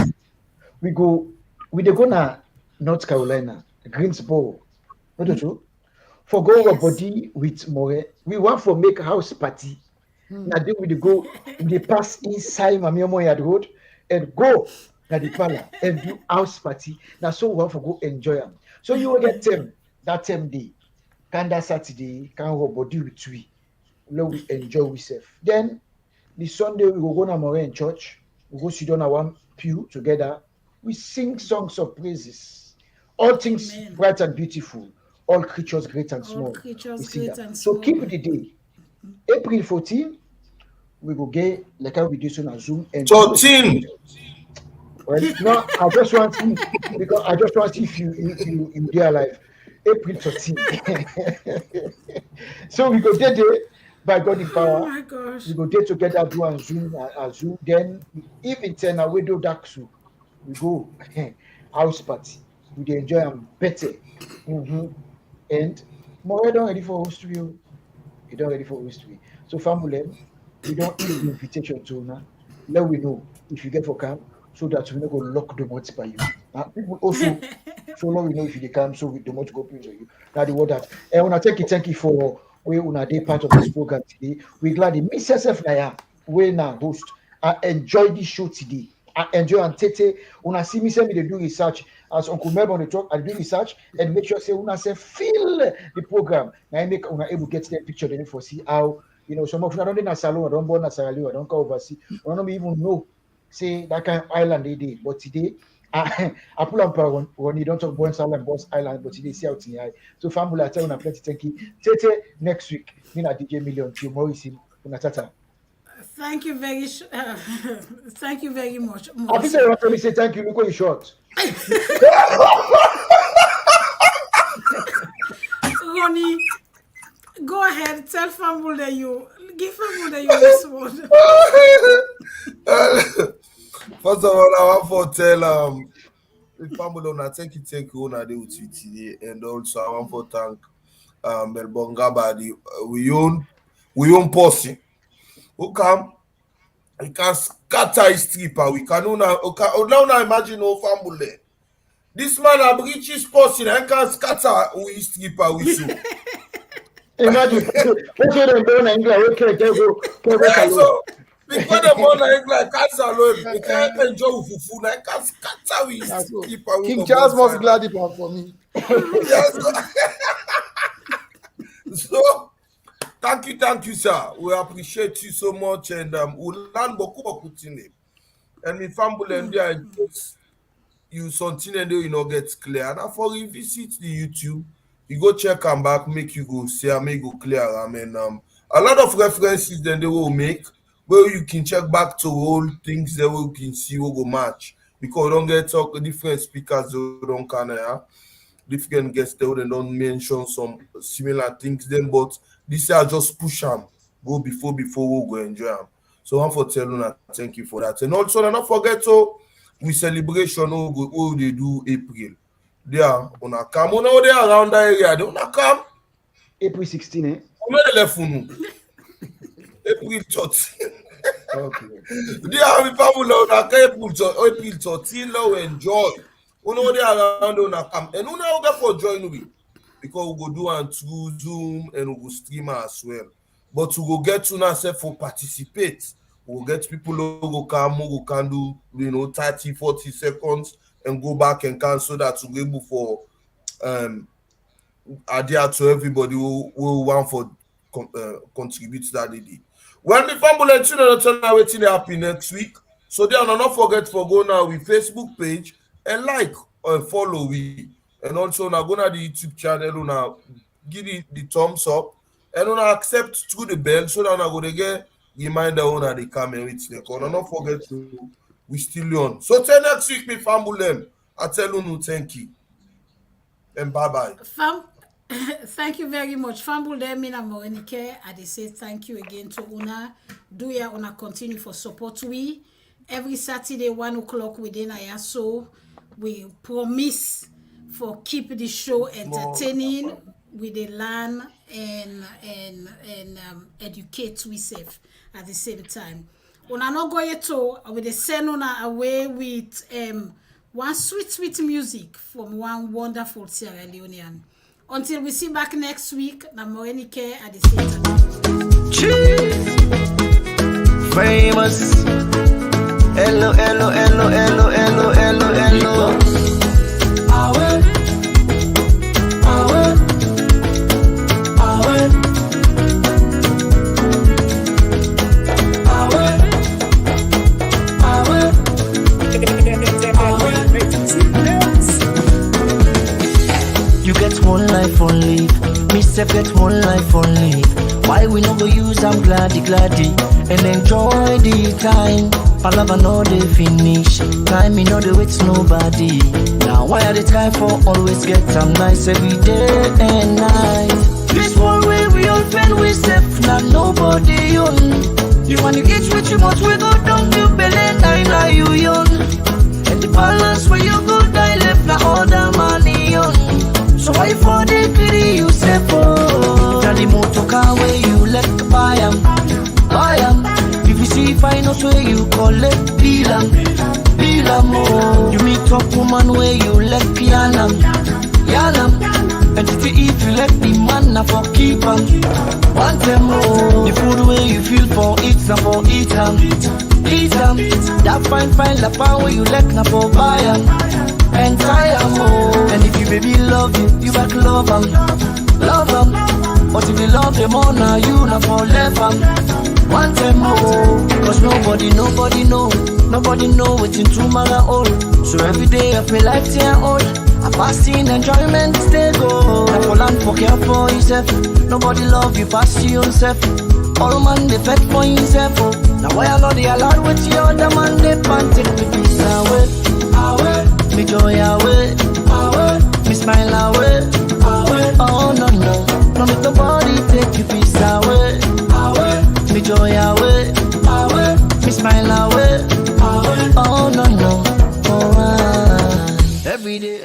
we dey go na North Carolina, Greensboro. What do you? For go our body with more. We want for make house party. Now then we dey go, we dey pass inside Mami Omo Yad Rod and go na the parlor and do house party. Now so we want for go enjoy them. So you will get them that same day. Can that Saturday, can our body with we. Let we enjoy ourselves. Then the Sunday we go na more in church. We go sit down at one pew together. We sing songs of praises. All things bright and beautiful. All creatures great and small. All creatures We sing great that. and So small. keep the day. April 14, we go get like how we do so on Zoom and 13. well, no, I just want to because I just want to see if you there alive. April 13. So we go there by God in power. Oh my gosh. We go there together, do and Zoom. Then even 10 we do dark soup. We go house party. We dey enjoy them better. And more don't ready for history. You don't ready for history. So family, we don't issue the invitation to now. Let we know if you get for camp so that we not go lock the mots by you. People also so long we know if you dey come so we don't want to go preach on you. Now the word that and when I thank you for we una day part of this program today. We glad the Miss SF Naya we now host. I enjoy this show today. I enjoy and tete. Una see me say me they do research as Uncle Melbourne they talk. I do research and make sure say una say feel the program. Now I make una able get that picture then for see how some of you don't in a salon, I don't born at Sierra Leone, I don't go overseas. I don't even know say that kind of island they did. But today I pull up when you don't talk Bunce Island, Bunce Island, but today see out in the eye. So family I tell una plenty thank you. Tete next week. Me na DJ Million to Maurice una tata. Thank you very thank you very much. I think you want to say thank you. Look what you short. Ronnie, go ahead. Tell Fambul that you give Fambul that you this word. First of all, I want to tell Pamela, thank you on a day with you today, and also I want to thank Melbourne Garber, we own person who come. We can scatter his stripper. We can now imagine no family. This man a British person. I can scatter his stripper with you. Imagine what you don't know in English. Okay, go. So because the one in English can't alone. We can't enjoy fufu. I can scatter his stripper. King Charles must glad it for me. Yes. So. Thank you, sir. We appreciate you so much, and we learn beaucoup today. And my family and there, you something and you know get clear. And for you visit the YouTube, you go check and back, make you go see, make go clear. I mean, a lot of references then they will make where you can check back to all things that we can see will go match because we don't get talk different speakers. They don't kind different guests they don't mention some similar things then, but this year just push them go before we go enjoy them. So I'm for telling you thank you for that. And also don't forget we celebration we they do April. There una come on there around that area. They una come April 16, eh? April 13. Okay. There we April 13 now enjoy. Uno there around una come and una get for join we. because we go do am through Zoom and we go stream am as well. But we go get una sef for participate. We go get people who go come, who go can do 30, 40 seconds and go back and can so that we go able for adhere to everybody who want for contribute to that day. When the family let you know wetin dey happen next week. So then not forget for go now with Facebook page and like and follow we. And also now go na the YouTube channel now give the thumbs up and una accept through the bell so that una go dey get reminder una dey come and with them. And not forget to we still on. So till next week, me family, I tell you thank you and bye bye. Thank you very much. Famble there, Mina Morenike. I say thank you again to Una. Do ya Una continue for support we. Every Saturday, 1 o'clock within Ayaso, we promise for keep the show entertaining with the learn and educate we safe at the same time. Una not going to with the send Una away with one sweet music from one wonderful Sierra Leonean. Until we see back next week, na Morenike at the same time. Famous. Hello. You get one life only, me self get one life only. Why we no go use am gladdy and enjoy the time? Palava no dey finish, time me no dey wait nobody. Now why are the time for always get am nice every day and night? This one way we all spend we safe, not nobody own. You want to get rich, you much we go down to belly nine you young. And the balance where you go die left na all the money on. So why for the greedy you say for? Now the motor car where you let buy 'em. If you see finance where you collect bill 'em. Oh. You meet up woman where you let yarn 'em. And if you let the man na for keep 'em. Want them more. The food where you feel for eat na for eat 'em. That fine la power where you let na for buy 'em. And try 'em more. And if you baby love you back love 'em. But if you love them all now you not for left 'em. Want them more. Cause nobody know what's tomorrow all. So every day of my life tear all. I pass in enjoyment stay go. Now for land for care for yourself. Nobody love you pass yourself. All man they fed for himself. Now why I know they allowed with the other man they can't take me peace away. Me joy away, me smile away. Oh no, make nobody take your peace away. Me joy away, me smile away. Oh no, alright. Every day.